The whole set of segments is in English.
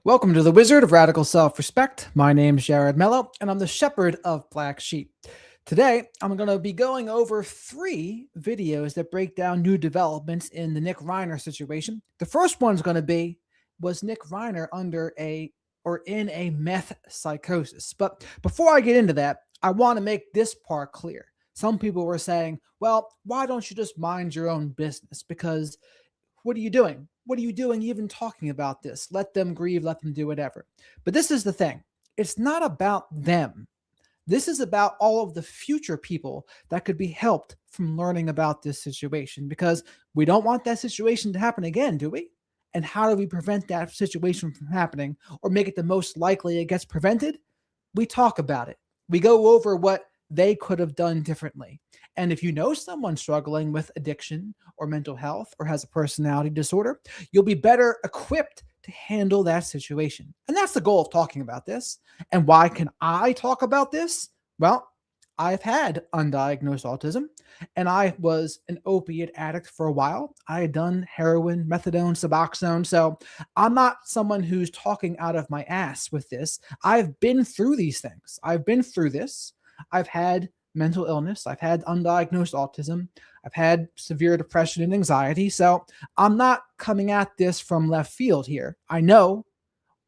Welcome to the Wizard of Radical Self-Respect. My name's Jared Mello, and I'm the Shepherd of Black Sheep. Today, I'm going to be going over 3 videos that break down new developments in the Nick Reiner situation. The first one's going to be, was Nick Reiner in a meth psychosis? But before I get into that, I want to make this part clear. Some people were saying, well, why don't you just mind your own business? Because what are you doing? What are you doing even talking about this? Let them grieve, let them do whatever. But this is the thing. It's not about them. This is about all of the future people that could be helped from learning about this situation, because we don't want that situation to happen again, do we? And how do we prevent that situation from happening or make it the most likely it gets prevented? We talk about it. We go over what they could have done differently. And if you know someone struggling with addiction or mental health or has a personality disorder, you'll be better equipped to handle that situation. And that's the goal of talking about this. And why can I talk about this? Well, I've had undiagnosed autism, and I was an opiate addict for a while. I had done heroin, methadone, Suboxone. So I'm not someone who's talking out of my ass with this. I've been through these things. I've been through this. I've had mental illness. I've had undiagnosed autism. I've had severe depression and anxiety. So I'm not coming at this from left field here. I know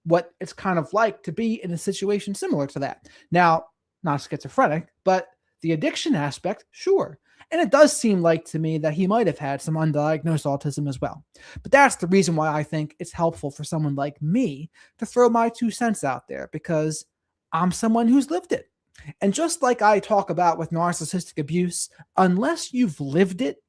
what it's kind of like to be in a situation similar to that. Now, not schizophrenic, but the addiction aspect, sure. And it does seem like to me that he might have had some undiagnosed autism as well. But that's the reason why I think it's helpful for someone like me to throw my 2 cents out there, because I'm someone who's lived it. And just like I talk about with narcissistic abuse, unless you've lived it,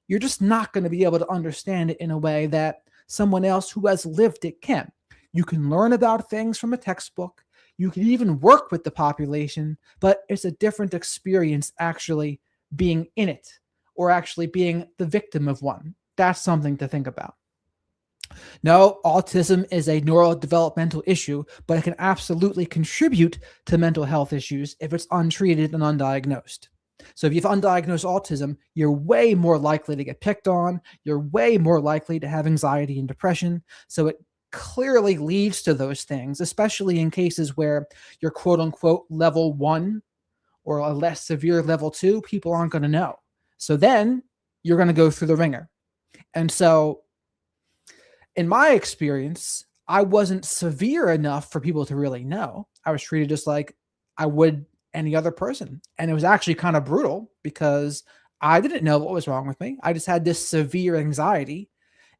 you're just not going to be able to understand it in a way that someone else who has lived it can. You can learn about things from a textbook. You can even work with the population, but it's a different experience actually being in it or actually being the victim of one. That's something to think about. No, autism is a neurodevelopmental issue, but it can absolutely contribute to mental health issues if it's untreated and undiagnosed. So if you have undiagnosed autism, you're way more likely to get picked on. You're way more likely to have anxiety and depression. So it clearly leads to those things, especially in cases where you're quote unquote level 1 or a less severe level 2, people aren't going to know. So then you're going to go through the ringer. And so in my experience, I wasn't severe enough for people to really know. I was treated just like I would any other person. And it was actually kind of brutal because I didn't know what was wrong with me. I just had this severe anxiety.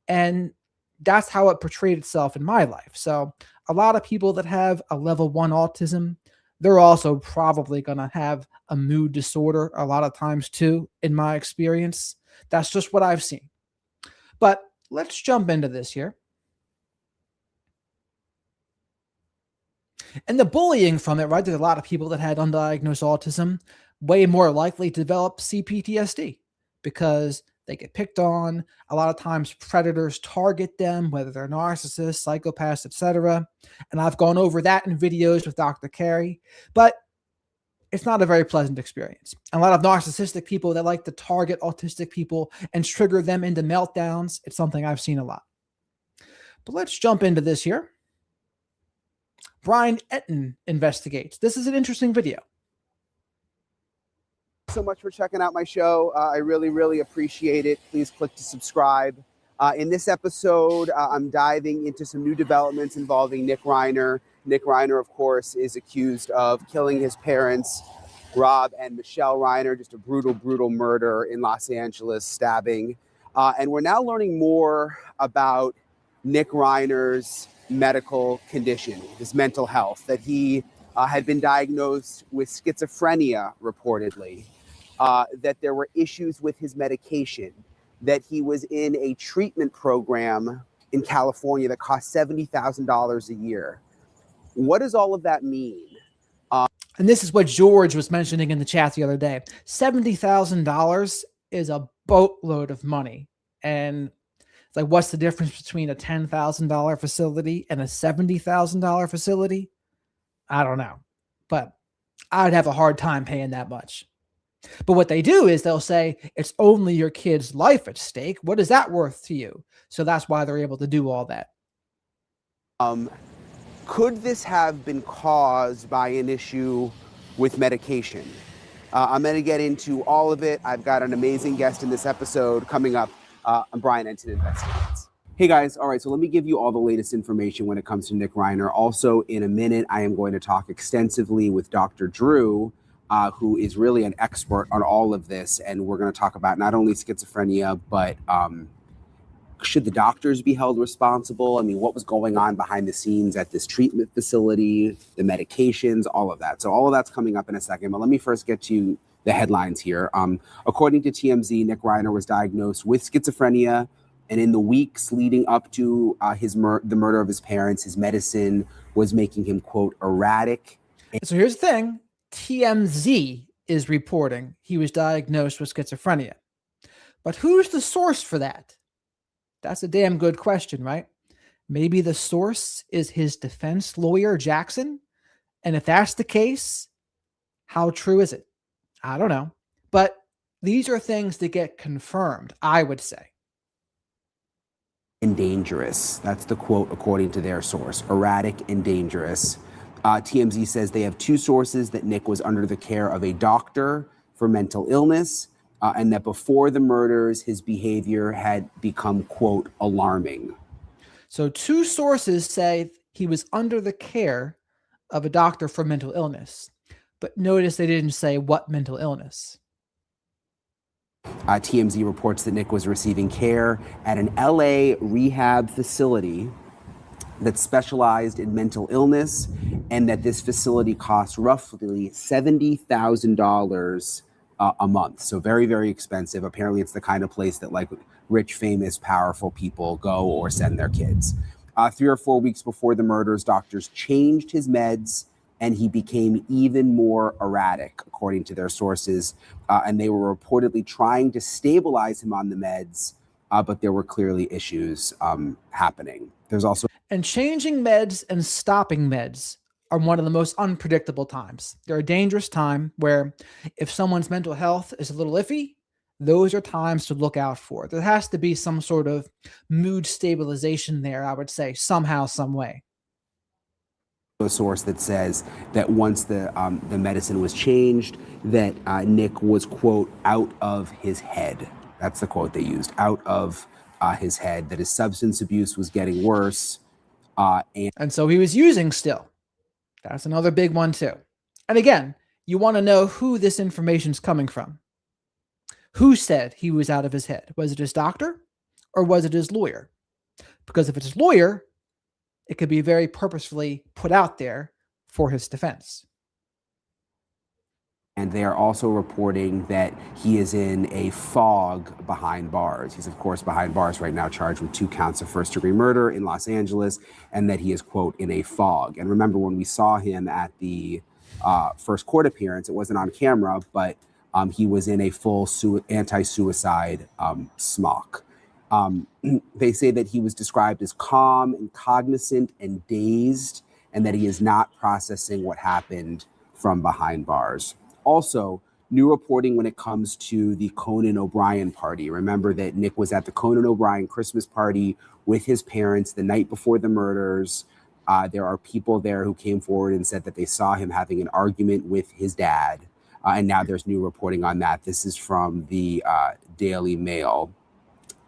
And that's how it portrayed itself in my life. So a lot of people that have a level 1 autism, they're also probably going to have a mood disorder a lot of times too, in my experience. That's just what I've seen. But let's jump into this here. And the bullying from it, right? There's a lot of people that had undiagnosed autism way more likely to develop CPTSD because they get picked on. A lot of times predators target them, whether they're narcissists, psychopaths, etc. And I've gone over that in videos with Dr. Carey, but it's not a very pleasant experience. And a lot of narcissistic people that like to target autistic people and trigger them into meltdowns, it's something I've seen a lot. But let's jump into this here. Brian Etten investigates. This is an interesting video. So much for checking out my show. I really appreciate it. Please click to subscribe. In this episode, I'm diving into some new developments involving Nick Reiner. Nick Reiner, of course, is accused of killing his parents, Rob and Michelle Reiner, just a brutal murder in Los Angeles, stabbing. And we're now learning more about Nick Reiner's medical condition, his mental health, that he had been diagnosed with schizophrenia, reportedly, that there were issues with his medication, that he was in a treatment program in California that cost $70,000 a year. What does all of that mean? And this is what George was mentioning in the chat the other day. $70,000 is a boatload of money. And it's like, what's the difference between a $10,000 facility and a $70,000 facility? I don't know. But I'd have a hard time paying that much. But what they do is they'll say, it's only your kid's life at stake. What is that worth to you? So that's why they're able to do all that. Could this have been caused by an issue with medication? I'm going to get into all of it. I've got an amazing guest in this episode coming up on Brian Enton Investigates. Hey guys, all right, so let me give you all the latest information when it comes to Nick Reiner. Also, in a minute, I am going to talk extensively with Dr. Drew, who is really an expert on all of this. And we're going to talk about not only schizophrenia, but should the doctors be held responsible? I mean, what was going on behind the scenes at this treatment facility, the medications, all of that. So all of that's coming up in a second. But let me first get to the headlines here. According to TMZ, Nick Reiner was diagnosed with schizophrenia. And in the weeks leading up to the murder of his parents, his medicine was making him, quote, erratic. So here's the thing. TMZ is reporting he was diagnosed with schizophrenia. But who's the source for that? That's a damn good question, right? Maybe the source is his defense lawyer, Jackson. And if that's the case, how true is it? I don't know. But these are things that get confirmed, I would say. And dangerous. That's the quote according to their source. Erratic and dangerous. TMZ says they have two sources: that Nick was under the care of a doctor for mental illness, and that before the murders, his behavior had become, quote, alarming. So two sources say he was under the care of a doctor for mental illness. But notice they didn't say what mental illness. TMZ reports that Nick was receiving care at an LA rehab facility that specialized in mental illness, and that this facility cost roughly $70,000 a month. So very, very expensive. Apparently it's the kind of place that like rich, famous, powerful people go or send their kids. 3 or 4 weeks before the murders, doctors changed his meds and he became even more erratic, according to their sources. And they were reportedly trying to stabilize him on the meds, but there were clearly issues happening. There's also... And changing meds and stopping meds are one of the most unpredictable times. They're a dangerous time where if someone's mental health is a little iffy, those are times to look out for. There has to be some sort of mood stabilization there, I would say, somehow, some way. A source that says that once the medicine was changed, that Nick was, quote, out of his head. That's the quote they used, out of his head, that his substance abuse was getting worse. And so he was using still. That's another big one too. And again, you want to know who this information's coming from. Who said he was out of his head? Was it his doctor or was it his lawyer? Because if it's his lawyer, it could be very purposefully put out there for his defense. And they are also reporting that he is in a fog behind bars. He's, of course, behind bars right now, charged with 2 counts of first-degree murder in Los Angeles, and that he is, quote, in a fog. And remember, when we saw him at the first court appearance, it wasn't on camera, but he was in a full anti-suicide smock. They say that he was described as calm and cognizant and dazed, and that he is not processing what happened from behind bars. Also, new reporting when it comes to the Conan O'Brien party. Remember that Nick was at the Conan O'Brien Christmas party with his parents the night before the murders. There are people there who came forward and said that they saw him having an argument with his dad. And now there's new reporting on that. This is from the Daily Mail.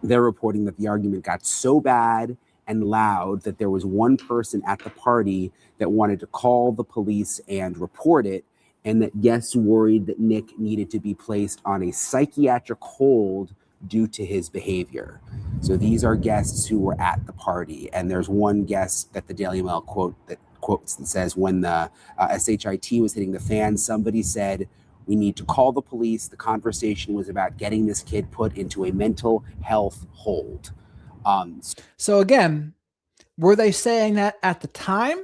They're reporting that the argument got so bad and loud that there was one person at the party that wanted to call the police and report it, and that guests worried that Nick needed to be placed on a psychiatric hold due to his behavior. So these are guests who were at the party. And there's one guest that the Daily Mail quotes and says, when the SHIT was hitting the fan, somebody said, "We need to call the police." The conversation was about getting this kid put into a mental health hold. So again, were they saying that at the time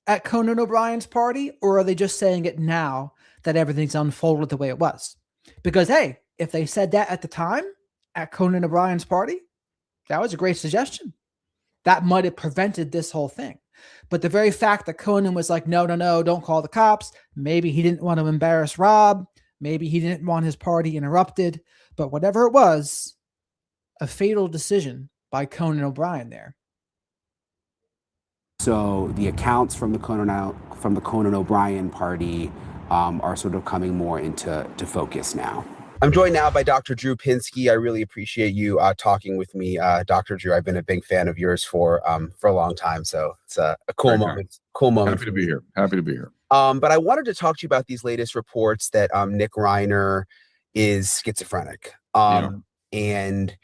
at Conan O'Brien's party, or are they just saying it now that everything's unfolded the way it was? Because, hey, if they said that at the time at Conan O'Brien's party, that was a great suggestion. That might have prevented this whole thing. But the very fact that Conan was like, no, don't call the cops. Maybe he didn't want to embarrass Rob. Maybe he didn't want his party interrupted. But whatever it was, a fatal decision by Conan O'Brien there. So the accounts from the Conan O'Brien party are sort of coming more into focus now. I'm joined now by Dr. Drew Pinsky. I really appreciate you talking with me, Dr. Drew. I've been a big fan of yours for a long time, so it's a cool moment. Cool moment. Happy to be here. Happy to be here. But I wanted to talk to you about these latest reports that Nick Reiner is schizophrenic, and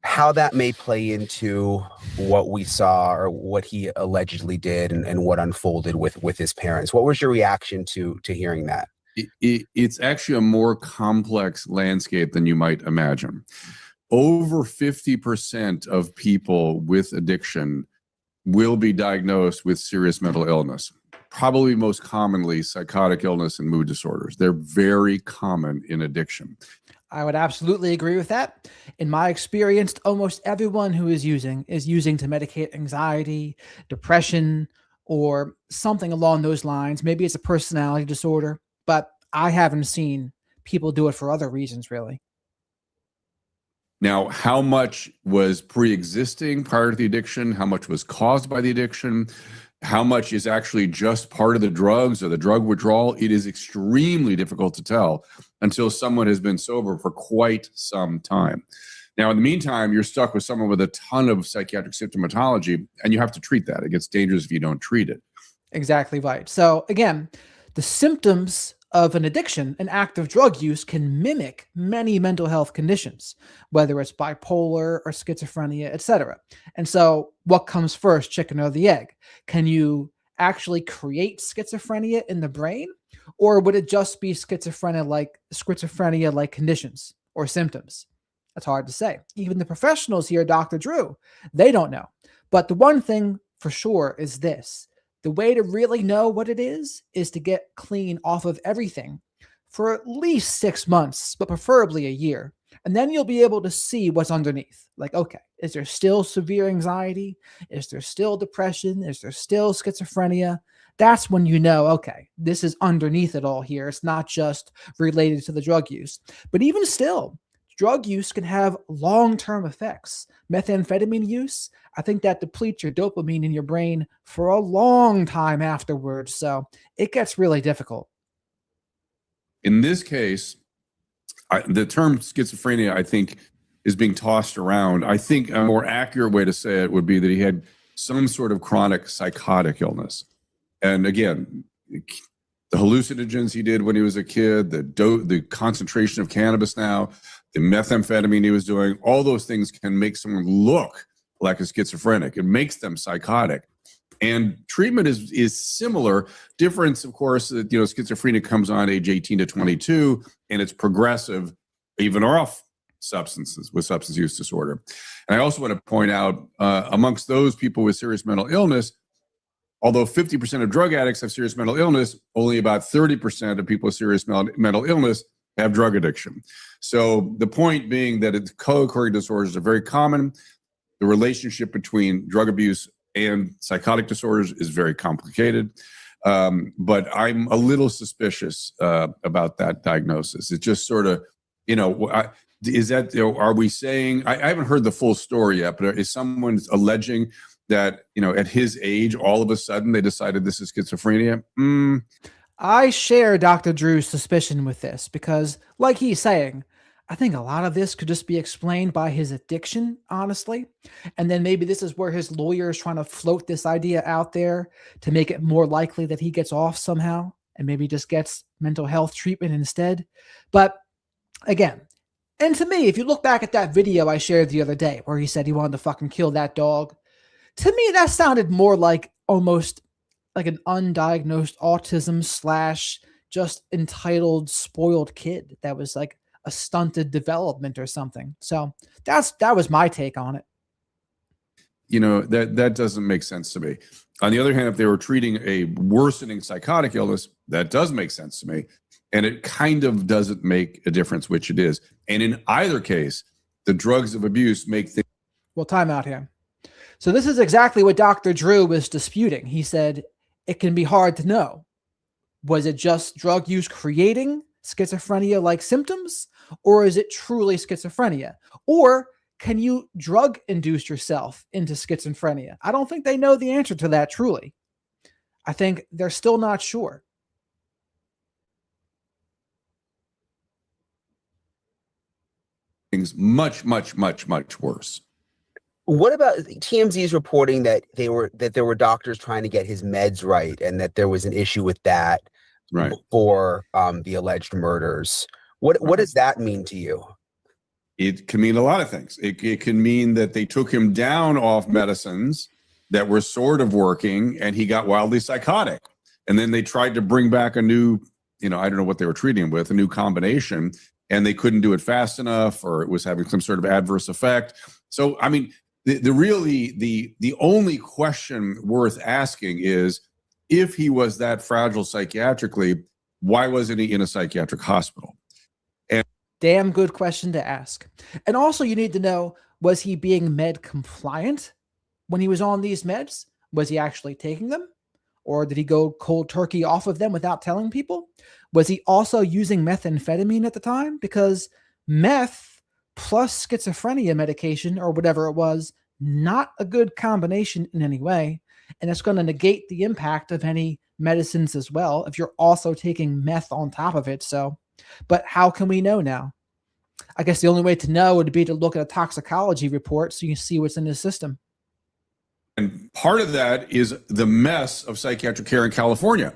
how that may play into what we saw or what he allegedly did and what unfolded with his parents. What was your reaction to hearing that? It's actually a more complex landscape than you might imagine. Over 50% of people with addiction will be diagnosed with serious mental illness, probably most commonly psychotic illness and mood disorders. They're very common in addiction. I would absolutely agree with that. In my experience, almost everyone who is using to medicate anxiety, depression, or something along those lines. Maybe it's a personality disorder, but I haven't seen people do it for other reasons, really. Now, how much was pre-existing prior to the addiction? How much was caused by the addiction? How much is actually just part of the drugs or the drug withdrawal? It is extremely difficult to tell until someone has been sober for quite some time. Now, in the meantime, you're stuck with someone with a ton of psychiatric symptomatology, and you have to treat that. It gets dangerous if you don't treat it. Exactly right. So again, the symptoms of an addiction, an active drug use, can mimic many mental health conditions, whether it's bipolar or schizophrenia, etc. And so what comes first, chicken or the egg? Can you actually create schizophrenia in the brain, or would it just be schizophrenia-like conditions or symptoms? That's hard to say. Even the professionals here, Dr. Drew, they don't know. But the one thing for sure is this: the way to really know what it is to get clean off of everything for at least 6 months, but preferably a year. And then you'll be able to see what's underneath. Like, okay, is there still severe anxiety? Is there still depression? Is there still schizophrenia? That's when you know, okay, this is underneath it all here. It's not just related to the drug use. But even still, drug use can have long-term effects. Methamphetamine use, I think that depletes your dopamine in your brain for a long time afterwards. So it gets really difficult. In this case, the term schizophrenia, I think, is being tossed around. I think a more accurate way to say it would be that he had some sort of chronic psychotic illness. And again, the hallucinogens he did when he was a kid, the concentration of cannabis now, the methamphetamine he was doing, all those things can make someone look like a schizophrenic. It makes them psychotic. And treatment is similar. Difference, of course, that schizophrenia comes on age 18 to 22, and it's progressive, even off substances with substance use disorder. And I also want to point out, amongst those people with serious mental illness, although 50% of drug addicts have serious mental illness, only about 30% of people with serious mental illness have drug addiction. So the point being that co-occurring disorders are very common. The relationship between drug abuse and psychotic disorders is very complicated. But I'm a little suspicious about that diagnosis. It's just sort of, is that, are we saying, I haven't heard the full story yet, but is someone alleging that, at his age, all of a sudden they decided this is schizophrenia? I share Dr. Drew's suspicion with this because, like he's saying, I think a lot of this could just be explained by his addiction, honestly. And then maybe this is where his lawyer is trying to float this idea out there to make it more likely that he gets off somehow and maybe just gets mental health treatment instead. But again, and to me, if you look back at that video I shared the other day where he said he wanted to fucking kill that dog, to me, that sounded more like almost like an undiagnosed autism / just entitled, spoiled kid that was like a stunted development or something. So that was my take on it. That doesn't make sense to me. On the other hand, if they were treating a worsening psychotic illness, that does make sense to me. And it kind of doesn't make a difference which it is. And in either case, the drugs of abuse make things. Well, time out here. So this is exactly what Dr. Drew was disputing. He said it can be hard to know. Was it just drug use creating schizophrenia-like symptoms, or is it truly schizophrenia? Or can you drug induce yourself into schizophrenia? I don't think they know the answer to that truly. I think they're still not sure. Things much, much, much, much worse. What about TMZ's reporting that there were doctors trying to get his meds right, and that there was an issue with that Right. before the alleged murders? What does that mean to you? It can mean a lot of things. It can mean that they took him down off medicines that were sort of working, and he got wildly psychotic. And then they tried to bring back a new, I don't know what they were treating him with, a new combination, and they couldn't do it fast enough, or it was having some sort of adverse effect. So, I mean, the only question worth asking is, if he was that fragile psychiatrically, why wasn't he in a psychiatric hospital? Damn good question to ask. And also you need to know, was he being med compliant when he was on these meds? Was he actually taking them? Or did he go cold turkey off of them without telling people? Was he also using methamphetamine at the time? Because meth plus schizophrenia medication, or whatever it was, not a good combination in any way. And it's going to negate the impact of any medicines as well if you're also taking meth on top of it. So, but how can we know now? I guess the only way to know would be to look at a toxicology report so you see what's in his system. And part of that is the mess of psychiatric care in California.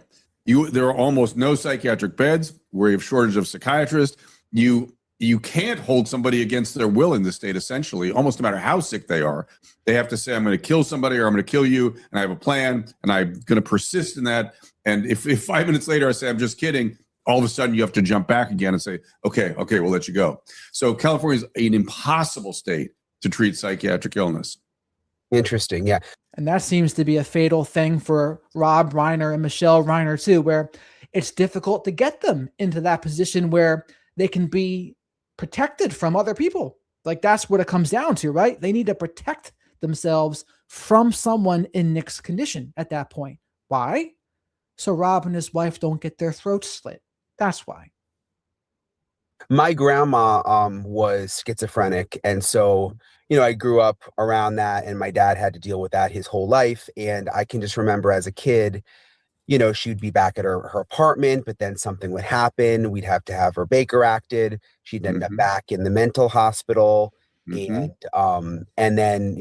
There are almost no psychiatric beds. We have shortage of psychiatrists. You can't hold somebody against their will in this state, essentially, almost no matter how sick they are. They have to say, I'm going to kill somebody, or I'm going to kill you, and I have a plan, and I'm going to persist in that. And if 5 minutes later I say, I'm just kidding, all of a sudden you have to jump back again and say, okay, we'll let you go. So California is an impossible state to treat psychiatric illness. Interesting, yeah. And that seems to be a fatal thing for Rob Reiner and Michelle Reiner too, where it's difficult to get them into that position where they can be protected from other people. Like, that's what it comes down to, right? They need to protect themselves from someone in Nick's condition at that point. Why? So Rob and his wife don't get their throats slit. That's why. My grandma was schizophrenic, and so I grew up around that, and my dad had to deal with that his whole life. And I can just remember as a kid, she'd be back at her apartment, but then something would happen. We'd have to have her Baker acted. She'd end up back in the mental hospital. And then,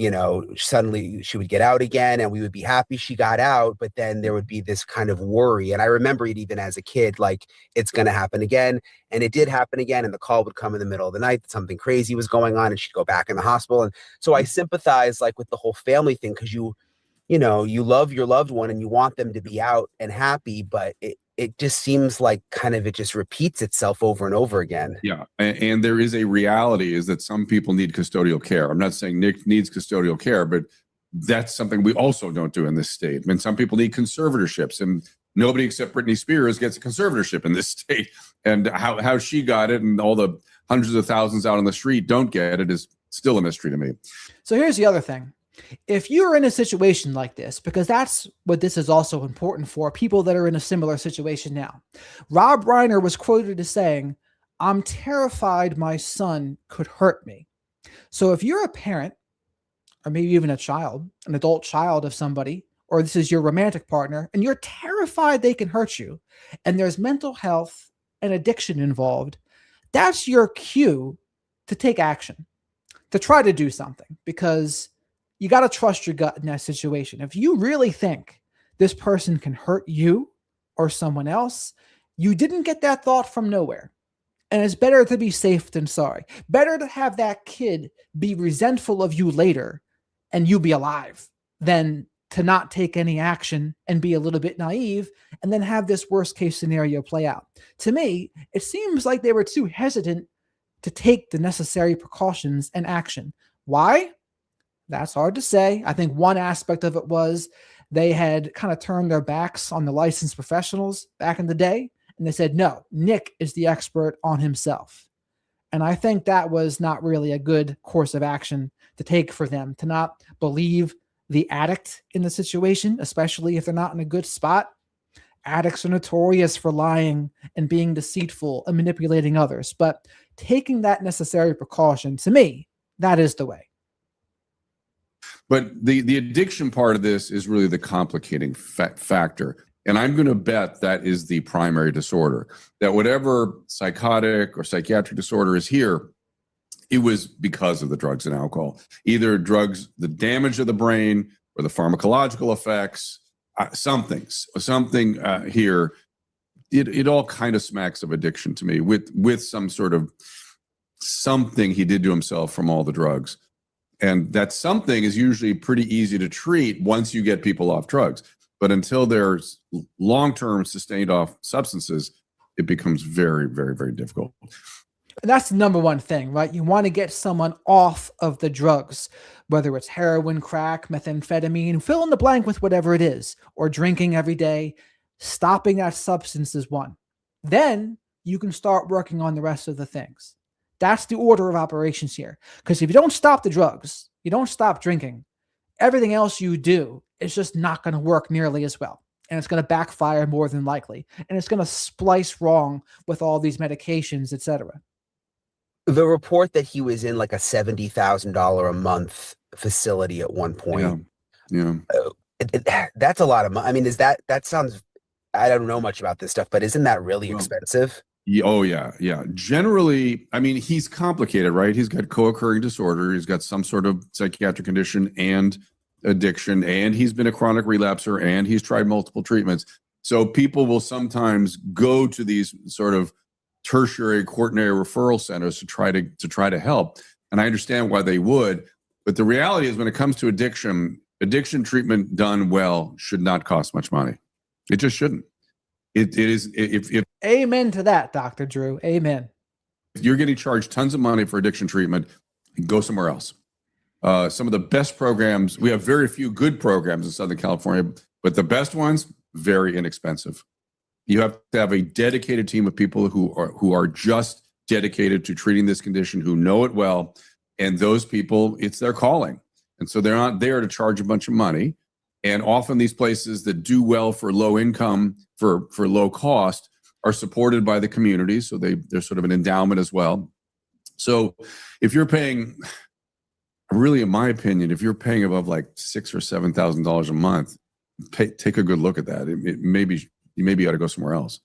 suddenly she would get out again, and we would be happy she got out. But then there would be this kind of worry. And I remember it even as a kid, like, it's going to happen again. And it did happen again. And the call would come in the middle of the night that something crazy was going on, and she'd go back in the hospital. And so I sympathize, like, with the whole family thing, because you love your loved one and you want them to be out and happy, but it just seems like it just repeats itself over and over again. Yeah. And there is a reality, is that some people need custodial care. I'm not saying Nick needs custodial care, but that's something we also don't do in this state. I mean, some people need conservatorships, and nobody except Britney Spears gets a conservatorship in this state. And how she got it, and all the hundreds of thousands out on the street don't get it, is still a mystery to me. So here's the other thing. If you're in a situation like this, because that's what this is also important for, people that are in a similar situation now. Rob Reiner was quoted as saying, "I'm terrified my son could hurt me." So if you're a parent, or maybe even a child, an adult child of somebody, or this is your romantic partner, and you're terrified they can hurt you, and there's mental health and addiction involved, that's your cue to take action, to try to do something, because you got to trust your gut in that situation. If you really think this person can hurt you or someone else, you didn't get that thought from nowhere. And it's better to be safe than sorry. Better to have that kid be resentful of you later and you be alive than to not take any action and be a little bit naive and then have this worst case scenario play out. To me, it seems like they were too hesitant to take the necessary precautions and action. Why? That's hard to say. I think one aspect of it was they had kind of turned their backs on the licensed professionals back in the day. And they said, no, Nick is the expert on himself. And I think that was not really a good course of action to take for them, to not believe the addict in the situation, especially if they're not in a good spot. Addicts are notorious for lying and being deceitful and manipulating others. But taking that necessary precaution, to me, That is the way. But the addiction part of this is really the complicating factor. And I'm going to bet that is the primary disorder, that whatever psychotic or psychiatric disorder is here, it was because of the drugs and alcohol. Either drugs, the damage of the brain, or the pharmacological effects, something here. It all kind of smacks of addiction to me, with some sort of something he did to himself from all the drugs. And that something is usually pretty easy to treat once you get people off drugs. But until there's long-term sustained off substances, it becomes very, very, very difficult. And that's the number one thing, right? You want to get someone off of the drugs, whether it's heroin, crack, methamphetamine, fill in the blank with whatever it is, or drinking every day. Stopping that substance is one. Then you can start working on the rest of the things. That's the order of operations here. Because if you don't stop the drugs, you don't stop drinking, everything else you do is just not going to work nearly as well. And it's going to backfire more than likely. And it's going to splice wrong with all these medications, etc. The report that he was in like a $70,000 a month facility at one point. Yeah. That's a lot of money. I mean, that sounds, I don't know much about this stuff, but isn't that really expensive? Oh, yeah. Generally, I mean, he's complicated, right? He's got co-occurring disorder. He's got some sort of psychiatric condition and addiction, and he's been a chronic relapser, and he's tried multiple treatments. So people will sometimes go to these sort of tertiary, quaternary referral centers to try to help. And I understand why they would. But the reality is, when it comes to addiction treatment done well should not cost much money. It just shouldn't. It is. If Amen to that, Dr. Drew. Amen. If you're getting charged tons of money for addiction treatment, go somewhere else. Some of the best programs, we have very few good programs in Southern California, but the best ones, very inexpensive. You have to have a dedicated team of people who are just dedicated to treating this condition, who know it well. And those people, it's their calling. And so they're not there to charge a bunch of money. And often these places that do well for low income, for low cost, are supported by the community. So they're sort of an endowment as well. So if you're paying, really, in my opinion, if you're paying above like $6,000 or $7,000 a month, take a good look at that. You maybe ought to go somewhere else.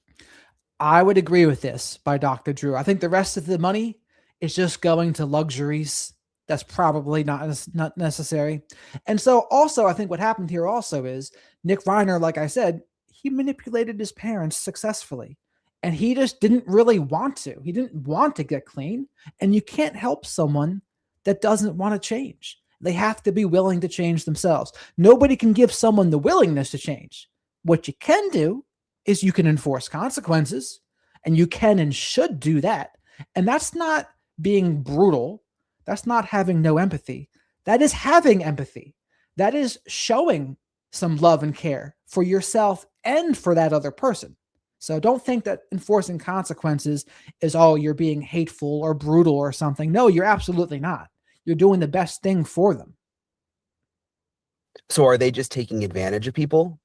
I would agree with this by Dr. Drew. I think the rest of the money is just going to luxuries. That's probably not necessary. And so also, I think what happened here also is Nick Reiner, like I said, he manipulated his parents successfully. And he just didn't really want to. He didn't want to get clean. And you can't help someone that doesn't want to change. They have to be willing to change themselves. Nobody can give someone the willingness to change. What you can do is you can enforce consequences, and you can and should do that. And that's not being brutal. That's not having no empathy. That is having empathy. That is showing some love and care for yourself and for that other person. So don't think that enforcing consequences is, oh, you're being hateful or brutal or something. No, you're absolutely not. You're doing the best thing for them. So are they just taking advantage of people?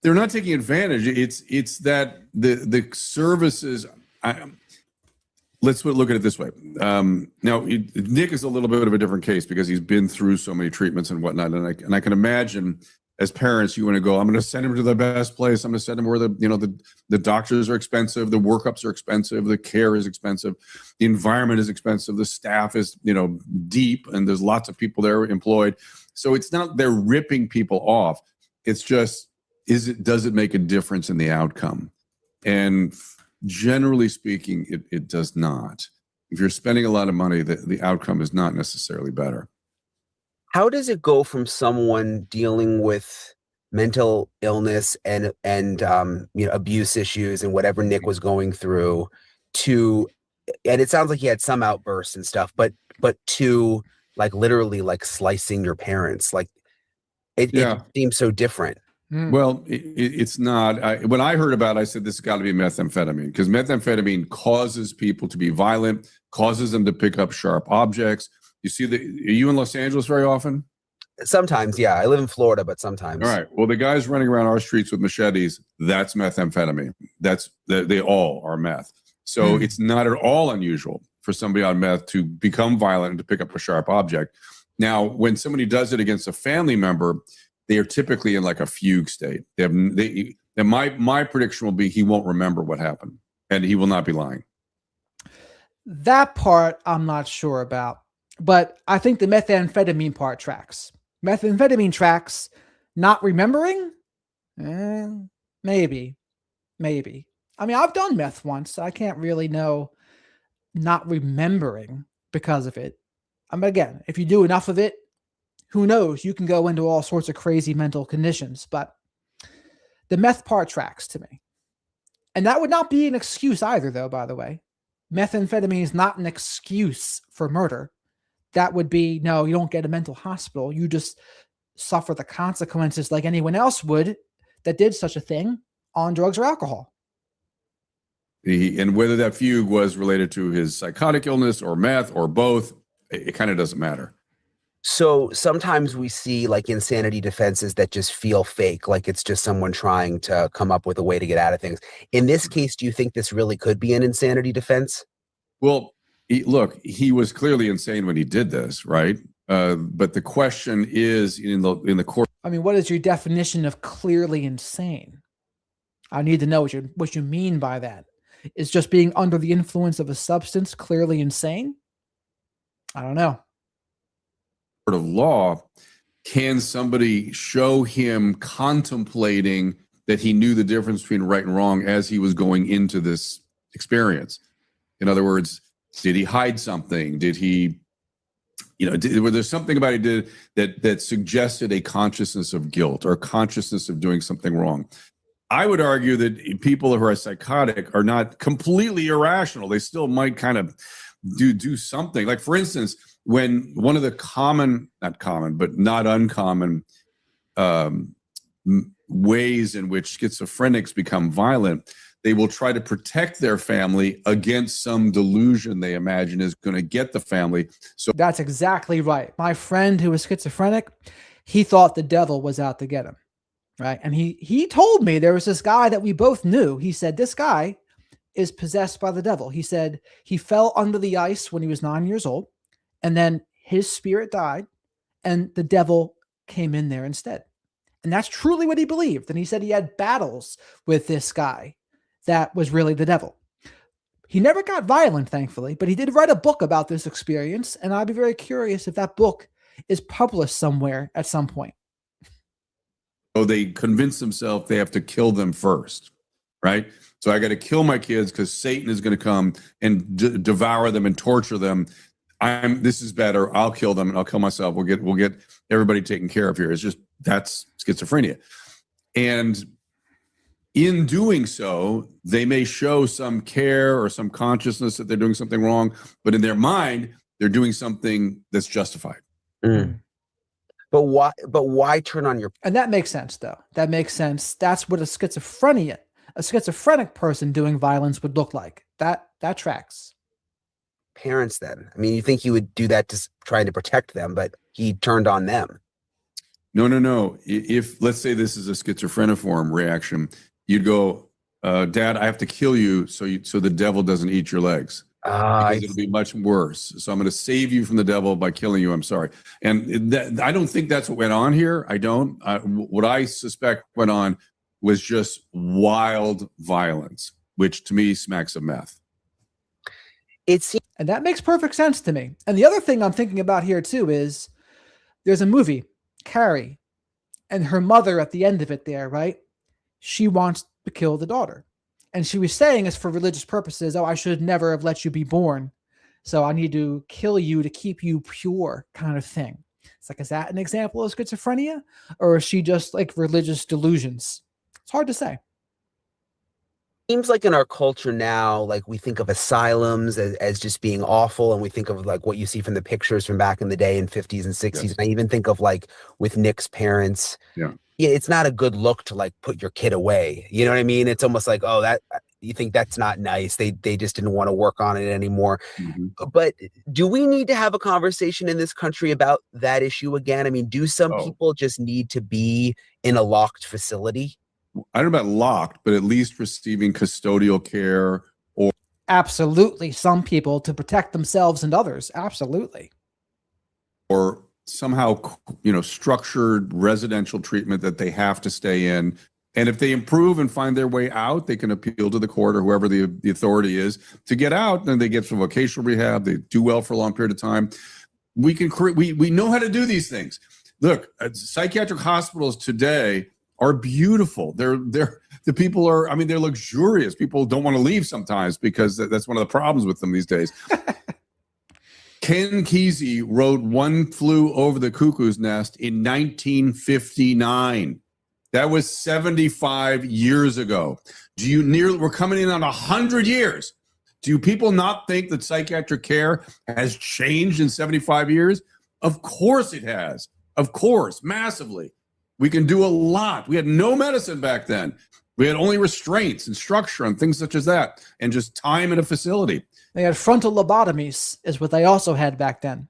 They're not taking advantage. It's that the services. Let's look at it this way. Now, Nick is a little bit of a different case because he's been through so many treatments and whatnot. And I can imagine, as parents, you want to go, I'm going to send him to the best place. I'm going to send him where the doctors are expensive, the workups are expensive, the care is expensive, the environment is expensive, the staff is deep, and there's lots of people there employed. So it's not they're ripping people off. It's just, does it make a difference in the outcome? And generally speaking, it does not. If you're spending a lot of money, the outcome is not necessarily better. How does it go from someone dealing with mental illness and abuse issues and whatever Nick was going through to, and it sounds like he had some outbursts and stuff, but to like literally like slicing your parents, like it seems so different. Well, it's not. When I heard about it, I said, this has got to be methamphetamine, because methamphetamine causes people to be violent, causes them to pick up sharp objects. You see, are you in Los Angeles very often? Sometimes, yeah. I live in Florida, but sometimes. All right. Well, the guys running around our streets with machetes, that's methamphetamine. They all are meth. So it's not at all unusual. for somebody on meth to become violent and to pick up a sharp object. Now, when somebody does it against a family member, they are typically in like a fugue state. And my prediction will be he won't remember what happened, and he will not be lying. That part I'm not sure about, but I think the methamphetamine part tracks. Methamphetamine tracks. Not remembering? Maybe. I mean, I've done meth once. So I can't really know not remembering because of it. Again, if you do enough of it, who knows? You can go into all sorts of crazy mental conditions, but the meth part tracks to me. And that would not be an excuse either, though, by the way. Methamphetamine is not an excuse for murder. That would be, no, you don't get a mental hospital. You just suffer the consequences like anyone else would that did such a thing on drugs or alcohol. And whether that fugue was related to his psychotic illness or meth or both, it kind of doesn't matter. So sometimes we see like insanity defenses that just feel fake, like it's just someone trying to come up with a way to get out of things. In this case, do you think this really could be an insanity defense? Well, look, he was clearly insane when he did this, right? But the question is in the court. I mean, what is your definition of clearly insane? I need to know what you mean by that. Is just being under the influence of a substance clearly insane? I don't know. Of law, can somebody show him contemplating that he knew the difference between right and wrong as he was going into this experience? In other words, did he hide something? Did he, was there something about he did that suggested a consciousness of guilt or consciousness of doing something wrong? I would argue that people who are psychotic are not completely irrational. They still might kind of do something. Like, for instance, when one of the not uncommon ways in which schizophrenics become violent, they will try to protect their family against some delusion they imagine is going to get the family. So that's exactly right. My friend who was schizophrenic, he thought the devil was out to get him, right? And he told me there was this guy that we both knew. He said, this guy is possessed by the devil. He said he fell under the ice when he was 9 years old, and then his spirit died, and the devil came in there instead. And that's truly what he believed. And he said he had battles with this guy that was really the devil. He never got violent, thankfully, but he did write a book about this experience, and I'd be very curious if that book is published somewhere at some point. So they convince themselves they have to kill them first, right? So I got to kill my kids because Satan is going to come and devour them and torture them. This is better. I'll kill them and I'll kill myself. We'll get everybody taken care of here. It's just, that's schizophrenia. And in doing so, they may show some care or some consciousness that they're doing something wrong, but in their mind, they're doing something that's justified. Mm. But why turn on your... And that makes sense, though. That makes sense. That's what a schizophrenic person doing violence would look like. That tracks. Parents then. I mean, you think he would do that to trying to protect them, but he turned on them. No. If, let's say this is a schizophreniform reaction, you'd go, Dad, I have to kill you so the devil doesn't eat your legs. Because it'll be much worse. So I'm going to save you from the devil by killing you. I'm sorry. And I don't think that's what went on here. I don't. What I suspect went on was just wild violence, which to me smacks of meth. And that makes perfect sense to me. And the other thing I'm thinking about here too is there's a movie, Carrie, and her mother at the end of it there, right? She wants to kill the daughter. And she was saying it's for religious purposes. Oh, I should never have let you be born. So I need to kill you to keep you pure, kind of thing. It's like, is that an example of schizophrenia? Or is she just like religious delusions? It's hard to say. Seems like in our culture now, like we think of asylums as just being awful, and we think of like what you see from the pictures from back in the day in 50s and 60s. Yes. And I even think of like with Nick's parents. Yeah, it's not a good look to like put your kid away. You know what I mean? It's almost like, oh, that you think that's not nice. They just didn't want to work on it anymore. Mm-hmm. But do we need to have a conversation in this country about that issue again? I mean, do some people just need to be in a locked facility? I don't know about locked, but at least receiving custodial care. Absolutely. Some people to protect themselves and others. Absolutely. Or somehow, structured residential treatment that they have to stay in. And if they improve and find their way out, they can appeal to the court or whoever the authority is to get out. Then they get some vocational rehab. They do well for a long period of time. We can create. We know how to do these things. Look, psychiatric hospitals today are beautiful. The people are. I mean, they're luxurious. People don't want to leave sometimes because that's one of the problems with them these days. Ken Kesey wrote One Flew Over the Cuckoo's Nest in 1959. That was 75 years ago. We're coming in on 100 years. Do people not think that psychiatric care has changed in 75 years? Of course it has. Of course, massively. We can do a lot. We had no medicine back then. We had only restraints and structure and things such as that, and just time in a facility. They had frontal lobotomies is what they also had back then.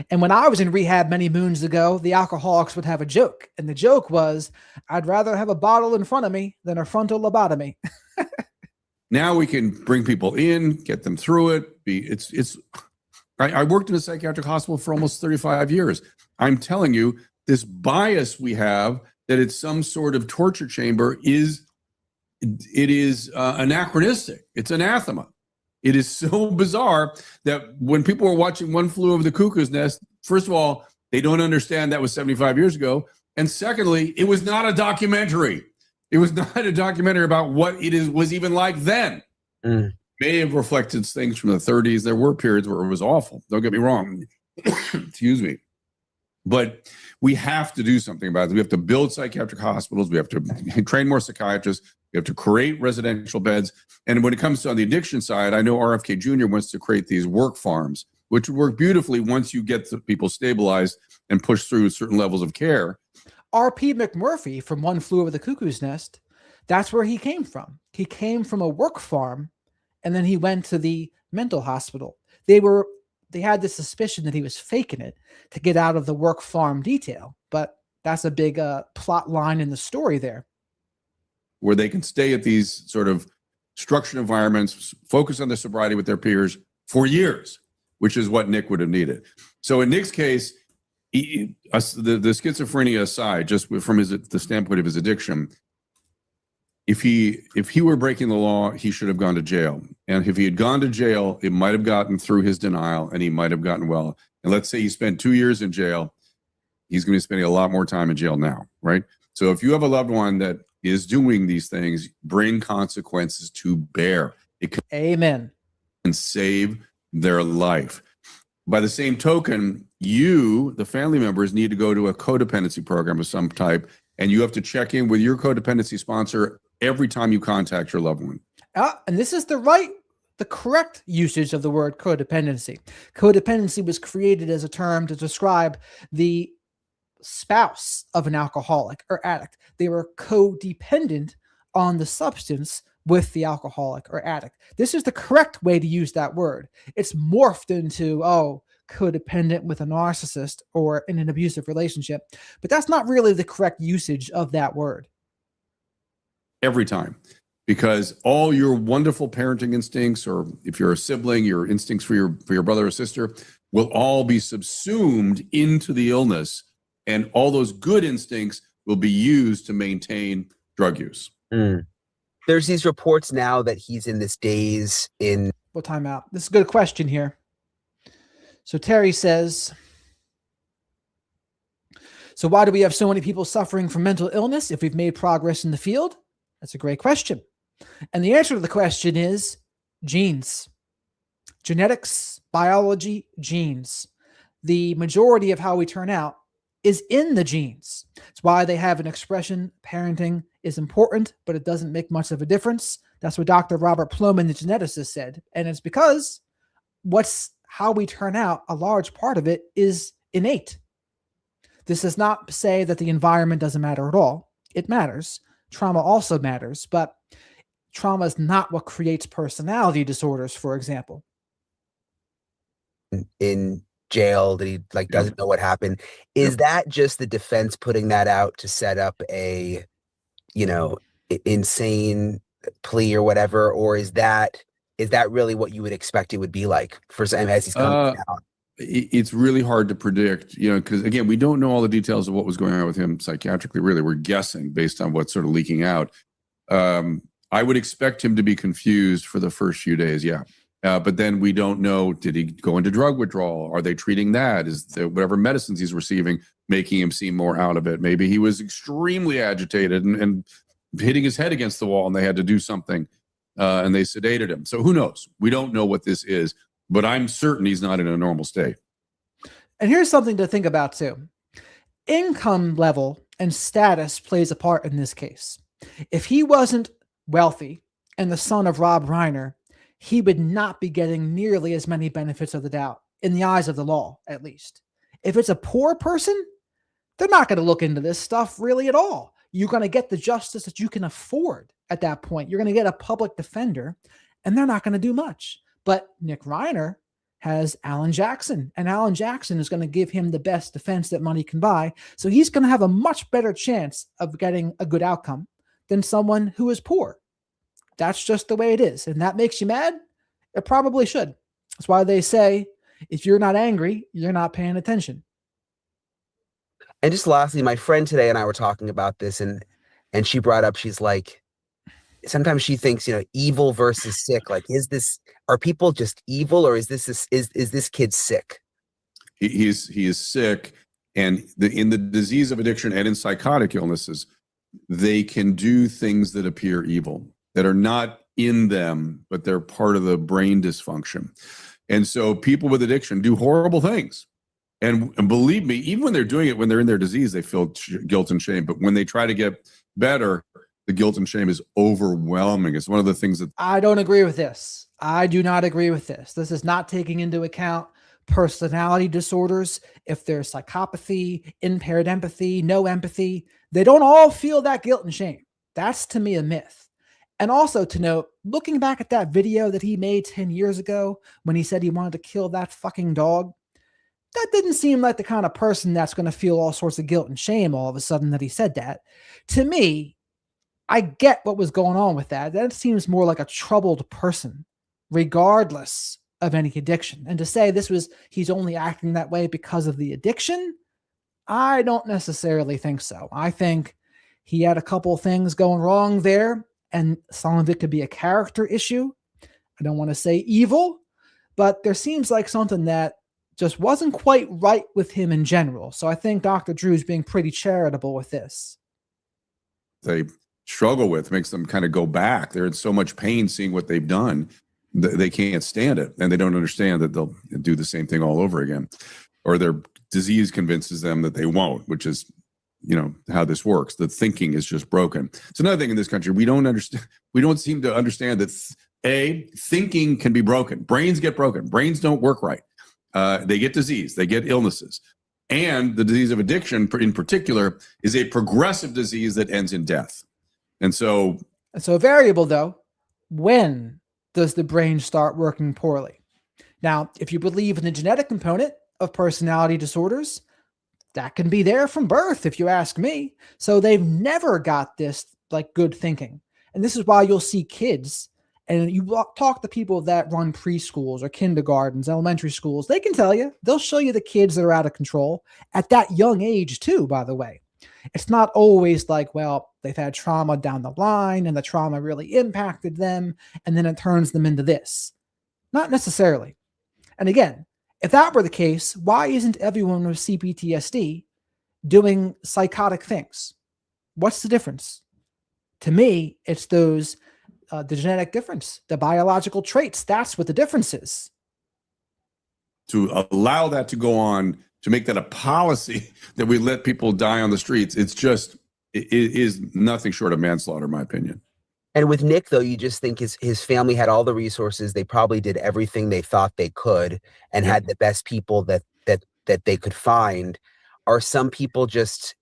And when I was in rehab many moons ago, the alcoholics would have a joke. And the joke was, I'd rather have a bottle in front of me than a frontal lobotomy. Now we can bring people in, get them through it. I worked in a psychiatric hospital for almost 35 years. I'm telling you, this bias we have that it's some sort of torture chamber is anachronistic. It's anathema. It is so bizarre that when people are watching One Flew Over the Cuckoo's Nest, first of all, they don't understand that was 75 years ago. And secondly, it was not a documentary. It was not a documentary about what was even like then. May have reflected things from the 30s. There were periods where it was awful. Don't get me wrong. Excuse me. But we have to do something about it. We have to build psychiatric hospitals. We have to train more psychiatrists. We have to create residential beds. And when it comes to on the addiction side, I know RFK Jr. wants to create these work farms, which would work beautifully once you get the people stabilized and push through certain levels of care. R.P. McMurphy from One Flew Over the Cuckoo's Nest, that's where he came from. He came from a work farm, and then he went to the mental hospital. They had the suspicion that he was faking it to get out of the work farm detail, but that's a big plot line in the story there. Where they can stay at these sort of structured environments, focus on their sobriety with their peers for years, which is what Nick would have needed. So in Nick's case, the schizophrenia aside, just from the standpoint of his addiction, if he were breaking the law, he should have gone to jail. And if he had gone to jail, it might have gotten through his denial and he might have gotten well. And let's say he spent 2 years in jail, he's going to be spending a lot more time in jail now, right? So if you have a loved one that is doing these things, bring consequences to bear. It can Amen. Save their life. By the same token, the family members, need to go to a codependency program of some type, and you have to check in with your codependency sponsor every time you contact your loved one. And this is the correct usage of the word codependency. Codependency was created as a term to describe the spouse of an alcoholic or addict. They were codependent on the substance with the alcoholic or addict. This is the correct way to use that word. It's morphed into, codependent with a narcissist or in an abusive relationship, but that's not really the correct usage of that word. Every time. Because all your wonderful parenting instincts, or if you're a sibling, your instincts for your brother or sister, will all be subsumed into the illness. And all those good instincts will be used to maintain drug use. There's these reports now that he's in this daze in... Well, time out. This is a good question here. So Terry says, so why do we have so many people suffering from mental illness if we've made progress in the field? That's a great question. And the answer to the question is genes. Genetics, biology, genes. The majority of how we turn out is in the genes. It's why they have an expression, parenting is important, but it doesn't make much of a difference. That's what Dr. Robert Plomin, the geneticist, said. And it's because how we turn out, a large part of it is innate. This does not say that the environment doesn't matter at all. It matters. Trauma also matters, but trauma is not what creates personality disorders, for example. In jail, that he doesn't know what happened. Is that just the defense putting that out to set up a, insane plea or whatever? Or is that is that really what you would expect it would be like for Sam as he's coming out? It's really hard to predict, because again, we don't know all the details of what was going on with him psychiatrically. Really, we're guessing based on what's sort of leaking out. I would expect him to be confused for the first few days. Yeah. But then we don't know, did he go into drug withdrawal? Are they treating that? Is whatever medicines he's receiving making him seem more out of it? Maybe he was extremely agitated and hitting his head against the wall and they had to do something and they sedated him. So who knows? We don't know what this is, but I'm certain he's not in a normal state. And here's something to think about too. Income level and status plays a part in this case. If he wasn't wealthy and the son of Rob Reiner, he would not be getting nearly as many benefits of the doubt in the eyes of the law, at least. If it's a poor person, they're not going to look into this stuff really at all. You're going to get the justice that you can afford at that point. You're going to get a public defender, and they're not going to do much. But Nick Reiner has Alan Jackson, and Alan Jackson is going to give him the best defense that money can buy. So he's going to have a much better chance of getting a good outcome than someone who is poor. That's just the way it is. And that makes you mad? It probably should. That's why they say, if you're not angry, you're not paying attention. And just lastly, my friend today and I were talking about this, and she brought up, she's like, sometimes she thinks, evil versus sick. Like, are people just evil, or is this kid sick? He is sick. And in the disease of addiction and in psychotic illnesses, they can do things that appear evil, that are not in them, but they're part of the brain dysfunction. And so people with addiction do horrible things. And believe me, even when they're doing it, when they're in their disease, they feel guilt and shame. But when they try to get better, the guilt and shame is overwhelming. It's one of the things that I don't agree with this. I do not agree with this. This is not taking into account personality disorders. If there's psychopathy, impaired empathy, no empathy, they don't all feel that guilt and shame. That's to me a myth. And also to note, looking back at that video that he made 10 years ago when he said he wanted to kill that fucking dog, that didn't seem like the kind of person that's going to feel all sorts of guilt and shame all of a sudden that he said that. To me, I get what was going on with that. That seems more like a troubled person, regardless of any addiction. And to say he's only acting that way because of the addiction, I don't necessarily think so. I think he had a couple things going wrong there, and some of it could be a character issue. I don't want to say evil, but there seems like something that just wasn't quite right with him in general. So I think Dr. Drew's being pretty charitable with this. they struggle with, makes them kind of go back. They're in so much pain seeing what they've done. They can't stand it, and they don't understand that they'll do the same thing all over again, or their disease convinces them that they won't, which is, you know, how this works. The thinking is just broken. It's another thing in this country. We don't understand. We don't seem to understand that thinking can be broken. Brains get broken. Brains don't work right. They get disease. They get illnesses. And the disease of addiction in particular is a progressive disease that ends in death. And so a variable though, when does the brain start working poorly? Now, if you believe in the genetic component of personality disorders, that can be there from birth, if you ask me. So they've never got this like good thinking. And this is why you'll see kids, and you talk to people that run preschools or kindergartens, elementary schools, they can tell you, they'll show you the kids that are out of control at that young age too, by the way. It's not always like, well, they've had trauma down the line and the trauma really impacted them, and then it turns them into this. Not necessarily. And again, if that were the case, why isn't everyone with CPTSD doing psychotic things? What's the difference? To me, it's those the genetic difference, the biological traits. That's what the difference is. To allow that to go on, to make that a policy that we let people die on the streets, it is nothing short of manslaughter, in my opinion. And with Nick, though, you just think his family had all the resources. They probably did everything they thought they could and had the best people that they could find. Are some people just,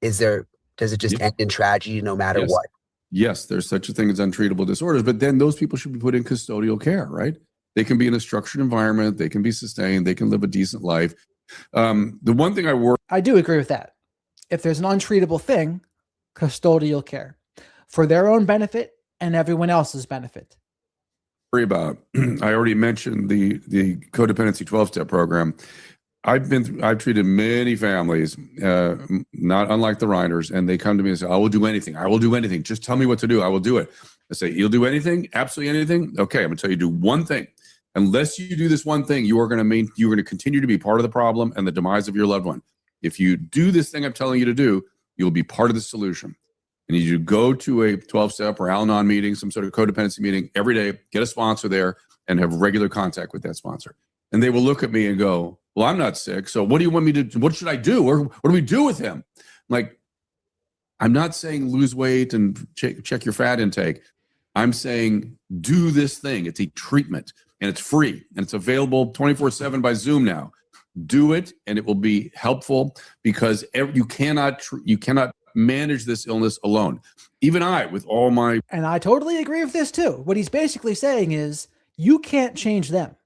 does it just end in tragedy no matter what? Yes, there's such a thing as untreatable disorders, but then those people should be put in custodial care, right? They can be in a structured environment. They can be sustained. They can live a decent life. The one thing I do agree with that. If there's an untreatable thing, custodial care for their own benefit and everyone else's benefit. worry about. I already mentioned the codependency 12-step program. I've treated many families, not unlike the Reiners, and they come to me and say, I will do anything. I will do anything. Just tell me what to do. I will do it. I say, you'll do anything? Absolutely anything? Okay, I'm going to tell you do one thing. Unless you do this one thing, you're going to continue to be part of the problem and the demise of your loved one. If you do this thing I'm telling you to do, you'll be part of the solution. I need you to go to a 12-step or Al-Anon meeting, some sort of codependency meeting every day, get a sponsor there, and have regular contact with that sponsor. And they will look at me and go, well, I'm not sick, so what do you want me to do? What should I do? Or what do we do with him? Like, I'm not saying lose weight and check your fat intake. I'm saying do this thing. It's a treatment, and it's free, and it's available 24/7 by Zoom now. Do it, and it will be helpful, because you cannot manage this illness alone. Even I, with all my... And I totally agree with this too. What he's basically saying is you can't change them.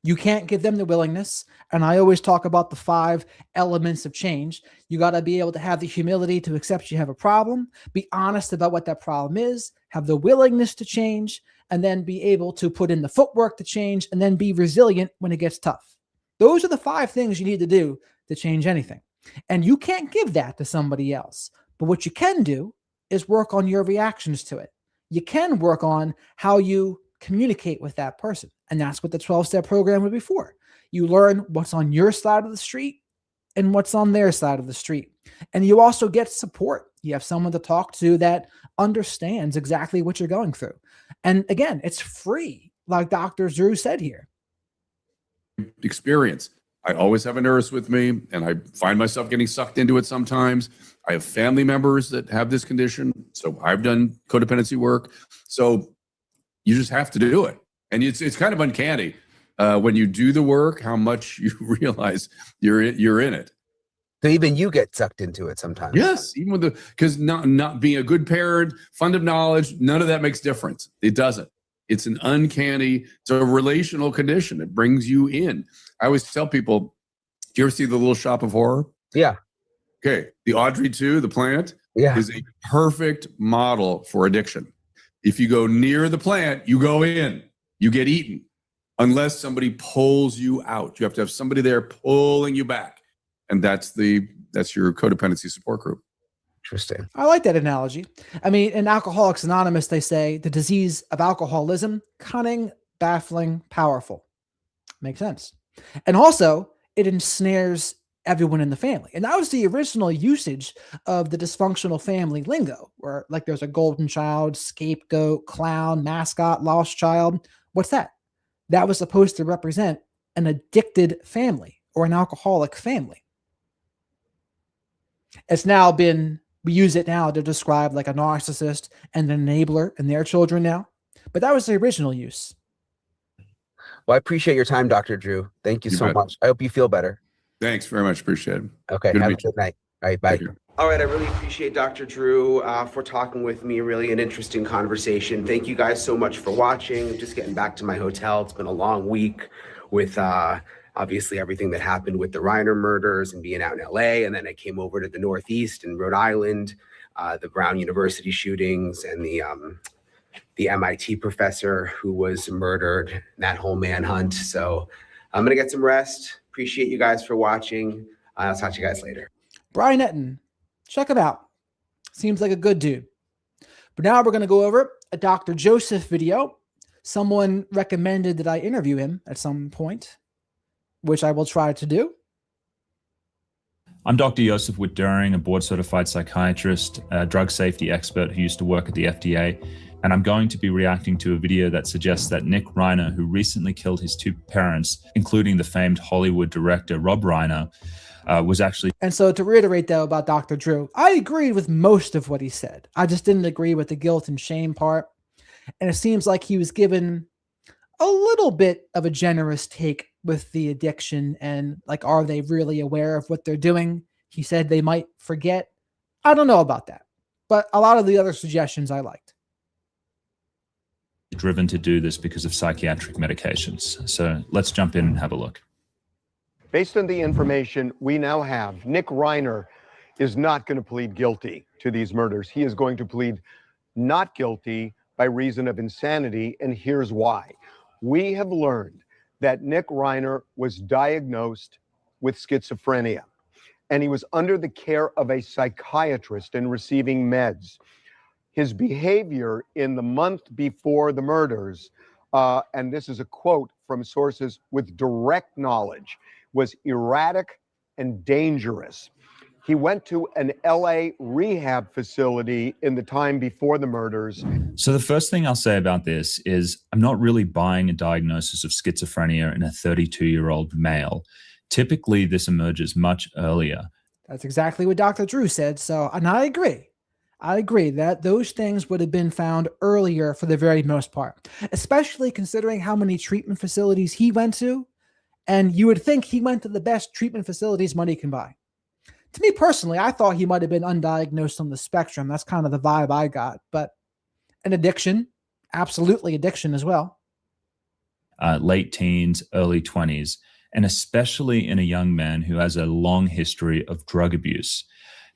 You can't give them the willingness. And I always talk about the 5 elements of change. You got to be able to have the humility to accept you have a problem, be honest about what that problem is, have the willingness to change, and then be able to put in the footwork to change, and then be resilient when it gets tough. Those are the 5 things you need to do to change anything. And you can't give that to somebody else. But what you can do is work on your reactions to it. You can work on how you communicate with that person. And that's what the 12-step program would be for. You learn what's on your side of the street and what's on their side of the street. And you also get support. You have someone to talk to that understands exactly what you're going through. And again, it's free, like Dr. Drew said here. Experience. I always have a nurse with me, and I find myself getting sucked into it sometimes. I have family members that have this condition, so I've done codependency work. So you just have to do it. And it's kind of uncanny when you do the work, how much you realize you're in it. So even you get sucked into it sometimes. Yes, even with because not being a good parent, fund of knowledge, none of that makes difference. It doesn't. It's an uncanny, it's a relational condition. It brings you in. I always tell people, do you ever see The Little Shop of Horror? Yeah. Okay. The Audrey 2, the plant, is a perfect model for addiction. If you go near the plant, you go in, you get eaten, unless somebody pulls you out. You have to have somebody there pulling you back. And that's your codependency support group. Interesting. I like that analogy. I mean, in Alcoholics Anonymous, they say the disease of alcoholism, cunning, baffling, powerful. Makes sense. And also, it ensnares everyone in the family. And that was the original usage of the dysfunctional family lingo, where like there's a golden child, scapegoat, clown, mascot, lost child. What's that? That was supposed to represent an addicted family or an alcoholic family. It's now been, we use it now to describe like a narcissist and an enabler and their children now. But that was the original use. Well, I appreciate your time, Dr. Drew. Thank you so much. I hope you feel better. Thanks very much. Appreciate it. Okay. Have a good night. All right. Bye. All right. I really appreciate Dr. Drew for talking with me. Really an interesting conversation. Thank you guys so much for watching. I'm just getting back to my hotel. It's been a long week with obviously everything that happened with the Reiner murders and being out in LA. And then I came over to the Northeast in Rhode Island, the Brown University shootings and the MIT professor who was murdered, that whole manhunt. So I'm going to get some rest. Appreciate you guys for watching. I'll talk to you guys later. Brian Etten, check him out. Seems like a good dude. But now we're going to go over a Dr. Joseph video. Someone recommended that I interview him at some point, which I will try to do. I'm Dr. Joseph Witt-Doering, a board-certified psychiatrist, a drug safety expert who used to work at the FDA, and I'm going to be reacting to a video that suggests that Nick Reiner, who recently killed his 2 parents, including the famed Hollywood director Rob Reiner, was actually... And so to reiterate, though, about Dr. Drew, I agreed with most of what he said. I just didn't agree with the guilt and shame part. And it seems like he was given a little bit of a generous take with the addiction and like, are they really aware of what they're doing? He said they might forget. I don't know about that, but a lot of the other suggestions I liked. Driven to do this because of psychiatric medications. So let's jump in and have a look. Based on the information we now have, Nick Reiner is not going to plead guilty to these murders. He is going to plead not guilty by reason of insanity, and here's why. we have learned that Nick Reiner was diagnosed with schizophrenia, and he was under the care of a psychiatrist and receiving meds. His behavior in the month before the murders, and this is a quote from sources with direct knowledge, was erratic and dangerous. He went to an LA rehab facility in the time before the murders. So the first thing I'll say about this is I'm not really buying a diagnosis of schizophrenia in a 32-year-old male. Typically, this emerges much earlier. That's exactly what Dr. Drew said. So, and I agree. I agree that those things would have been found earlier for the very most part, especially considering how many treatment facilities he went to. And you would think he went to the best treatment facilities money can buy. To me personally, I thought he might have been undiagnosed on the spectrum. That's kind of the vibe I got. But an addiction, absolutely addiction as well. Late teens, early 20s, and especially in a young man who has a long history of drug abuse.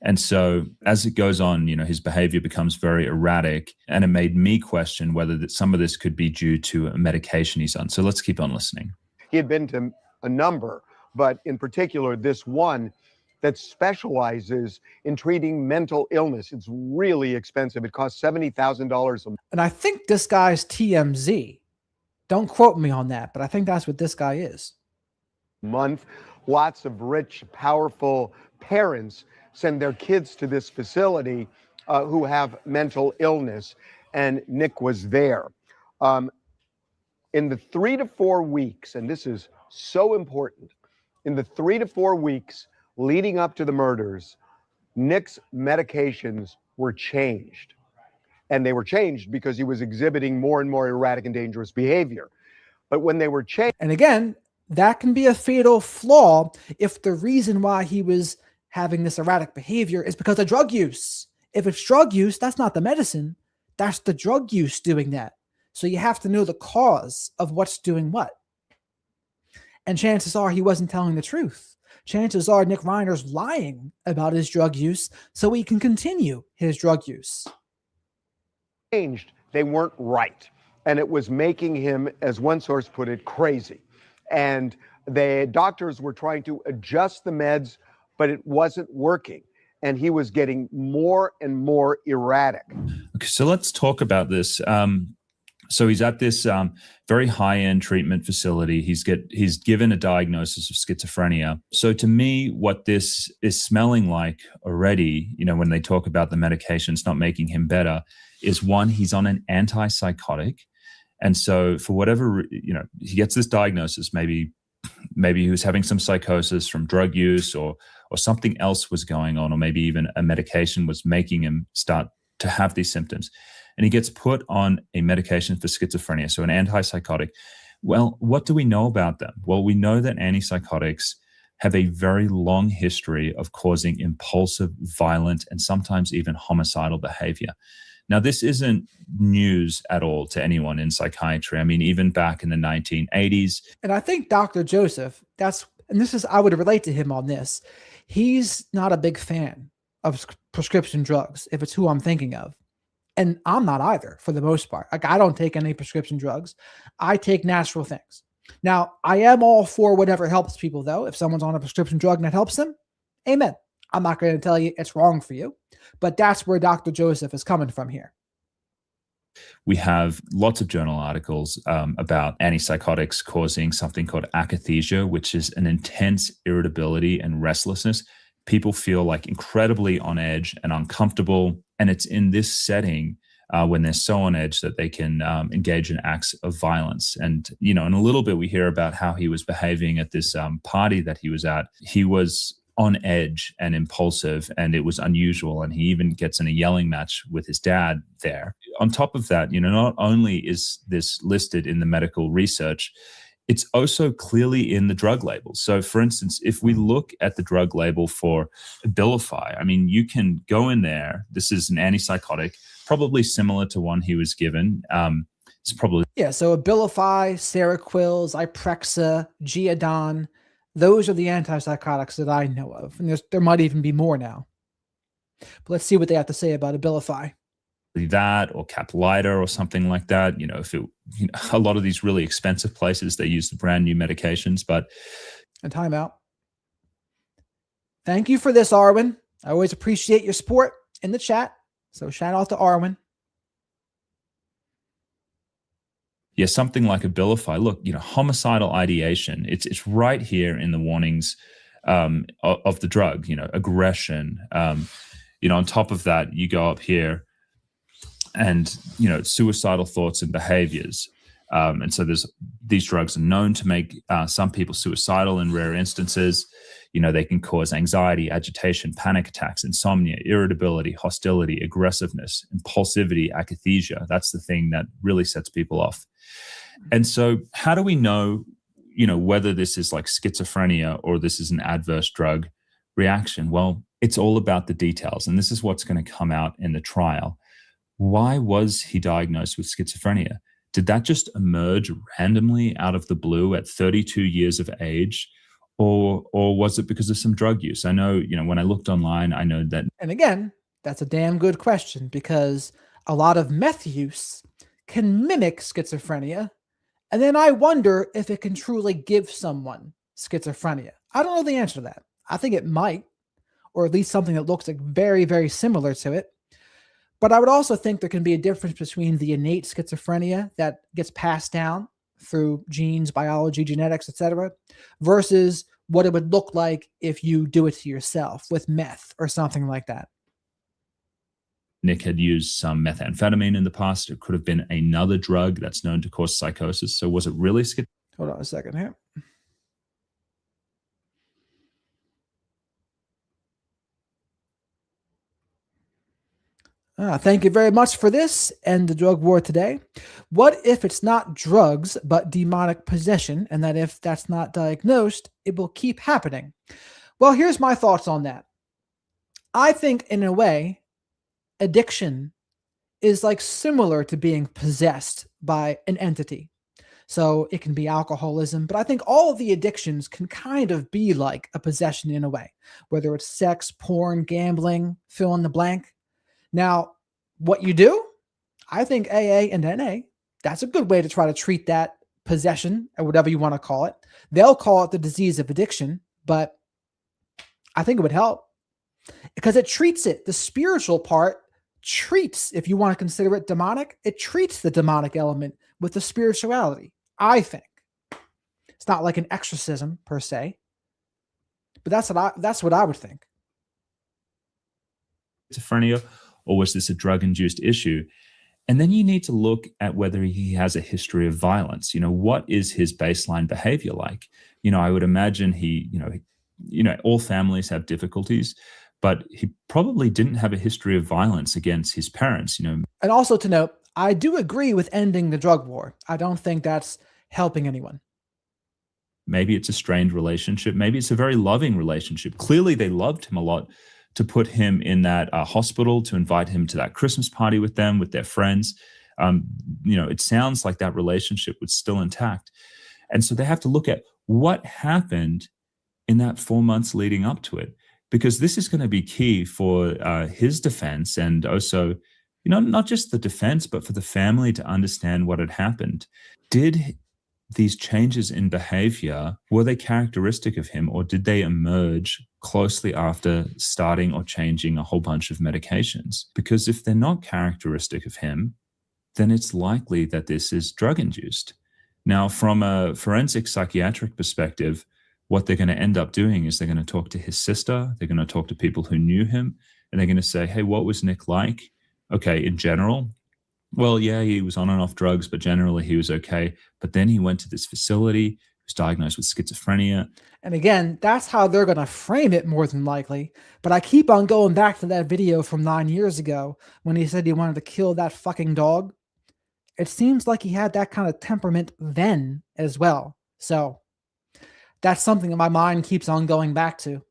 And so as it goes on, his behavior becomes very erratic, and it made me question whether some of this could be due to a medication he's on. So let's keep on listening. He had been to a number, but in particular, this one that specializes in treating mental illness. It's really expensive. It costs $70,000 a month. And I think this guy's TMZ. Don't quote me on that, but I think that's what this guy is. Month. Lots of rich, powerful parents send their kids to this facility who have mental illness, and Nick was there. In the 3 to 4 weeks, and this is so important, in the 3 to 4 weeks leading up to the murders, Nick's medications were changed. And they were changed because he was exhibiting more and more erratic and dangerous behavior. But when they were changed... And again, that can be a fatal flaw if the reason why he was having this erratic behavior is because of drug use. If it's drug use, that's not the medicine. That's the drug use doing that. So you have to know the cause of what's doing what. And chances are he wasn't telling the truth. Chances are Nick Reiner's lying about his drug use so he can continue his drug use. Changed, they weren't right. And it was making him, as one source put it, crazy. And the doctors were trying to adjust the meds, but it wasn't working. And he was getting more and more erratic. Okay, so let's talk about this. So he's at this very high-end treatment facility. He's given a diagnosis of schizophrenia. So to me, what this is smelling like already, when they talk about the medications not making him better, is one, he's on an antipsychotic. And so for whatever, he gets this diagnosis, maybe he was having some psychosis from drug use or something else was going on, or maybe even a medication was making him start to have these symptoms. And he gets put on a medication for schizophrenia, so an antipsychotic. Well, what do we know about them? Well, we know that antipsychotics have a very long history of causing impulsive, violent, and sometimes even homicidal behavior. Now, this isn't news at all to anyone in psychiatry. I mean, even back in the 1980s. And I think Dr. Joseph, I would relate to him on this. He's not a big fan of prescription drugs, if it's who I'm thinking of. And I'm not either, for the most part. Like, I don't take any prescription drugs. I take natural things. Now, I am all for whatever helps people, though. If someone's on a prescription drug and it helps them, amen. I'm not going to tell you it's wrong for you. But that's where Dr. Joseph is coming from here. We have lots of journal articles about antipsychotics causing something called akathisia, which is an intense irritability and restlessness. People feel like incredibly on edge and uncomfortable. And it's in this setting when they're so on edge that they can engage in acts of violence. And, in a little bit, we hear about how he was behaving at this party that he was at. He was on edge and impulsive, and it was unusual. And he even gets in a yelling match with his dad there. On top of that, not only is this listed in the medical research, it's also clearly in the drug label. So for instance, if we look at the drug label for Abilify, I mean, you can go in there. This is an antipsychotic, probably similar to one he was given. It's probably... Yeah, so Abilify, Seroquel, Zyprexa, Geodon, those are the antipsychotics that I know of. And there might even be more now. But let's see what they have to say about Abilify. that or Caplyta or something like that. If it, a lot of these really expensive places, they use the brand new medications, but. And timeout. Thank you for this, Arwen. I always appreciate your support in the chat. So shout out to Arwen. Yeah, something like Abilify. Look, homicidal ideation. It's right here in the warnings of the drug. Aggression. On top of that, you go up here, and suicidal thoughts and behaviors. And so these drugs are known to make some people suicidal in rare instances. They can cause anxiety, agitation, panic attacks, insomnia, irritability, hostility, aggressiveness, impulsivity, akathisia. That's the thing that really sets people off. And so how do we know, whether this is like schizophrenia or this is an adverse drug reaction? Well, it's all about the details. And this is what's going to come out in the trial. Why was he diagnosed with schizophrenia? Did that just emerge randomly out of the blue at 32 years of age? Or was it because of some drug use? I know, when I looked online, I know that. And again, that's a damn good question, because a lot of meth use can mimic schizophrenia. And then I wonder if it can truly give someone schizophrenia. I don't know the answer to that. I think it might, or at least something that looks like very, very similar to it. But I would also think there can be a difference between the innate schizophrenia that gets passed down through genes, biology, genetics, etc., versus what it would look like if you do it to yourself with meth or something like that. Nick had used some methamphetamine in the past. It could have been another drug that's known to cause psychosis. So was it really schizophrenia? Hold on a second here. Thank you very much for this and the drug war today. What if it's not drugs, but demonic possession, and that if that's not diagnosed, it will keep happening? Well, here's my thoughts on that. I think, in a way, addiction is like similar to being possessed by an entity. So it can be alcoholism, but I think all of the addictions can kind of be like a possession in a way, whether it's sex, porn, gambling, fill in the blank. Now, what you do, I think AA and NA, that's a good way to try to treat that possession or whatever you want to call it. They'll call it the disease of addiction, but I think it would help because it treats it. The spiritual part treats, if you want to consider it demonic, it treats the demonic element with the spirituality, I think. It's not like an exorcism per se, but that's what I would think. Schizophrenia, or was this a drug-induced issue? And then you need to look at whether he has a history of violence. What is his baseline behavior like? I would imagine all families have difficulties, but he probably didn't have a history of violence against his parents. And also to note, I do agree with ending the drug war. I don't think that's helping anyone. Maybe it's a strained relationship. Maybe it's a very loving relationship. Clearly, they loved him a lot to put him in that hospital, to invite him to that Christmas party with them, with their friends. It sounds like that relationship was still intact. And so they have to look at what happened in that 4 months leading up to it, because this is going to be key for his defense, and also, not just the defense, but for the family to understand what had happened. Did these changes in behavior, were they characteristic of him, or did they emerge closely after starting or changing a whole bunch of medications? Because if they're not characteristic of him, then it's likely that this is drug-induced. Now, from a forensic psychiatric perspective, what they're going to end up doing is they're going to talk to his sister, they're going to talk to people who knew him, and they're going to say, hey, what was Nick like? Okay, in general, well, yeah, he was on and off drugs, but generally he was okay. But then he went to this facility, he was diagnosed with schizophrenia. And again, that's how they're going to frame it more than likely. But I keep on going back to that video from 9 years ago when he said he wanted to kill that fucking dog. It seems like he had that kind of temperament then as well. So that's something that my mind keeps on going back to.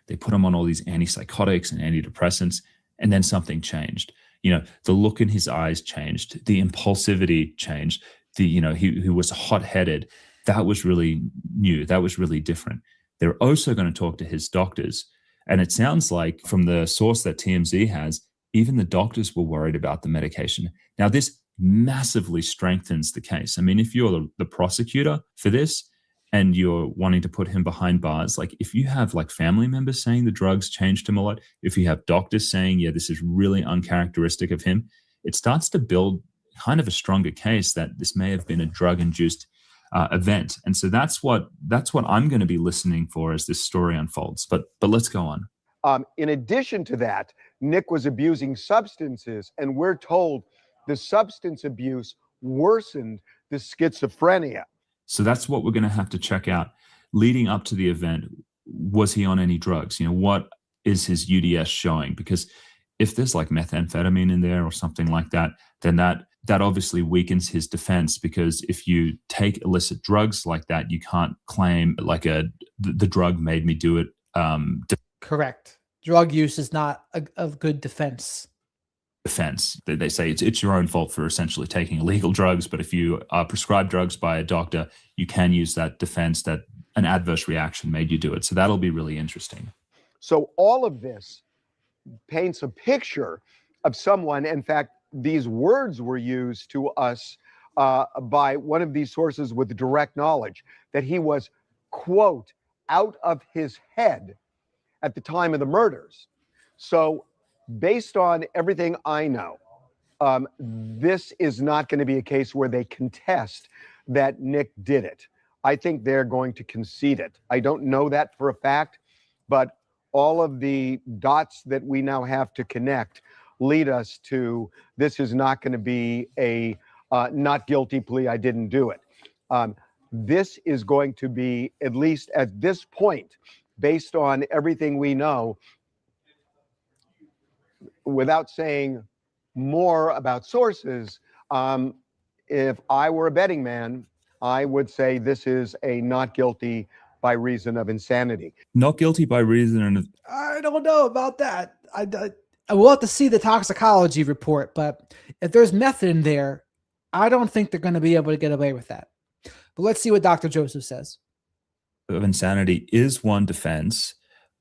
They put him on all these antipsychotics and antidepressants, and then something changed. The look in his eyes changed. The impulsivity changed. He was hot-headed. That was really new. That was really different. They're also going to talk to his doctors. And it sounds like from the source that TMZ has, Even the doctors were worried about the medication. Now, this massively strengthens the case. I mean, if you're the prosecutor for this and you're wanting to put him behind bars, like if you have like family members saying the drugs changed him a lot, if you have doctors saying, yeah, this is really uncharacteristic of him, it starts to build kind of a stronger case that this may have been a drug-induced event. And so that's what I'm going to be listening for as this story unfolds. But let's go on. In addition to that, Nick was abusing substances, and we're told the substance abuse worsened the schizophrenia. So that's what we're going to have to check out. Leading up to the event, was he on any drugs? What is his UDS showing? Because if there's like methamphetamine in there or something like that, then that obviously weakens his defense, because if you take illicit drugs like that, you can't claim like the drug made me do it. Correct. Drug use is not a good defense. They say it's your own fault for essentially taking illegal drugs, but if you are prescribed drugs by a doctor, you can use that defense that an adverse reaction made you do it. So that'll be really interesting. So all of this paints a picture of someone. In fact, these words were used to us by one of these sources with direct knowledge, that he was, quote, out of his head at the time of the murders. So based on everything I know, this is not going to be a case where they contest that Nick did it. I think they're going to concede it. I don't know that for a fact, but all of the dots that we now have to connect lead us to this is not going to be a not guilty plea, I didn't do it. This is going to be, at least at this point, based on everything we know, without saying more about sources, if I were a betting man, I would say this is a not guilty by reason of insanity. Not guilty by reason of... I don't know about that. I will have to see the toxicology report, but if there's meth in there, I don't think they're going to be able to get away with that. But let's see what Dr. Joseph says. Of insanity is one defense,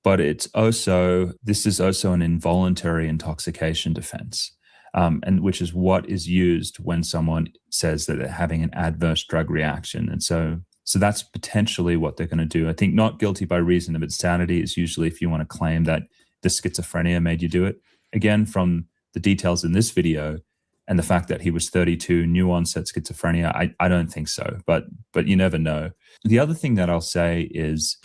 but this is also an involuntary intoxication defense, and which is what is used when someone says that they're having an adverse drug reaction. And so that's potentially what they're going to do. I think not guilty by reason of insanity is usually if you want to claim that the schizophrenia made you do it. Again, from the details in this video and the fact that he was 32, new onset schizophrenia, I don't think so, but you never know. The other thing that I'll say is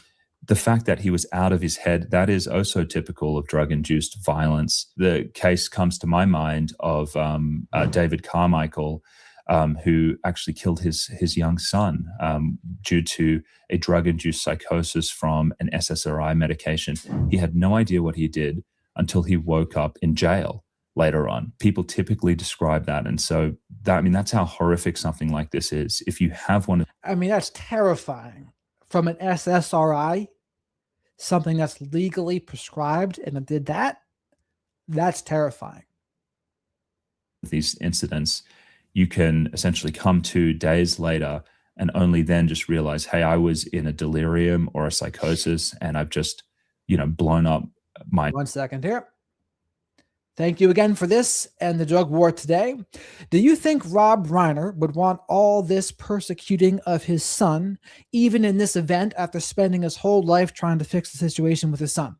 the fact that he was out of his head, that is also typical of drug-induced violence. The case comes to my mind of David Carmichael, who actually killed his young son due to a drug-induced psychosis from an SSRI medication. He had no idea what he did until he woke up in jail later on. People typically describe that. And so that's how horrific something like this is. If you have one... that's terrifying. From an SSRI, something that's legally prescribed, and it did that, that's terrifying. These incidents, you can essentially come to days later and only then just realize, hey, I was in a delirium or a psychosis and I've just, blown up my... 1 second here. Thank you again for this and the drug war today. Do you think Rob Reiner would want all this persecuting of his son, even in this event, after spending his whole life trying to fix the situation with his son?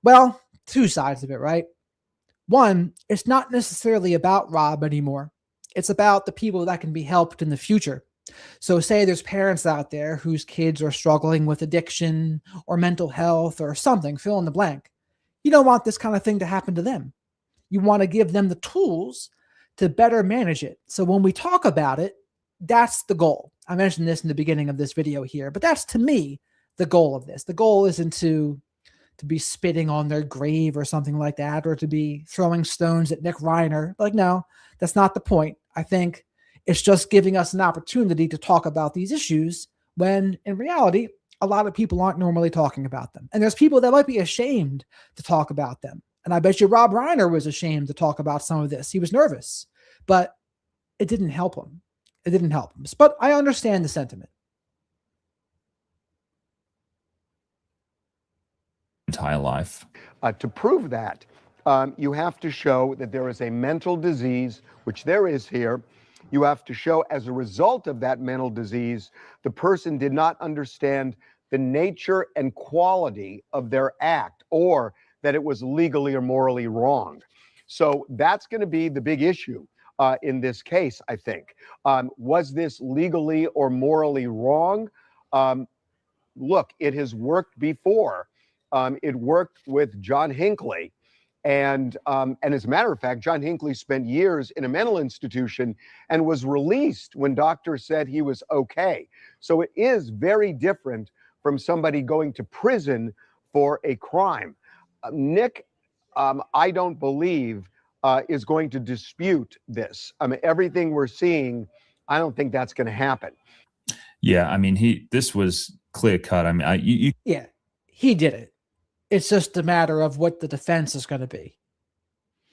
Well, two sides of it, right? One, it's not necessarily about Rob anymore. It's about the people that can be helped in the future. So say there's parents out there whose kids are struggling with addiction or mental health or something, fill in the blank. You don't want this kind of thing to happen to them. You want to give them the tools to better manage it. So when we talk about it, that's the goal. I mentioned this in the beginning of this video here, but that's, to me, the goal of this. The goal isn't to be spitting on their grave or something like that, or to be throwing stones at Nick Reiner. Like, no, that's not the point. I think it's just giving us an opportunity to talk about these issues when, in reality, a lot of people aren't normally talking about them. And there's people that might be ashamed to talk about them. And I bet you Rob Reiner was ashamed to talk about some of this. He was nervous, but it didn't help him. It didn't help him. But I understand the sentiment. Entire life. To prove that, You have to show that there is a mental disease, which there is here. You have to show as a result of that mental disease, the person did not understand the nature and quality of their act, or that it was legally or morally wrong. So that's going to be the big issue in this case, I think. Was this legally or morally wrong? Look, it has worked before. It worked with John Hinckley. And as a matter of fact, John Hinckley spent years in a mental institution and was released when doctors said he was okay. So it is very different from somebody going to prison for a crime. Nick, I don't believe, is going to dispute this. I mean, everything we're seeing, I don't think that's going to happen. Yeah, I mean, this was clear cut. I mean, you Yeah, he did it. It's just a matter of what the defense is going to be.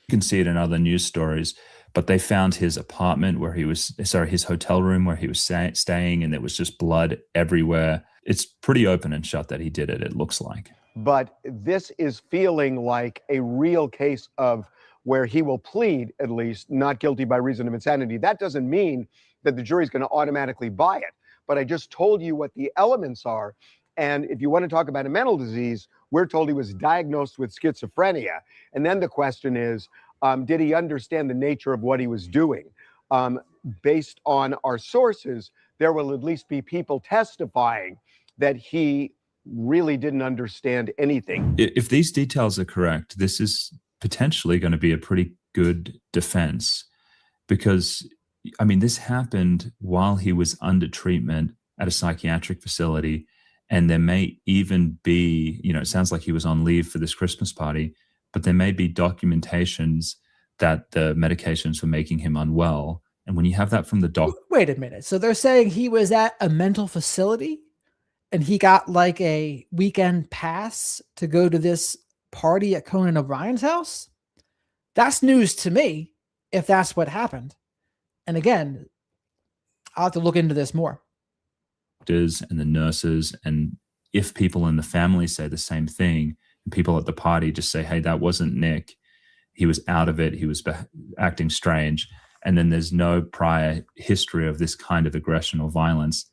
can see it in other news stories, but they found his apartment where he was, his hotel room where he was staying, and there was just blood everywhere. It's pretty open and shut that he did it, it looks like. But this is feeling like a real case of where he will plead, at least, not guilty by reason of insanity. That doesn't mean that the jury's going to automatically buy it. But I just told you what the elements are. And if you want to talk about a mental disease, we're told he was diagnosed with schizophrenia. And then the question is, did he understand the nature of what he was doing? Based on our sources, there will at least be people testifying that he really didn't understand anything. If these details are correct, this is potentially going to be a pretty good defense, because, I mean, this happened while he was under treatment at a psychiatric facility. And there may even be, it sounds like he was on leave for this Christmas party, but there may be documentations that the medications were making him unwell. And when you have that from the doctor. Wait a minute. So they're saying he was at a mental facility and he got like a weekend pass to go to this party at Conan O'Brien's house? That's news to me, if that's what happened. And again, I'll have to look into this more. And the nurses, and if people in the family say the same thing, and people at the party just say, hey, that wasn't Nick, he was out of it, he was acting strange, and then there's no prior history of this kind of aggression or violence,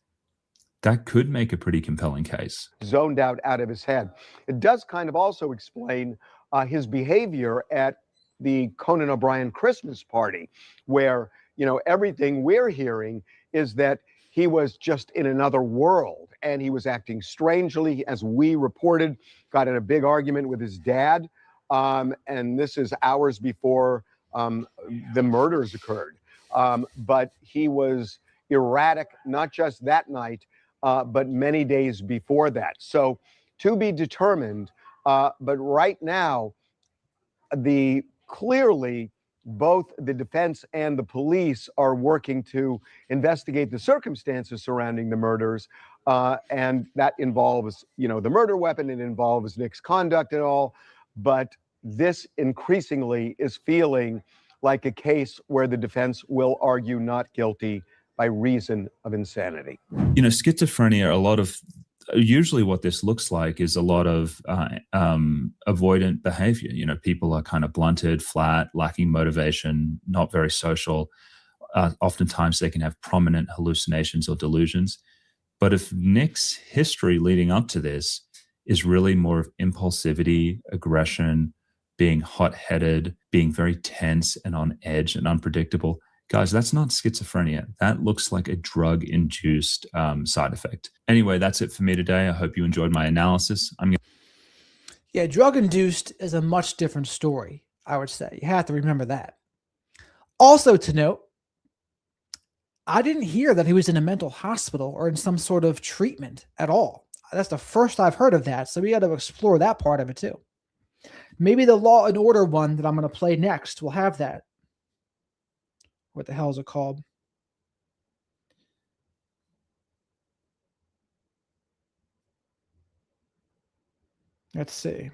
that could make a pretty compelling case. Zoned out of his head. It does kind of also explain his behavior at the Conan O'Brien Christmas party, where, everything we're hearing is that he was just in another world and he was acting strangely, as we reported, got in a big argument with his dad. And this is hours before the murders occurred. But he was erratic, not just that night, but many days before that. So to be determined. But right now, clearly, both the defense and the police are working to investigate the circumstances surrounding the murders. And that involves, the murder weapon, it involves Nick's conduct and all. But this increasingly is feeling like a case where the defense will argue not guilty by reason of insanity. Schizophrenia, usually what this looks like is a lot of avoidant behavior. People are kind of blunted, flat, lacking motivation, not very social. Oftentimes they can have prominent hallucinations or delusions. But if Nick's history leading up to this is really more of impulsivity, aggression, being hot-headed, being very tense and on edge and unpredictable, guys, that's not schizophrenia. That looks like a drug-induced side effect. Anyway, that's it for me today. I hope you enjoyed my analysis. Yeah, drug-induced is a much different story, I would say. You have to remember that. Also to note, I didn't hear that he was in a mental hospital or in some sort of treatment at all. That's the first I've heard of that, so we got to explore that part of it too. Maybe the Law and Order one that I'm going to play next will have that. What the hell is it called? Let's see.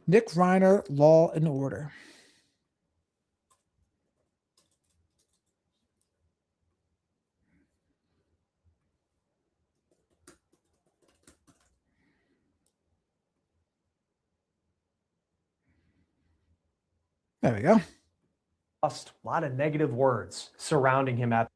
Nick Reiner, Law and Order. There we go. A lot of negative words surrounding him at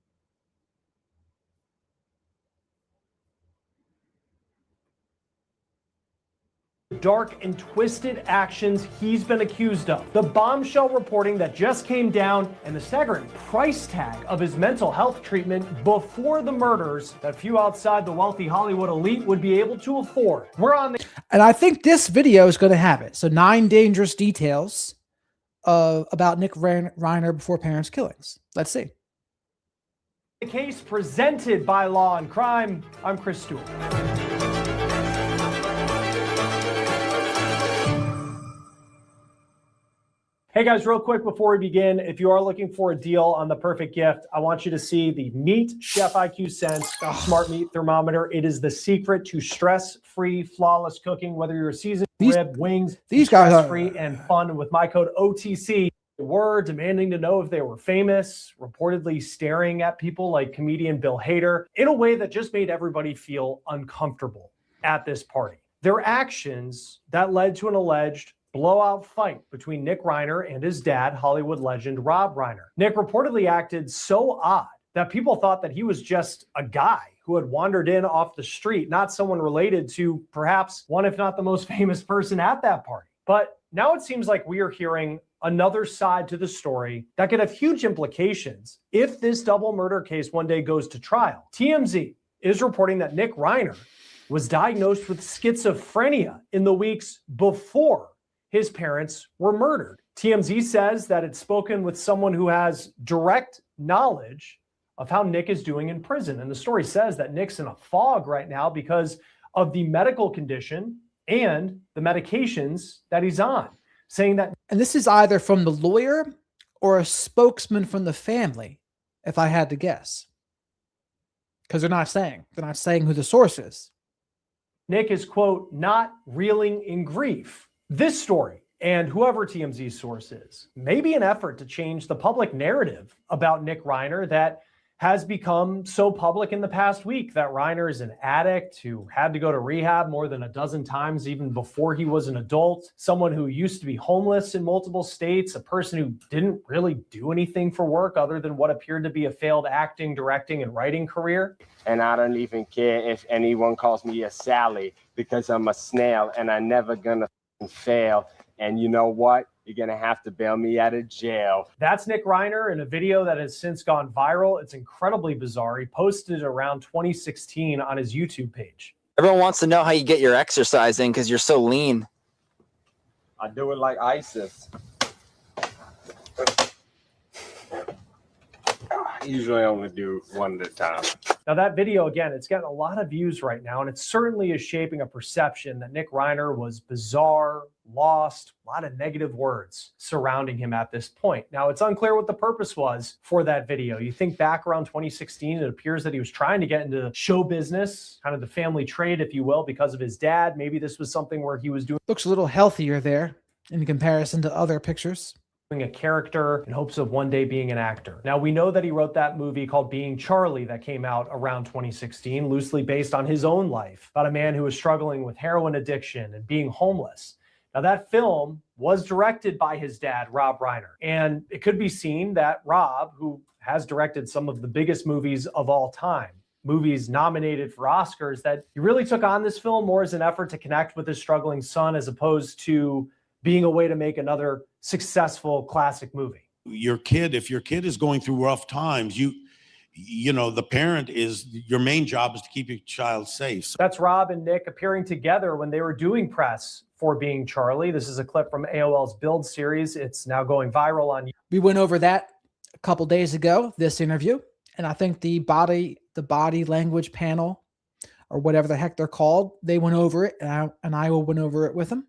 dark and twisted actions he's been accused of. The bombshell reporting that just came down and the staggering price tag of his mental health treatment before the murders that few outside the wealthy Hollywood elite would be able to afford. We're on the... And I think this video is going to have it. So 9 dangerous details about Nick Reiner before parents' killings. Let's see. The case presented by Law and Crime. I'm Chris Stewart. Hey guys, real quick before we begin, if you are looking for a deal on the perfect gift, I want you to see the Meat Chef IQ Sense Smart Meat Thermometer. It is the secret to stress-free, flawless cooking, whether you're a seasoned rib, wings, these guys are stress-free and fun. With my code OTC, they were demanding to know if they were famous, reportedly staring at people like comedian Bill Hader in a way that just made everybody feel uncomfortable at this party. Their actions that led to an alleged blowout fight between Nick Reiner and his dad, Hollywood legend Rob Reiner. Nick reportedly acted so odd that people thought that he was just a guy who had wandered in off the street, not someone related to perhaps one, if not the most famous person at that party. But now it seems like we are hearing another side to the story that could have huge implications if this double murder case one day goes to trial. TMZ is reporting that Nick Reiner was diagnosed with schizophrenia in the weeks before his parents were murdered. TMZ says that it's spoken with someone who has direct knowledge of how Nick is doing in prison. And the story says that Nick's in a fog right now because of the medical condition and the medications that he's on, saying that... And this is either from the lawyer or a spokesman from the family, if I had to guess. Because they're not saying who the source is. Nick is, quote, not reeling in grief. This story, and whoever TMZ's source is, may be an effort to change the public narrative about Nick Reiner that has become so public in the past week, that Reiner is an addict who had to go to rehab more than a dozen times even before he was an adult, someone who used to be homeless in multiple states, a person who didn't really do anything for work other than what appeared to be a failed acting, directing, and writing career. And I don't even care if anyone calls me a Sally, because I'm a snail and I'm never gonna fail. And you know what? You're gonna have to bail me out of jail. That's Nick Reiner in a video that has since gone viral. It's incredibly bizarre. He posted it around 2016 on his YouTube page. Everyone wants to know how you get your exercise in because you're so lean. I do it like ISIS. I usually only do one at a time. Now that video, again, it's getting a lot of views right now, and it certainly is shaping a perception that Nick Reiner was bizarre, lost, a lot of negative words surrounding him at this point. Now, it's unclear what the purpose was for that video. You think back around 2016, it appears that he was trying to get into show business, kind of the family trade, if you will, because of his dad. Maybe this was something where he was doing... Looks a little healthier there in comparison to other pictures. A character in hopes of one day being an actor. Now, we know that he wrote that movie called Being Charlie that came out around 2016, loosely based on his own life, about a man who was struggling with heroin addiction and being homeless. Now, that film was directed by his dad, Rob Reiner, and it could be seen that Rob, who has directed some of the biggest movies of all time, movies nominated for Oscars, that he really took on this film more as an effort to connect with his struggling son as opposed to being a way to make another successful classic movie. If your kid is going through rough times, you know, the parent is, your main job is to keep your child safe. So that's Rob and Nick appearing together when they were doing press for Being Charlie. This is a clip from AOL's Build series. It's now going viral on YouTube. We went over that a couple days ago, this interview, and I think the body language panel, or whatever the heck they're called, they went over it, and I went over it with them.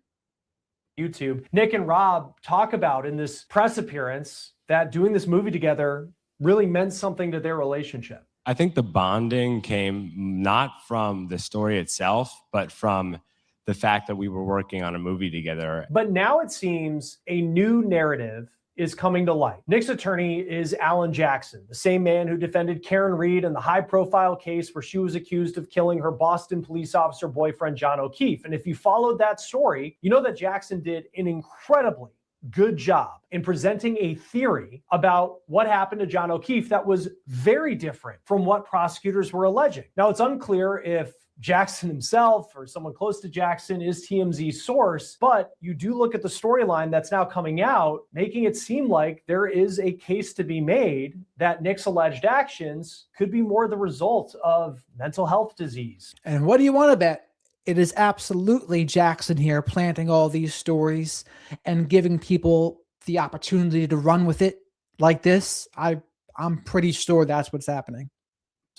YouTube. Nick and Rob talk about in this press appearance that doing this movie together really meant something to their relationship. I think the bonding came not from the story itself, but from the fact that we were working on a movie together. But now it seems a new narrative is coming to light. Nick's attorney is Alan Jackson, the same man who defended Karen Reed in the high-profile case where she was accused of killing her Boston police officer boyfriend, John O'Keefe. And if you followed that story, you know that Jackson did an incredibly good job in presenting a theory about what happened to John O'Keefe that was very different from what prosecutors were alleging. Now, it's unclear if Jackson himself or someone close to Jackson is TMZ's source, but you do look at the storyline that's now coming out, making it seem like there is a case to be made that Nick's alleged actions could be more the result of mental health disease. And what do you want to bet? It is absolutely Jackson here planting all these stories and giving people the opportunity to run with it like this. I'm pretty sure that's what's happening.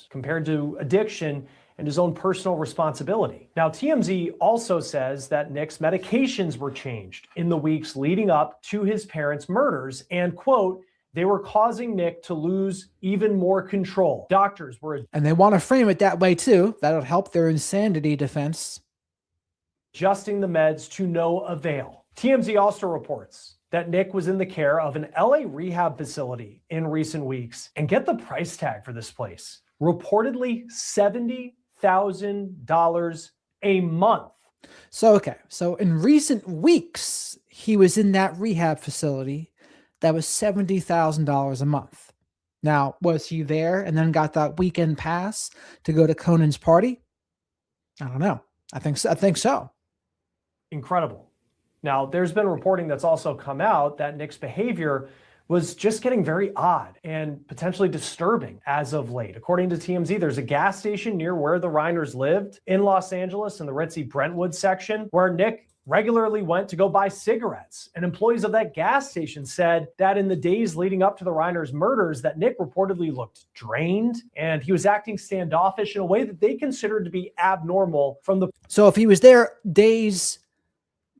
Compared to addiction and his own personal responsibility. Now, TMZ also says that Nick's medications were changed in the weeks leading up to his parents' murders and, quote, they were causing Nick to lose even more control. Doctors were... And they want to frame it that way too. That'll help their insanity defense. Adjusting the meds to no avail. TMZ also reports that Nick was in the care of an LA rehab facility in recent weeks. And get the price tag for this place. Reportedly $70,000 a month. So in recent weeks, he was in that rehab facility that was $70,000 a month. Now, was he there and then got that weekend pass to go to Conan's party? I don't know. I think so. Incredible. Now, there's been reporting that's also come out that Nick's behavior was just getting very odd and potentially disturbing as of late. According to TMZ, there's a gas station near where the Reiners lived in Los Angeles in the ritzy Brentwood section where Nick regularly went to go buy cigarettes. And employees of that gas station said that in the days leading up to the Reiners murders that Nick reportedly looked drained and he was acting standoffish in a way that they considered to be abnormal from the... So if he was there days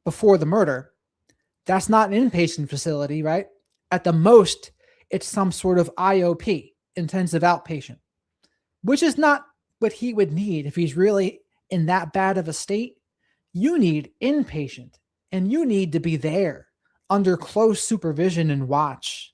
before the murder, that's not an inpatient facility, right? At the most, it's some sort of IOP, intensive outpatient, which is not what he would need if he's really in that bad of a state. You need inpatient, and you need to be there under close supervision and watch.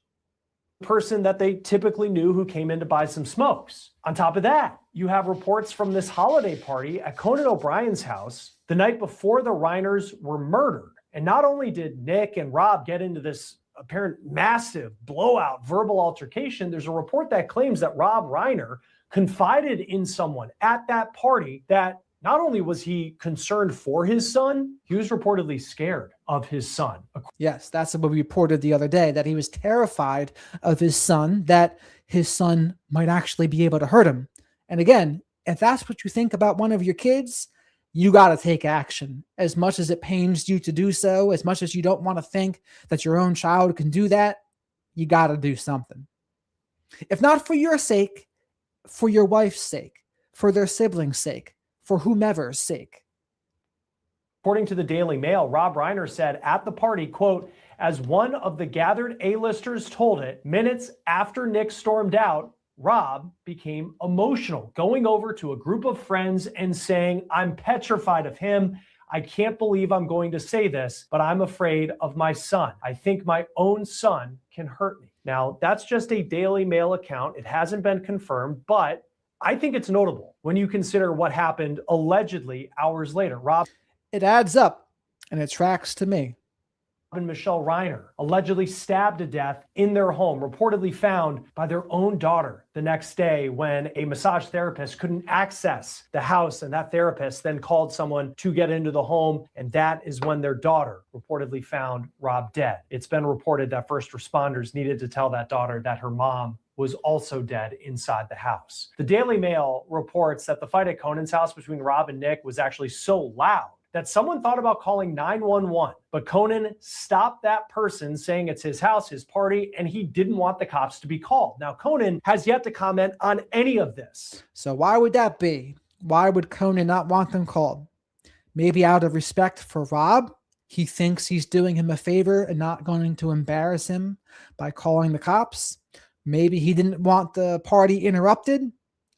Person that they typically knew who came in to buy some smokes. On top of that, you have reports from this holiday party at Conan O'Brien's house the night before the Reiners were murdered. And not only did Nick and Rob get into this apparent massive blowout verbal altercation, there's a report that claims that Rob Reiner confided in someone at that party that not only was he concerned for his son, he was reportedly scared of his son. Yes, that's what we reported the other day, that he was terrified of his son, that his son might actually be able to hurt him. And again, if that's what you think about one of your kids, you got to take action. As much as it pains you to do so, as much as you don't want to think that your own child can do that, you got to do something. If not for your sake, for your wife's sake, for their siblings' sake, for whomever's sake. According to the Daily Mail, Rob Reiner said at the party, quote, as one of the gathered A-listers told it, minutes after Nick stormed out, Rob became emotional, going over to a group of friends and saying, I'm petrified of him. I can't believe I'm going to say this, but I'm afraid of my son. I think my own son can hurt me. Now, that's just a Daily Mail account. It hasn't been confirmed, but I think it's notable when you consider what happened allegedly hours later. Rob, it adds up and it tracks to me. And Michelle Reiner allegedly stabbed to death in their home, reportedly found by their own daughter the next day when a massage therapist couldn't access the house, and that therapist then called someone to get into the home, and that is when their daughter reportedly found Rob dead. It's been reported that first responders needed to tell that daughter that her mom was also dead inside the house. The Daily Mail reports that the fight at Conan's house between Rob and Nick was actually so loud that someone thought about calling 911, but Conan stopped that person, saying it's his house, his party, and he didn't want the cops to be called. Now, Conan has yet to comment on any of this. So why would that be? Why would Conan not want them called? Maybe out of respect for Rob. He thinks he's doing him a favor and not going to embarrass him by calling the cops. Maybe he didn't want the party interrupted.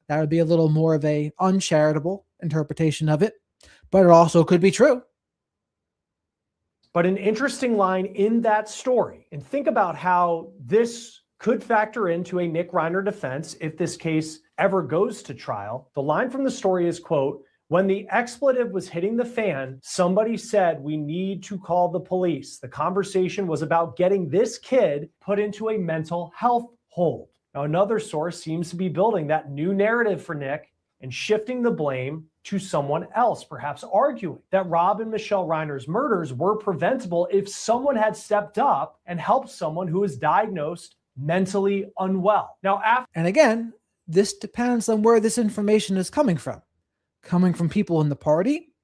That would be a little more of a uncharitable interpretation of it. But it also could be true. But an interesting line in that story, and think about how this could factor into a Nick Reiner defense if this case ever goes to trial. The line from the story is, quote, When the expletive was hitting the fan, somebody said, "We need to call the police." The conversation was about getting this kid put into a mental health hold. Now, another source seems to be building that new narrative for Nick and shifting the blame to someone else, perhaps arguing that Rob and Michelle Reiner's murders were preventable if someone had stepped up and helped someone who was diagnosed mentally unwell. Now, and again, this depends on where this information is coming from. Coming from people in the party,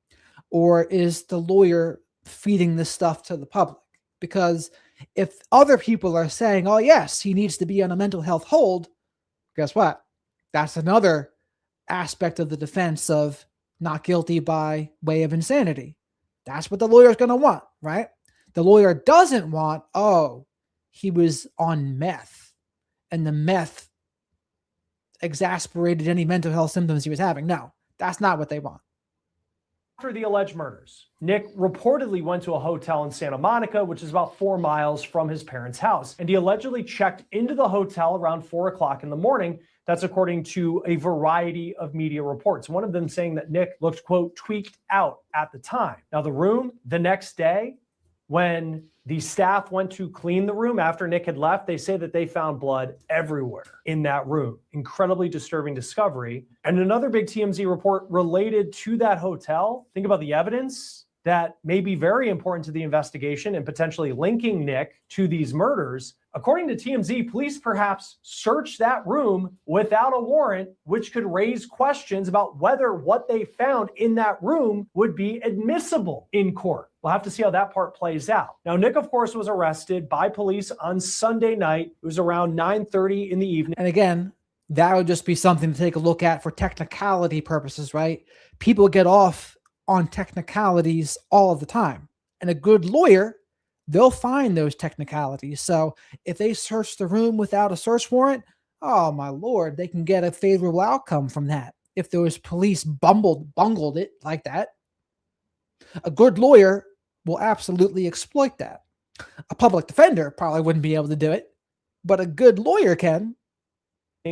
or is the lawyer feeding this stuff to the public? Because if other people are saying, oh yes, he needs to be on a mental health hold, guess what? That's another aspect of the defense of not guilty by way of insanity. That's what the lawyer's going to want, right? The lawyer doesn't want, oh, he was on meth and the meth exasperated any mental health symptoms he was having. No. That's not what they want. After the alleged murders, Nick reportedly went to a hotel in Santa Monica, which is about 4 miles from his parents' house. And he allegedly checked into the hotel around 4 o'clock in the morning. That's according to a variety of media reports. One of them saying that Nick looked, quote, tweaked out at the time. Now, the room the next day, when the staff went to clean the room after Nick had left, they say that they found blood everywhere in that room. Incredibly disturbing discovery. And another big TMZ report related to that hotel. Think about the evidence that may be very important to the investigation and potentially linking Nick to these murders. According to TMZ, police perhaps searched that room without a warrant, which could raise questions about whether what they found in that room would be admissible in court. We'll have to see how that part plays out. Now, Nick, of course, was arrested by police on Sunday night. It was around 9:30 in the evening. And again, that would just be something to take a look at for technicality purposes, right? People get off on technicalities all of the time. And a good lawyer, they'll find those technicalities. So if they search the room without a search warrant, oh my Lord, they can get a favorable outcome from that. If those police bungled it like that, a good lawyer will absolutely exploit that. A public defender probably wouldn't be able to do it, but a good lawyer can.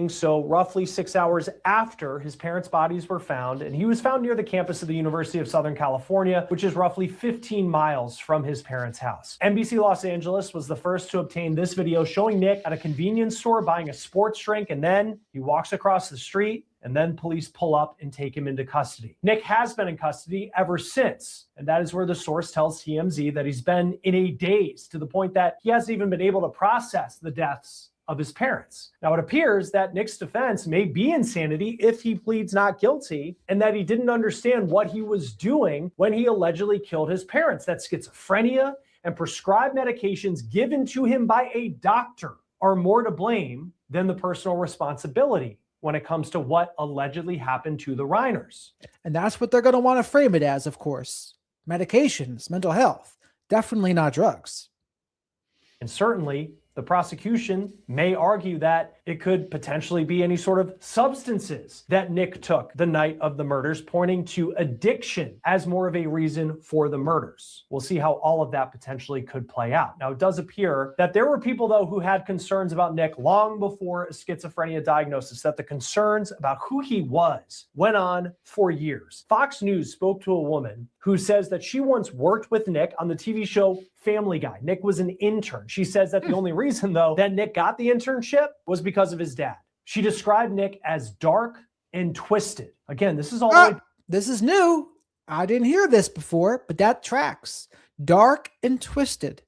So roughly 6 hours after his parents' bodies were found, and he was found near the campus of the University of Southern California, which is roughly 15 miles from his parents' house. NBC Los Angeles was the first to obtain this video showing Nick at a convenience store buying a sports drink, and then he walks across the street, and then police pull up and take him into custody. Nick has been in custody ever since, and that is where the source tells TMZ that he's been in a daze, to the point that he hasn't even been able to process the deaths of his parents. Now, it appears that Nick's defense may be insanity if he pleads not guilty, and that he didn't understand what he was doing when he allegedly killed his parents. That schizophrenia and prescribed medications given to him by a doctor are more to blame than the personal responsibility when it comes to what allegedly happened to the Reiners. And that's what they're going to want to frame it as, of course. Medications, mental health, definitely not drugs. And certainly, the prosecution may argue that it could potentially be any sort of substances that Nick took the night of the murders, pointing to addiction as more of a reason for the murders. We'll see how all of that potentially could play out. Now, it does appear that there were people, though, who had concerns about Nick long before a schizophrenia diagnosis, that the concerns about who he was went on for years. Fox News spoke to a woman who says that she once worked with Nick on the TV show Family Guy. Nick was an intern. She says that the only reason, though, that Nick got the internship was because of his dad. She described Nick as dark and twisted. Again, this is all this is new. I didn't hear this before, but that tracks. Dark and twisted.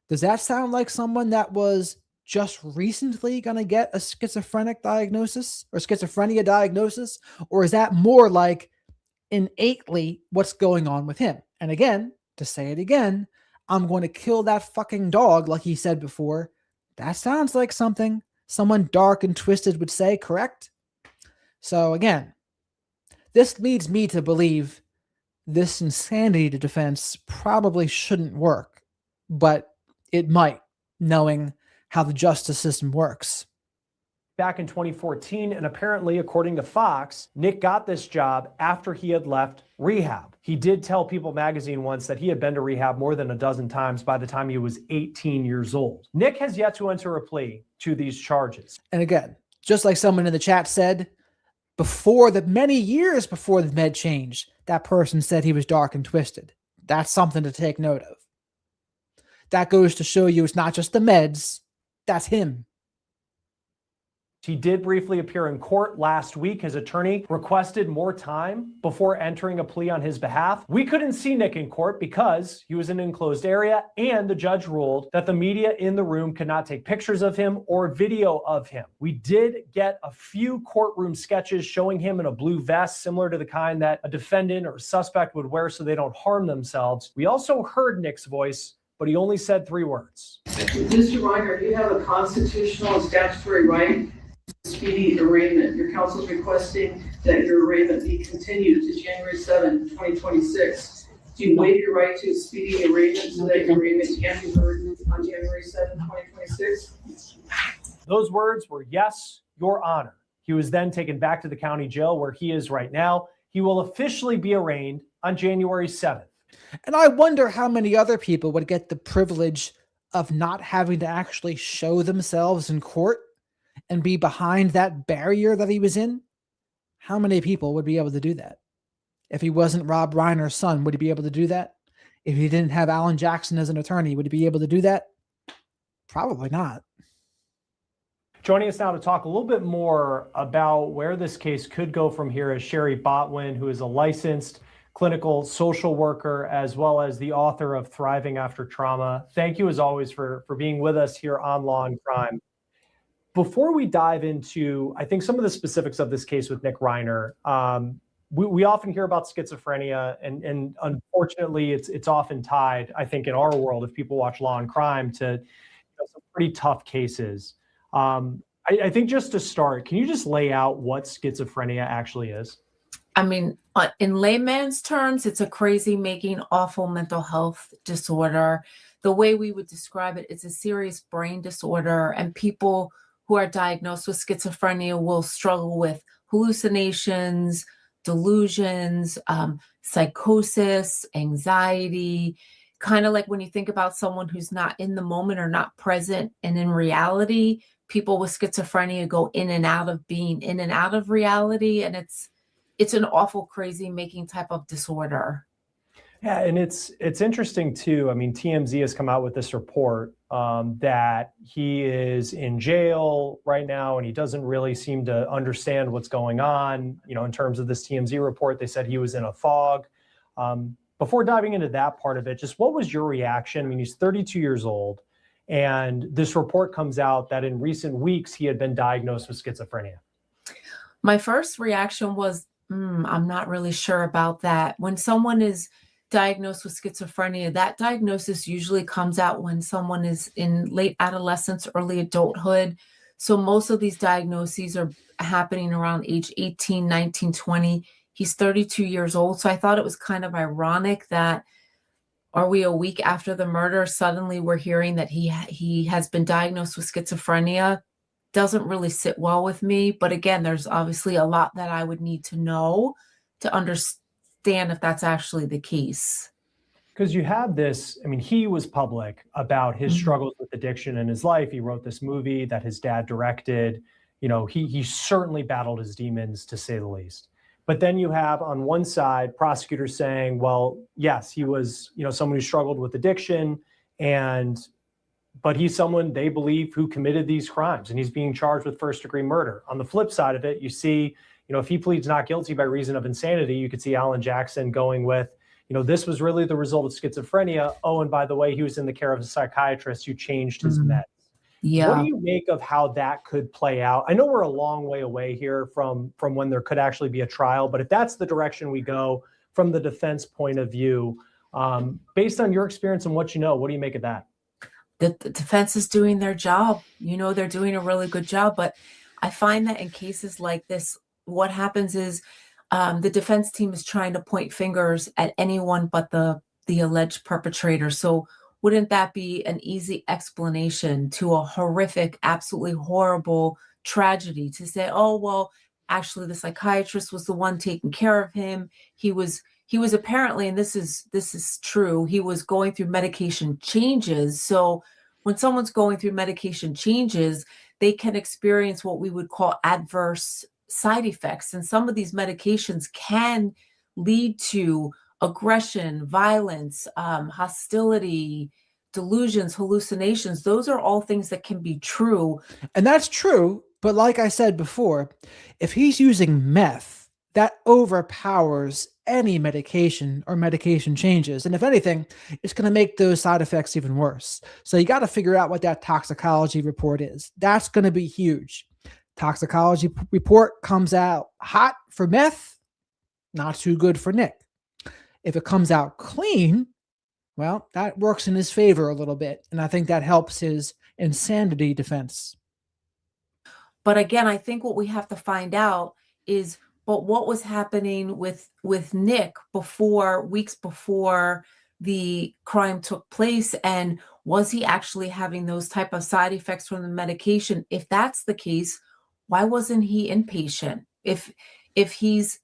Does that sound like someone that was just recently going to get a schizophrenic diagnosis or schizophrenia diagnosis? Or is that more like innately what's going on with him? And again, to say it again, I'm going to kill that fucking dog, like he said before. That sounds like something someone dark and twisted would say, correct? So again, this leads me to believe this insanity defense probably shouldn't work, but it might, knowing how the justice system works. Back in 2014, and apparently, according to Fox, Nick got this job after he had left rehab. He did tell People magazine once that he had been to rehab more than a dozen times by the time he was 18 years old. Nick has yet to enter a plea to these charges. And again, just like someone in the chat said, many years before the med change, that person said he was dark and twisted. That's something to take note of. That goes to show you it's not just the meds, that's him. He did briefly appear in court last week. His attorney requested more time before entering a plea on his behalf. We couldn't see Nick in court because he was in an enclosed area, and the judge ruled that the media in the room could not take pictures of him or video of him. We did get a few courtroom sketches showing him in a blue vest, similar to the kind that a defendant or suspect would wear so they don't harm themselves. We also heard Nick's voice, but he only said 3 words. Mr. Reiner, you have a constitutional and statutory right to speedy arraignment. Your counsel is requesting that your arraignment be continued to January 7, 2026. Do you waive your right to a speedy arraignment so that your arraignment can be heard on January 7, 2026? Those words were, yes, Your Honor. He was then taken back to the county jail where he is right now. He will officially be arraigned on January 7th. And I wonder how many other people would get the privilege of not having to actually show themselves in court and be behind that barrier that he was in. How many people would be able to do that? If he wasn't Rob Reiner's son, would he be able to do that? If he didn't have Alan Jackson as an attorney, would he be able to do that? Probably not. Joining us now to talk a little bit more about where this case could go from here is Sherry Botwin, who is a licensed clinical social worker, as well as the author of Thriving After Trauma. Thank you, as always, for being with us here on Law and Crime. Before we dive into, I think, some of the specifics of this case with Nick Reiner, we often hear about schizophrenia, and unfortunately, it's often tied, I think, in our world, if people watch Law and Crime, to some pretty tough cases. I think just to start, can you just lay out what schizophrenia actually is? I mean, in layman's terms, it's a crazy making, awful mental health disorder. The way we would describe it, it's a serious brain disorder, and people who are diagnosed with schizophrenia will struggle with hallucinations, delusions, psychosis, anxiety, kind of like when you think about someone who's not in the moment or not present and in reality. People with schizophrenia go in and out of being in and out of reality, and it's an awful, crazy making type of disorder. Yeah, and it's interesting too. I mean, TMZ has come out with this report that he is in jail right now, and he doesn't really seem to understand what's going on. You know, in terms of this TMZ report, they said he was in a fog. Before diving into that part of it, just what was your reaction? I mean, he's 32 years old, and this report comes out that in recent weeks he had been diagnosed with schizophrenia. My first reaction was, I'm not really sure about that. When someone is diagnosed with schizophrenia, that diagnosis usually comes out when someone is in late adolescence, early adulthood. So most of these diagnoses are happening around age 18, 19, 20. He's 32 years old. So I thought it was kind of ironic that, are we a week after the murder, suddenly we're hearing that he has been diagnosed with schizophrenia. Doesn't really sit well with me. But again, there's obviously a lot that I would need to know to understand if that's actually the case. Because you have this, I mean, he was public about his struggles with addiction in his life. He wrote this movie that his dad directed. You know, he certainly battled his demons, to say the least. But then you have on one side prosecutors saying, well, yes, he was, someone who struggled with addiction, but he's someone they believe who committed these crimes, and he's being charged with first-degree murder. On the flip side of it, you see, if he pleads not guilty by reason of insanity, you could see Alan Jackson going with, this was really the result of schizophrenia. Oh, and by the way, he was in the care of a psychiatrist who changed his meds. Yeah. What do you make of how that could play out? I know we're a long way away here from when there could actually be a trial, but if that's the direction we go from the defense point of view, based on your experience and what you know, what do you make of that? The defense is doing their job. They're doing a really good job. But I find that in cases like this, what happens is the defense team is trying to point fingers at anyone but the alleged perpetrator. So wouldn't that be an easy explanation to a horrific, absolutely horrible tragedy to say, oh, well, actually the psychiatrist was the one taking care of him. He was apparently, and this is true, he was going through medication changes. So when someone's going through medication changes, they can experience what we would call adverse side effects, and some of these medications can lead to aggression, violence, hostility, delusions, hallucinations. Those are all things that can be true. And that's true. But like I said before, if he's using meth, that overpowers any medication or medication changes. And if anything, it's going to make those side effects even worse. So you got to figure out what that toxicology report is. That's going to be huge. Toxicology report comes out hot for meth, not too good for Nick. If it comes out clean, well, that works in his favor a little bit. And I think that helps his insanity defense. But again, I think what we have to find out is, but what was happening with Nick weeks before the crime took place, and was he actually having those type of side effects from the medication? If that's the case, why wasn't he inpatient? If he's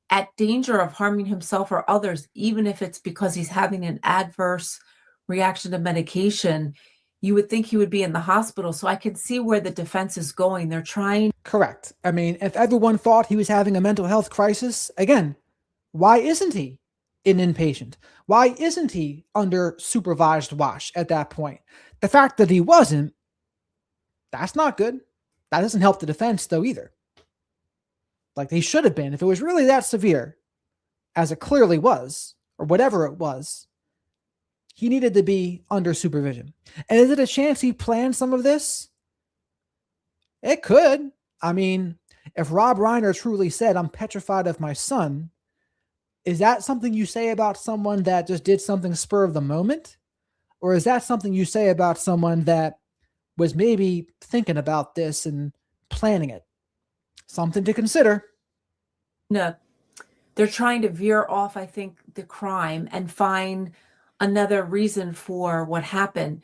at danger of harming himself or others, even if it's because he's having an adverse reaction to medication, you would think he would be in the hospital. So I can see where the defense is going. They're trying. Correct. I mean, if everyone thought he was having a mental health crisis, again, why isn't he an inpatient? Why isn't he under supervised watch at that point? The fact that he wasn't, that's not good. That doesn't help the defense, though, either. Like, they should have been. If it was really that severe, as it clearly was, or whatever it was, he needed to be under supervision. And is it a chance he planned some of this? It could. I mean, if Rob Reiner truly said, "I'm petrified of my son," is that something you say about someone that just did something spur of the moment? Or is that something you say about someone that was maybe thinking about this and planning it? Something to consider. No, they're trying to veer off, I think, the crime and find another reason for what happened.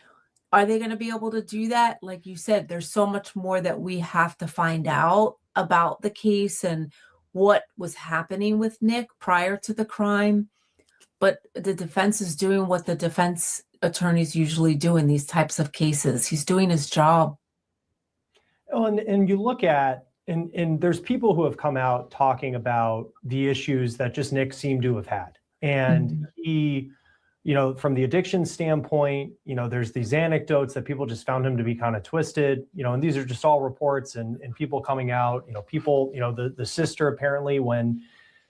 Are they going to be able to do that? Like you said, there's so much more that we have to find out about the case and what was happening with Nick prior to the crime. But the defense is doing what the defense attorneys usually do in these types of cases. He's doing his job. Oh, and you look at, and there's people who have come out talking about the issues that just Nick seemed to have had. And he, from the addiction standpoint, there's these anecdotes that people just found him to be kind of twisted, and these are just all reports and people coming out, people, the sister apparently, when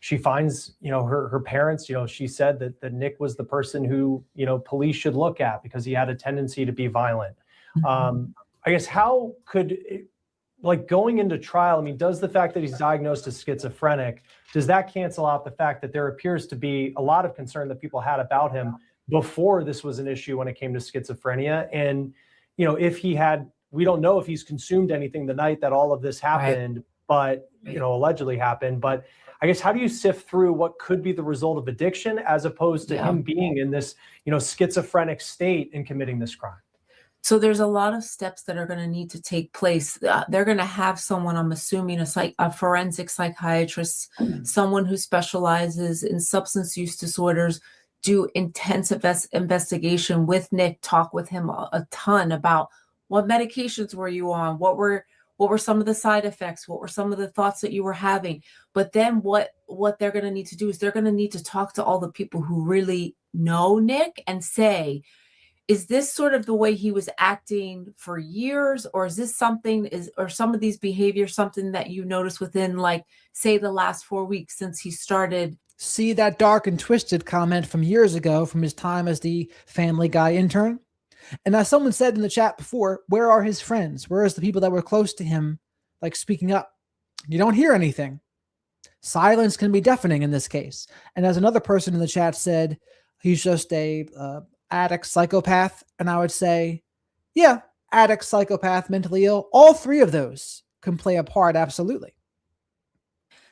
she finds, her parents, she said that Nick was the person who, police should look at because he had a tendency to be violent. I guess how could going into trial, I mean, does the fact that he's diagnosed as schizophrenic, does that cancel out the fact that there appears to be a lot of concern that people had about him before this was an issue when it came to schizophrenia? And, if he had, we don't know if he's consumed anything the night that all of this happened, but, allegedly happened. But I guess, how do you sift through what could be the result of addiction as opposed to him being in this, schizophrenic state and committing this crime? So there's a lot of steps that are going to need to take place. They're going to have someone, I'm assuming, a forensic psychiatrist, someone who specializes in substance use disorders, do intensive investigation with Nick, talk with him a ton about what medications were you on, what were some of the side effects, what were some of the thoughts that you were having. But then what they're going to need to do is they're going to need to talk to all the people who really know Nick and say, is this sort of the way he was acting for years, or is this or some of these behaviors something that you notice within, like, say, the last 4 weeks since he started? See that dark and twisted comment from years ago from his time as the Family Guy intern? And as someone said in the chat before, where are his friends? Where is the people that were close to him, like, speaking up? You don't hear anything. Silence can be deafening in this case. And as another person in the chat said, he's just a addict, psychopath. And I would say, yeah, addict, psychopath, mentally ill, all three of those can play a part, absolutely.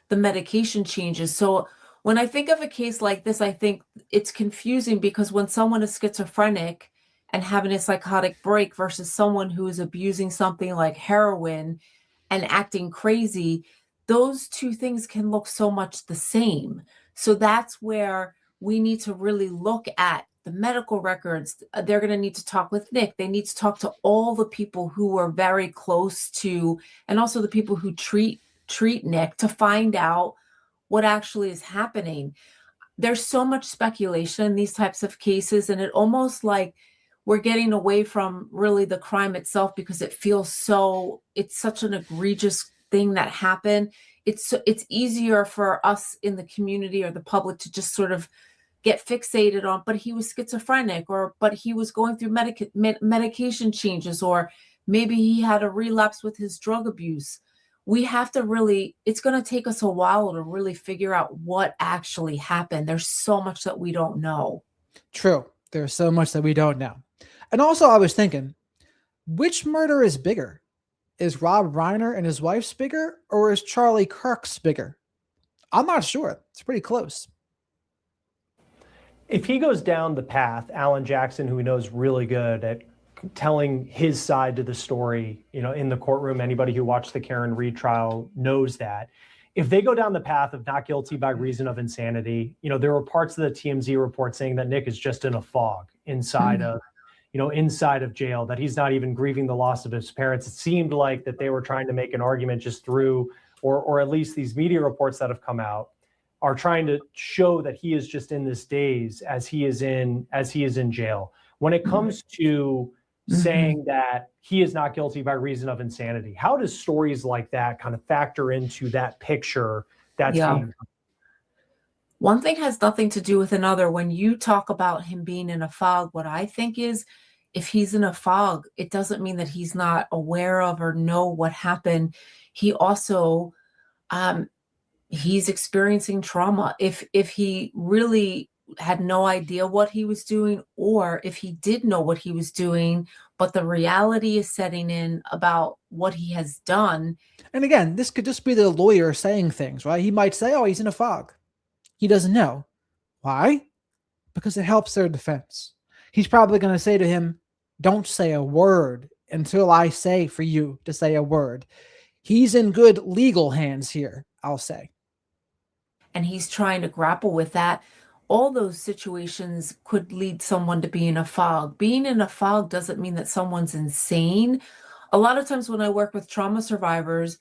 The medication changes. So when I think of a case like this, I think it's confusing because when someone is schizophrenic and having a psychotic break versus someone who is abusing something like heroin and acting crazy, those two things can look so much the same. So that's where we need to really look at the medical records. They're going to need to talk with Nick. They need to talk to all the people who are very close to, and also the people who treat treat Nick to find out what actually is happening. There's so much speculation in these types of cases, and it almost like we're getting away from really the crime itself because it feels it's such an egregious thing that happened. It's easier for us in the community or the public to just sort of get fixated on, but he was schizophrenic, but he was going through medication changes, or maybe he had a relapse with his drug abuse. We have to it's going to take us a while to really figure out what actually happened. There's so much that we don't know. True. There's so much that we don't know. And also, I was thinking, which murder is bigger? Is Rob Reiner and his wife's bigger, or is Charlie Kirk's bigger? I'm not sure. It's pretty close. If he goes down the path, Alan Jackson, who we know is really good at telling his side to the story, in the courtroom, anybody who watched the Karen Reed trial knows that. If they go down the path of not guilty by reason of insanity, there were parts of the TMZ report saying that Nick is just in a fog inside of jail, that he's not even grieving the loss of his parents. It seemed like that they were trying to make an argument just through, or at least these media reports that have come out are trying to show that he is just in this daze as he is in jail. When it comes to saying that he is not guilty by reason of insanity, how does stories like that kind of factor into that picture? One thing has nothing to do with another. When you talk about him being in a fog, what I think is, if he's in a fog, it doesn't mean that he's not aware of or know what happened. He also, he's experiencing trauma. If he really had no idea what he was doing, or if he did know what he was doing, but the reality is setting in about what he has done. And again, this could just be the lawyer saying things, right? He might say, oh, he's in a fog. He doesn't know. Why? Because it helps their defense. He's probably going to say to him, don't say a word until I say for you to say a word. He's in good legal hands here, I'll say. And he's trying to grapple with that. All those situations could lead someone to be in a fog. Being in a fog doesn't mean that someone's insane. A lot of times when I work with trauma survivors,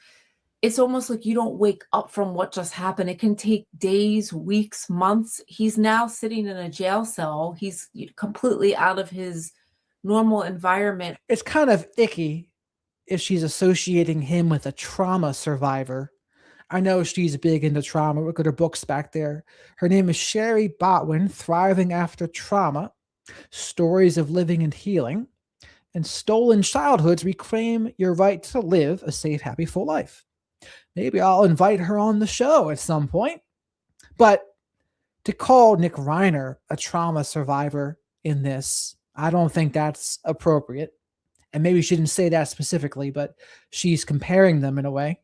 it's almost like you don't wake up from what just happened. It can take days, weeks, months. He's now sitting in a jail cell. He's completely out of his normal environment. It's kind of icky if she's associating him with a trauma survivor. I know she's big into trauma. Look at her books back there. Her name is Sherry Botwin, Thriving After Trauma, Stories of Living and Healing, and Stolen Childhoods Reclaim Your Right to Live a Safe, Happy, Full Life. Maybe I'll invite her on the show at some point. But to call Nick Reiner a trauma survivor in this, I don't think that's appropriate. And maybe she didn't say that specifically, but she's comparing them in a way.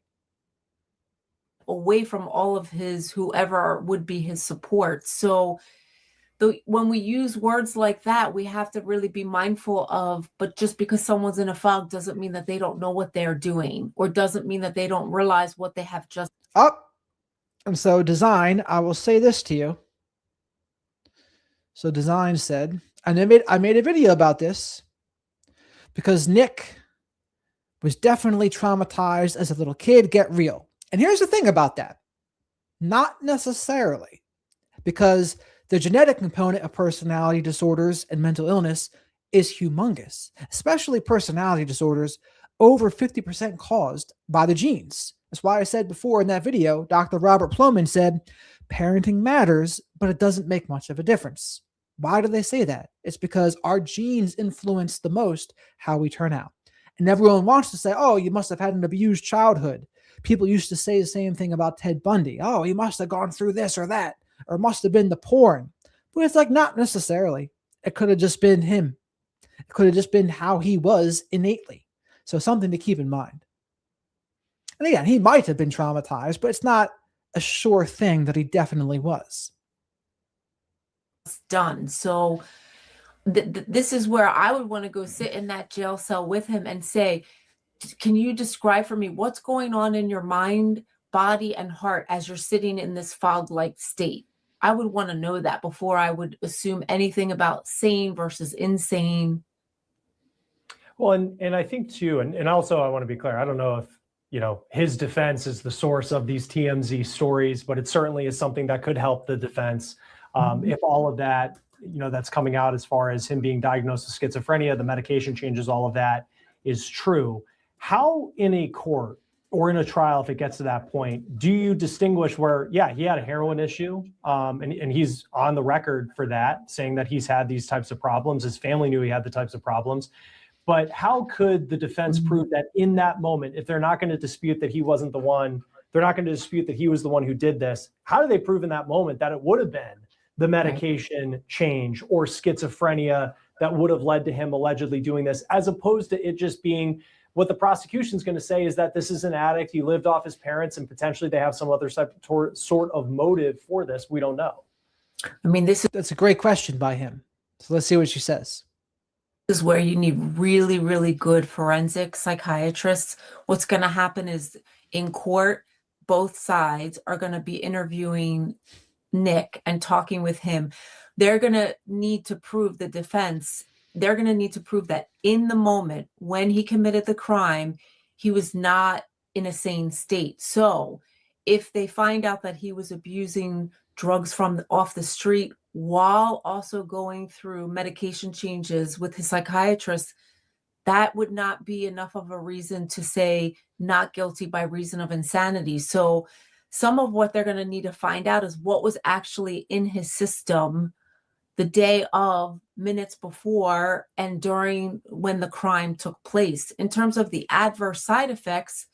Away from all of his, whoever would be his support. So when we use words like that, we have to really be mindful of, but just because someone's in a fog doesn't mean that they don't know what they're doing, or doesn't mean that they don't realize what they have just. And so Design, I will say this to you. So Design said, and I made a video about this because Nick was definitely traumatized as a little kid. Get real. And here's the thing about that. Not necessarily, because the genetic component of personality disorders and mental illness is humongous, especially personality disorders, over 50% caused by the genes. That's why I said before in that video, Dr. Robert Plomin said, parenting matters, but it doesn't make much of a difference. Why do they say that? It's because our genes influence the most how we turn out. And everyone wants to say, oh, you must have had an abused childhood. People used to say the same thing about Ted Bundy. Oh, he must have gone through this or that, or must have been the porn. But it's like, not necessarily. It could have just been him. It could have just been how he was innately. So something to keep in mind. And again, he might have been traumatized, but it's not a sure thing that he definitely was. Done. So this is where I would want to go sit in that jail cell with him and say, can you describe for me what's going on in your mind, body, and heart as you're sitting in this fog-like state? I would want to know that before I would assume anything about sane versus insane. Well, and I think too, and also I want to be clear, I don't know his defense is the source of these TMZ stories, but it certainly is something that could help the defense. If all of that, that's coming out as far as him being diagnosed with schizophrenia, the medication changes, all of that is true. How in a court or in a trial, if it gets to that point, do you distinguish where, yeah, he had a heroin issue, and he's on the record for that, saying that he's had these types of problems. His family knew he had the types of problems. But how could the defense prove that in that moment, if they're not going to dispute that he wasn't the one, they're not going to dispute that he was the one who did this, how do they prove in that moment that it would have been the medication change or schizophrenia that would have led to him allegedly doing this, as opposed to it just being what the prosecution's going to say is that this is an addict, he lived off his parents, and potentially they have some other sort of motive for this. We don't know. I mean, that's a great question by him. So let's see what she says. This is where you need really, really good forensic psychiatrists. What's going to happen is in court, both sides are going to be interviewing Nick and talking with him. They're going to need to prove the defense. They're going to need to prove that in the moment when he committed the crime, he was not in a sane state. So if they find out that he was abusing drugs from off the street while also going through medication changes with his psychiatrist, that would not be enough of a reason to say not guilty by reason of insanity. So some of what they're going to need to find out is what was actually in his system the day of, minutes before, and during when the crime took place. In terms of the adverse side effects,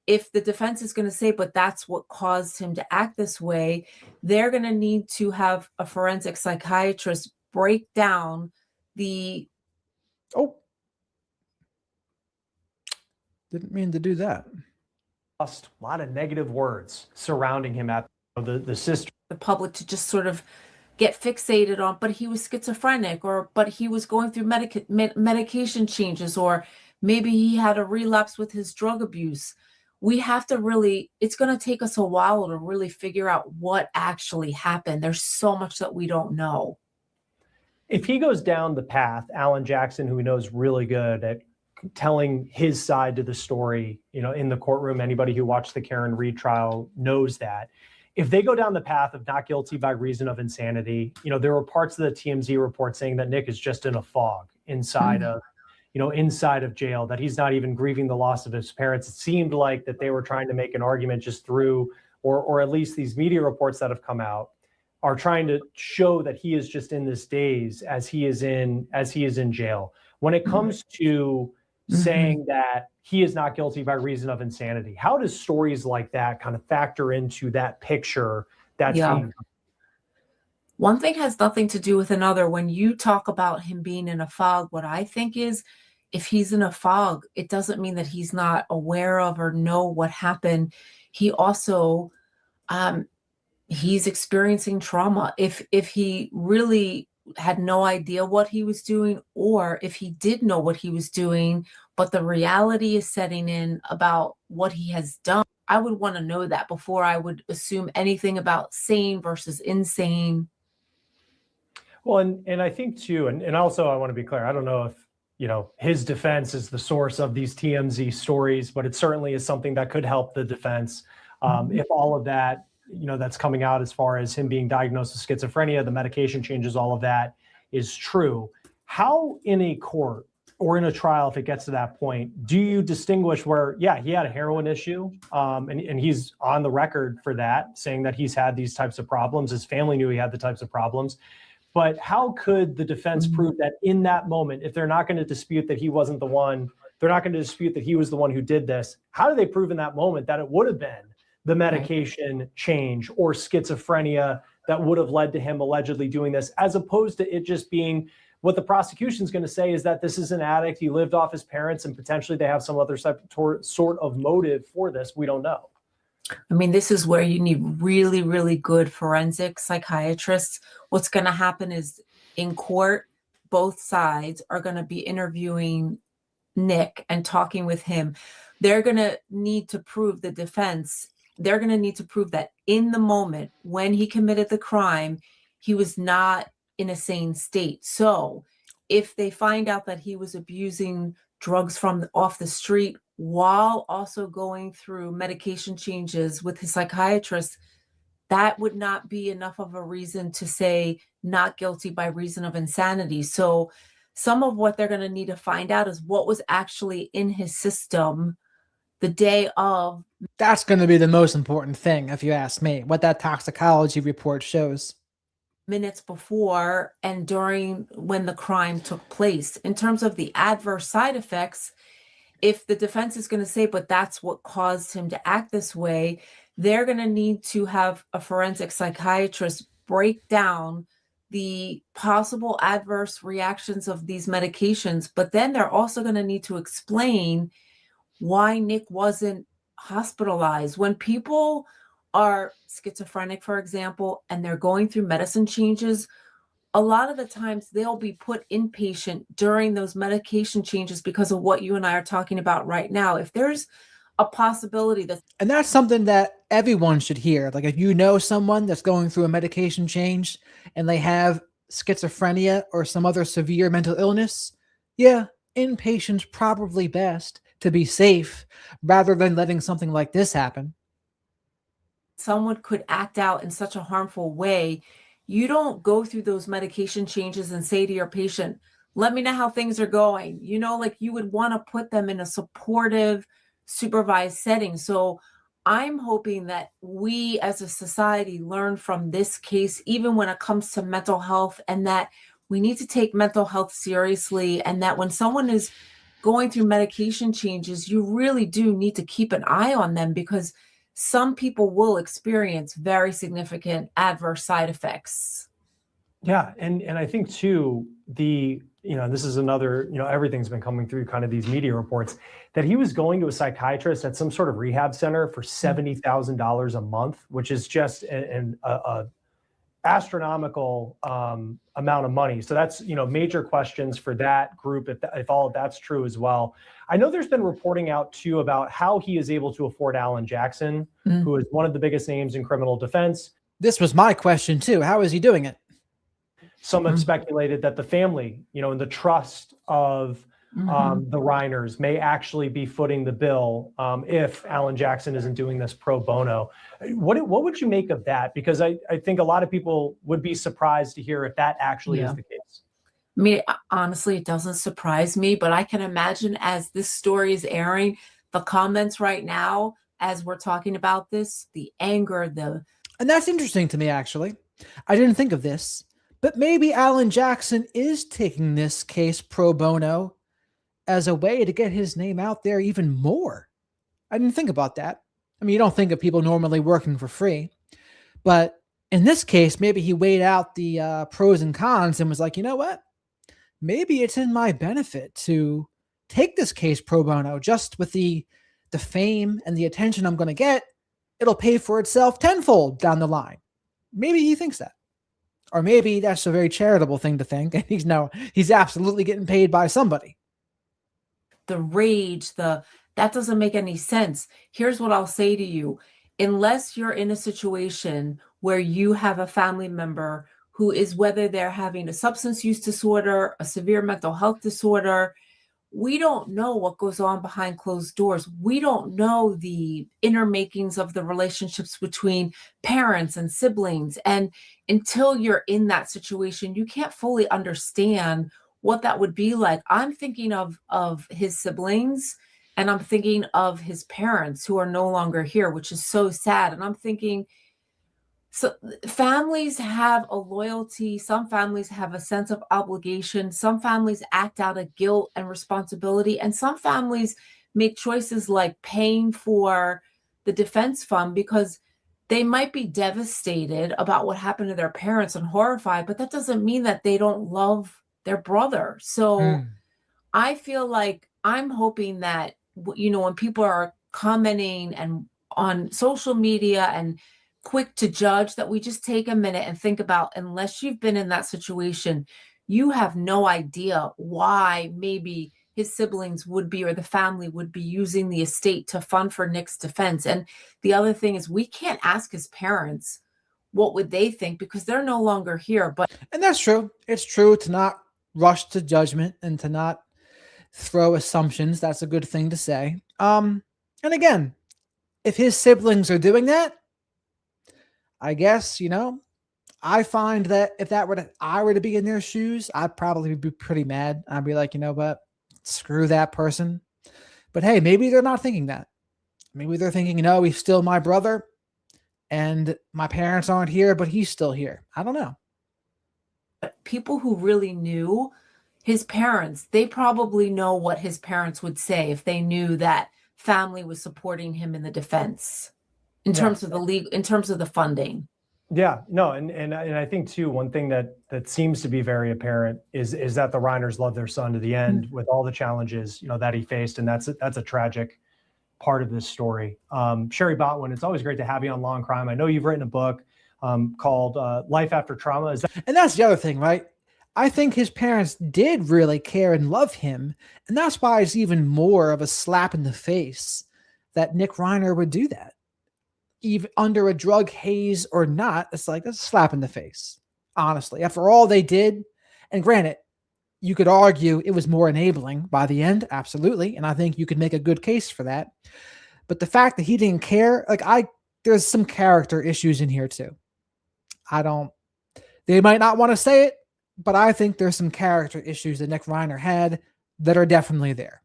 if the defense is going to say, but that's what caused him to act this way, they're going to need to have a forensic psychiatrist break down the... Oh, didn't mean to do that. A lot of negative words surrounding him at the sister. The public to just sort of get fixated on, but he was schizophrenic, or but he was going through medication changes, or maybe he had a relapse with his drug abuse. We have to really, it's going to take us a while to really figure out what actually happened. There's so much that we don't know. If he goes down the path, Alan Jackson, who he knows really good at telling his side to the story, in the courtroom, anybody who watched the Karen Reed trial knows that. If they go down the path of not guilty by reason of insanity, there were parts of the TMZ report saying that Nick is just in a fog inside of jail, that he's not even grieving the loss of his parents. It seemed like that they were trying to make an argument just through, or at least these media reports that have come out are trying to show that he is just in this daze as he is in jail. When it comes to saying that he is not guilty by reason of insanity, how does stories like that kind of factor into that picture that's being... One thing has nothing to do with another. When you talk about him being in a fog, what I think is, if he's in a fog, it doesn't mean that he's not aware of or know what happened. He also, he's experiencing trauma. If he really had no idea what he was doing, or if he did know what he was doing, but the reality is setting in about what he has done, I would want to know that before I would assume anything about sane versus insane. Well, and I think too, and also I want to be clear, I don't know if, his defense is the source of these TMZ stories, but it certainly is something that could help the defense. If all of that, that's coming out as far as him being diagnosed with schizophrenia, the medication changes, all of that is true. How in a court or in a trial, if it gets to that point, do you distinguish where, yeah, he had a heroin issue, and he's on the record for that, saying that he's had these types of problems. His family knew he had the types of problems. But how could the defense prove that in that moment, if they're not going to dispute that he wasn't the one, they're not going to dispute that he was the one who did this, how do they prove in that moment that it would have been the medication change or schizophrenia that would have led to him allegedly doing this, as opposed to it just being what the prosecution's going to say is that this is an addict, he lived off his parents, and potentially they have some other sort of motive for this. We don't know. I mean, this is where you need really, really good forensic psychiatrists. What's going to happen is in court, both sides are going to be interviewing Nick and talking with him. They're going to need to prove the defense. They're going to need to prove that in the moment when he committed the crime, he was not in a sane state. So if they find out that he was abusing drugs from off the street while also going through medication changes with his psychiatrist, that would not be enough of a reason to say not guilty by reason of insanity. So some of what they're going to need to find out is what was actually in his system the day of. That's going to be the most important thing, if you ask me, what that toxicology report shows. Minutes before and during when the crime took place. In terms of the adverse side effects, if the defense is going to say, but that's what caused him to act this way, they're going to need to have a forensic psychiatrist break down the possible adverse reactions of these medications. But then they're also going to need to explain why Nick wasn't hospitalized. When people are schizophrenic, for example, and they're going through medicine changes, a lot of the times they'll be put inpatient during those medication changes because of what you and I are talking about right now. If there's a possibility that, and that's something that everyone should hear. Like if you know someone that's going through a medication change and they have schizophrenia or some other severe mental illness, yeah, inpatient's probably best to be safe rather than letting something like this happen. someone could act out in such a harmful way, you don't go through those medication changes and say to your patient, let me know how things are going. You know, like you would want to put them in a supportive, supervised setting. So I'm hoping that we as a society learn from this case, even when it comes to mental health, and that we need to take mental health seriously. And that when someone is going through medication changes, you really do need to keep an eye on them, because some people will experience very significant adverse side effects. Yeah, and I think too, this is another, everything's been coming through kind of these media reports that he was going to a psychiatrist at some sort of rehab center for $70,000 a month, which is just an astronomical amount of money. So that's, major questions for that group, if all of that's true as well. I know there's been reporting out too about how he is able to afford Alan Jackson, who is one of the biggest names in criminal defense. This was my question too. How is he doing it? Some have speculated that the family, and the trust of the Reiners may actually be footing the bill if Alan Jackson isn't doing this pro bono. What would you make of that? Because I think a lot of people would be surprised to hear if that actually is the case. I mean, honestly, it doesn't surprise me, but I can imagine as this story is airing, the comments right now, as we're talking about this, the anger, And that's interesting to me, actually. I didn't think of this. But maybe Alan Jackson is taking this case pro bono as a way to get his name out there even more. I didn't think about that. I mean, you don't think of people normally working for free. But in this case, maybe he weighed out the pros and cons and was like, you know what? Maybe it's in my benefit to take this case pro bono. Just with the fame and the attention I'm going to get, it'll pay for itself tenfold down the line. Maybe he thinks that. Or maybe that's a very charitable thing to think, and he's absolutely getting paid by somebody. The rage, that doesn't make any sense. Here's what I'll say to you. Unless you're in a situation where you have a family member who is, whether they're having a substance use disorder, a severe mental health disorder, we don't know what goes on behind closed doors. We don't know the inner makings of the relationships between parents and siblings. And until you're in that situation, you can't fully understand what that would be like. I'm thinking of his siblings, and I'm thinking of his parents who are no longer here, which is so sad. And I'm thinking, so families have a loyalty. Some families have a sense of obligation. Some families act out of guilt and responsibility. And some families make choices like paying for the defense fund because they might be devastated about what happened to their parents and horrified, but that doesn't mean that they don't love their brother. So I feel like I'm hoping that, when people are commenting and on social media and quick to judge, that we just take a minute and think about, unless you've been in that situation, you have no idea why maybe his siblings would be, or the family would be, using the estate to fund for Nick's defense. And the other thing is, we can't ask his parents what would they think, because they're no longer here. And that's true. It's true to not rush to judgment and to not throw assumptions. That's a good thing to say. And again, if his siblings are doing that, I guess, I find that if I were to be in their shoes, I'd probably be pretty mad. I'd be like, you know what? Screw that person. But hey, maybe they're not thinking that. Maybe they're thinking, he's still my brother and my parents aren't here, but he's still here. I don't know. People who really knew his parents, they probably know what his parents would say if they knew that family was supporting him in the defense in terms of the funding. Yeah, no, and I think too, one thing that seems to be very apparent is that the Reiners love their son to the end with all the challenges, that he faced, and that's a tragic part of this story. Sherry Botwin, it's always great to have you on Law and Crime. I know you've written a book called Life After Trauma. And that's the other thing, right? I think his parents did really care and love him, and that's why it's even more of a slap in the face that Nick Reiner would do that. Even under a drug haze or not, it's like a slap in the face, honestly. After all they did, and granted, you could argue it was more enabling by the end, absolutely, and I think you could make a good case for that. But the fact that he didn't care, there's some character issues in here too. They might not want to say it, but I think there's some character issues that Nick Reiner had that are definitely there.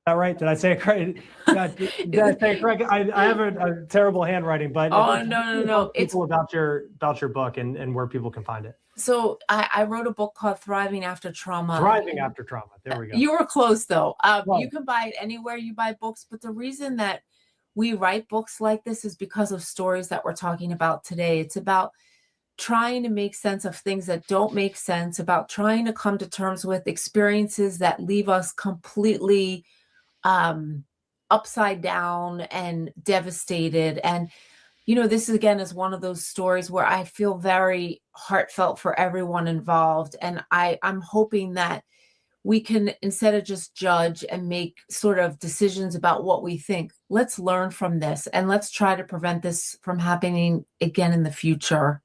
Is that right? Did I say it correct? Did I say it correct? I have a terrible handwriting, but no. It's about your book and where people can find it. So I wrote a book called Thriving After Trauma. Thriving After Trauma. There we go. You were close though. Right. You can buy it anywhere you buy books, but the reason that we write books like this is because of stories that we're talking about today. It's about trying to make sense of things that don't make sense, about trying to come to terms with experiences that leave us completely upside down and devastated. And this again is one of those stories where I feel very heartfelt for everyone involved, and I'm hoping that we can, instead of just judge and make sort of decisions about what we think, let's learn from this and let's try to prevent this from happening again in the future.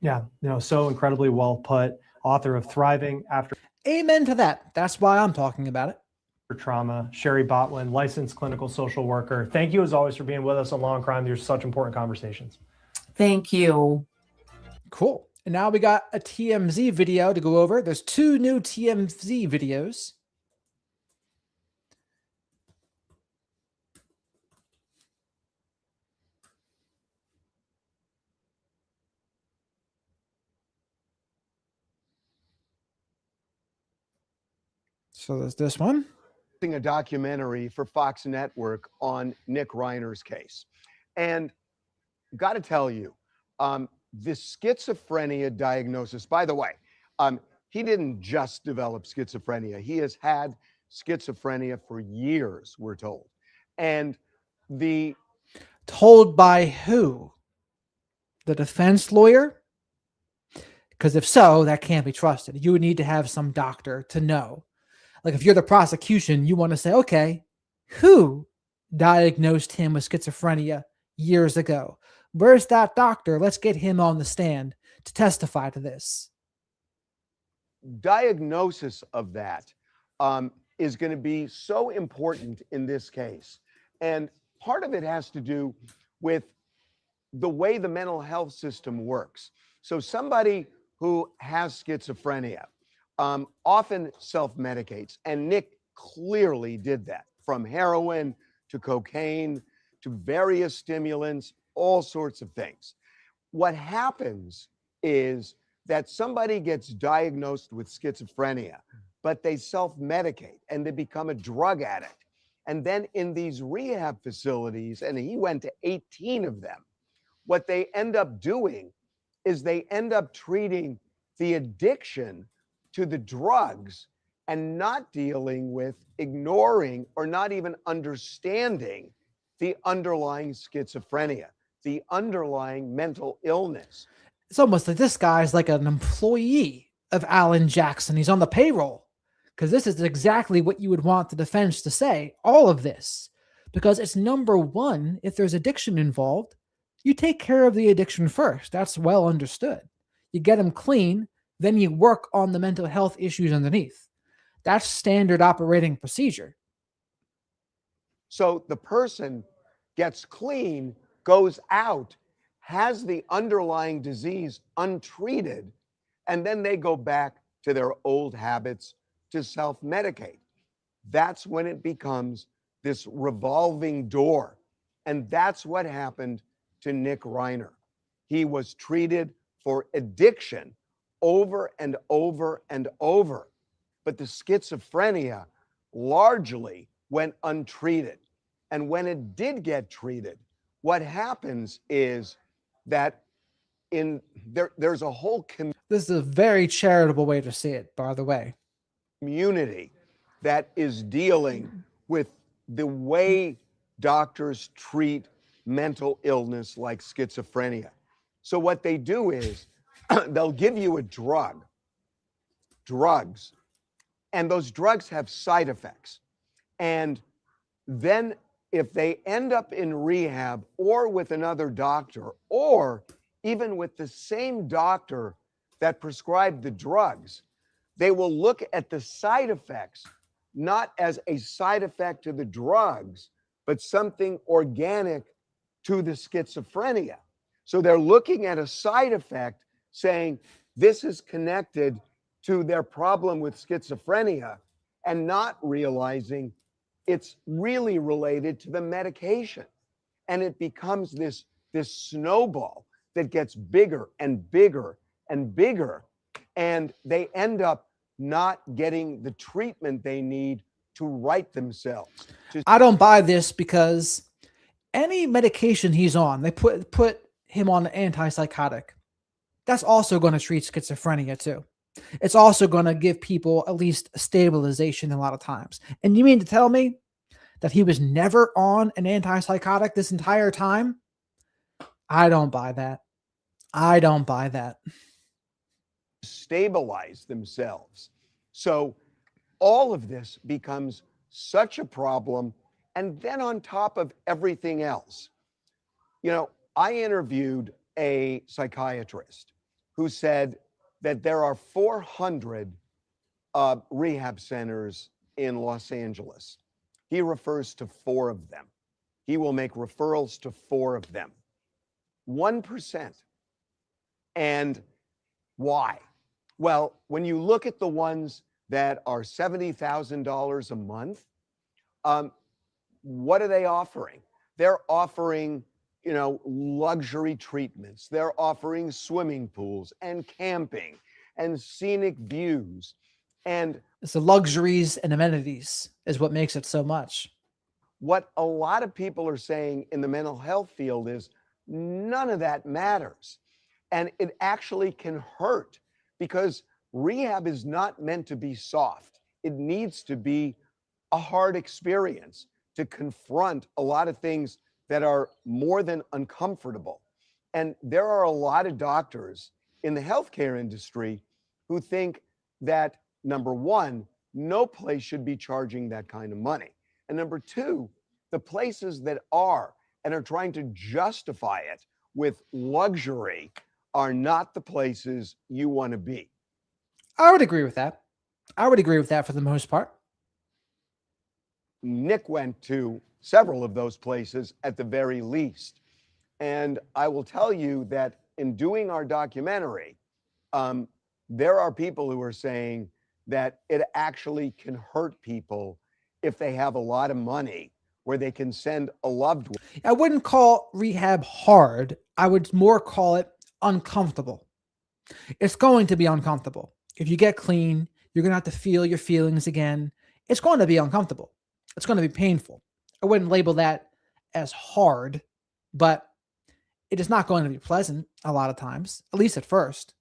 Yeah, so incredibly well put. Author of Thriving After. Amen to that. That's why I'm talking about it. Trauma, Sherry Botwin, licensed clinical social worker. Thank you as always for being with us on Law and Crime. These are such important conversations. Thank you. Cool. And now we got a TMZ video to go over. There's 2 new TMZ videos. So there's this one. A documentary for Fox Network on Nick Reiner's case. And got to tell you, this schizophrenia diagnosis, by the way, he didn't just develop schizophrenia. He has had schizophrenia for years, we're told. And told by who? The defense lawyer? Because if so, that can't be trusted. You would need to have some doctor to know. Like if you're the prosecution, you want to say, okay, who diagnosed him with schizophrenia years ago? Where's that doctor? Let's get him on the stand to testify to this. Diagnosis of that is going to be so important in this case. And part of it has to do with the way the mental health system works. So somebody who has schizophrenia often self-medicates, and Nick clearly did that, from heroin to cocaine to various stimulants, all sorts of things. What happens is that somebody gets diagnosed with schizophrenia, but they self-medicate and they become a drug addict. And then in these rehab facilities, and he went to 18 of them, what they end up doing is they end up treating the addiction to the drugs and not dealing with, ignoring, or not even understanding the underlying schizophrenia, the underlying mental illness. It's almost like this guy's like an employee of Alan Jackson. He's on the payroll, because this is exactly what you would want the defense to say, all of this, because it's number one. If there's addiction involved, you take care of the addiction first. That's well understood. You get him clean, Then you work on the mental health issues underneath. That's standard operating procedure. So the person gets clean, goes out, has the underlying disease untreated, and then they go back to their old habits to self-medicate. That's when it becomes this revolving door. And that's what happened to Nick Reiner. He was treated for addiction over and over and over. But the schizophrenia largely went untreated. And when it did get treated, what happens is that there's a whole This is a very charitable way to see it, by the way. Community that is dealing with the way doctors treat mental illness like schizophrenia. So what they do is they'll give you a drugs, and those drugs have side effects. And then if they end up in rehab or with another doctor, or even with the same doctor that prescribed the drugs, they will look at the side effects not as a side effect to the drugs, but something organic to the schizophrenia. So they're looking at a side effect saying this is connected to their problem with schizophrenia and not realizing it's really related to the medication. And it becomes this snowball that gets bigger and bigger and bigger. And they end up not getting the treatment they need to right themselves. I don't buy this because any medication he's on, they put him on an antipsychotic. That's also going to treat schizophrenia too. It's also going to give people at least stabilization a lot of times. And you mean to tell me that he was never on an antipsychotic this entire time? I don't buy that. I don't buy that. Stabilize themselves. So all of this becomes such a problem. And then on top of everything else, you know, I interviewed a psychiatrist who said that there are 400 rehab centers in Los Angeles. He refers to 4 of them. He will make referrals to 4 of them. 1%. And why? Well, when you look at the ones that are $70,000 a month, what are they offering? They're offering, you know, luxury treatments. They're offering swimming pools and camping and scenic views. And it's the luxuries and amenities is what makes it so much. What a lot of people are saying in the mental health field is none of that matters. And it actually can hurt because rehab is not meant to be soft. It needs to be a hard experience to confront a lot of things that are more than uncomfortable. And there are a lot of doctors in the healthcare industry who think that, number one, no place should be charging that kind of money. And number two, the places that are and are trying to justify it with luxury are not the places you want to be. I would agree with that. I would agree with that for the most part. Nick went to several of those places at the very least. And I will tell you that in doing our documentary, there are people who are saying that it actually can hurt people if they have a lot of money where they can send a loved one. I wouldn't call rehab hard. I would more call it uncomfortable. It's going to be uncomfortable. If you get clean, you're going to have to feel your feelings again. It's going to be uncomfortable. It's going to be painful. I wouldn't label that as hard, but it is not going to be pleasant a lot of times, at least at first.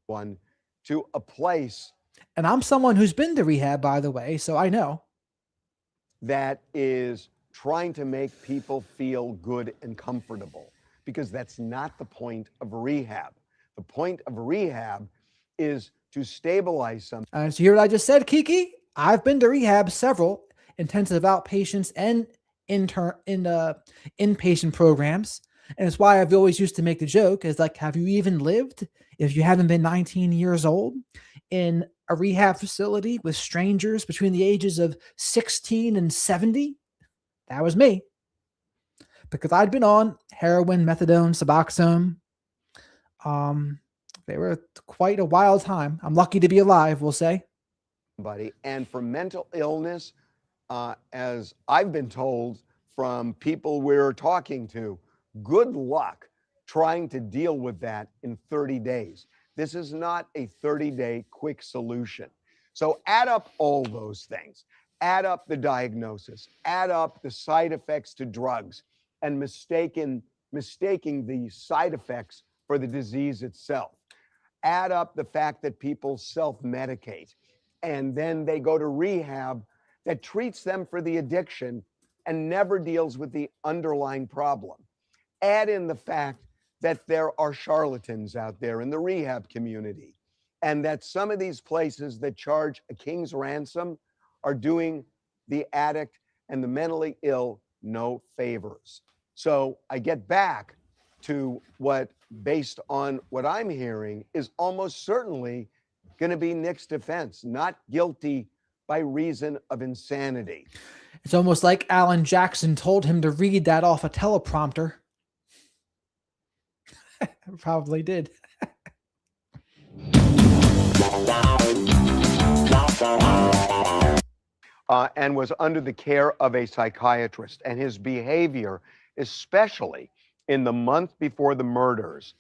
One to a place. And I'm someone who's been to rehab, by the way, so I know. That is trying to make people feel good and comfortable, because that's not the point of rehab. The point of rehab is to stabilize something. So you hear what I just said, Kiki? I've been to rehab, several intensive outpatients and inpatient programs. And it's why I've always used to make the joke is like, have you even lived if you haven't been 19 years old in a rehab facility with strangers between the ages of 16 and 70? That was me. Because I'd been on heroin, methadone, Suboxone. They were quite a wild time. I'm lucky to be alive, we'll say. Buddy, and for mental illness, as I've been told from people we're talking to, good luck trying to deal with that in 30 days. This is not a 30-day quick solution. So add up all those things. Add up the diagnosis, add up the side effects to drugs, and mistaking the side effects for the disease itself. Add up the fact that people self-medicate, and then they go to rehab that treats them for the addiction and never deals with the underlying problem. Add in the fact that there are charlatans out there in the rehab community, and that some of these places that charge a king's ransom are doing the addict and the mentally ill no favors. So I get back to what, based on what I'm hearing, is almost certainly going to be Nick's defense, not guilty by reason of insanity. It's almost like Alan Jackson told him to read that off a teleprompter. Probably did. And was under the care of a psychiatrist, and his behavior, especially in the month before the murders,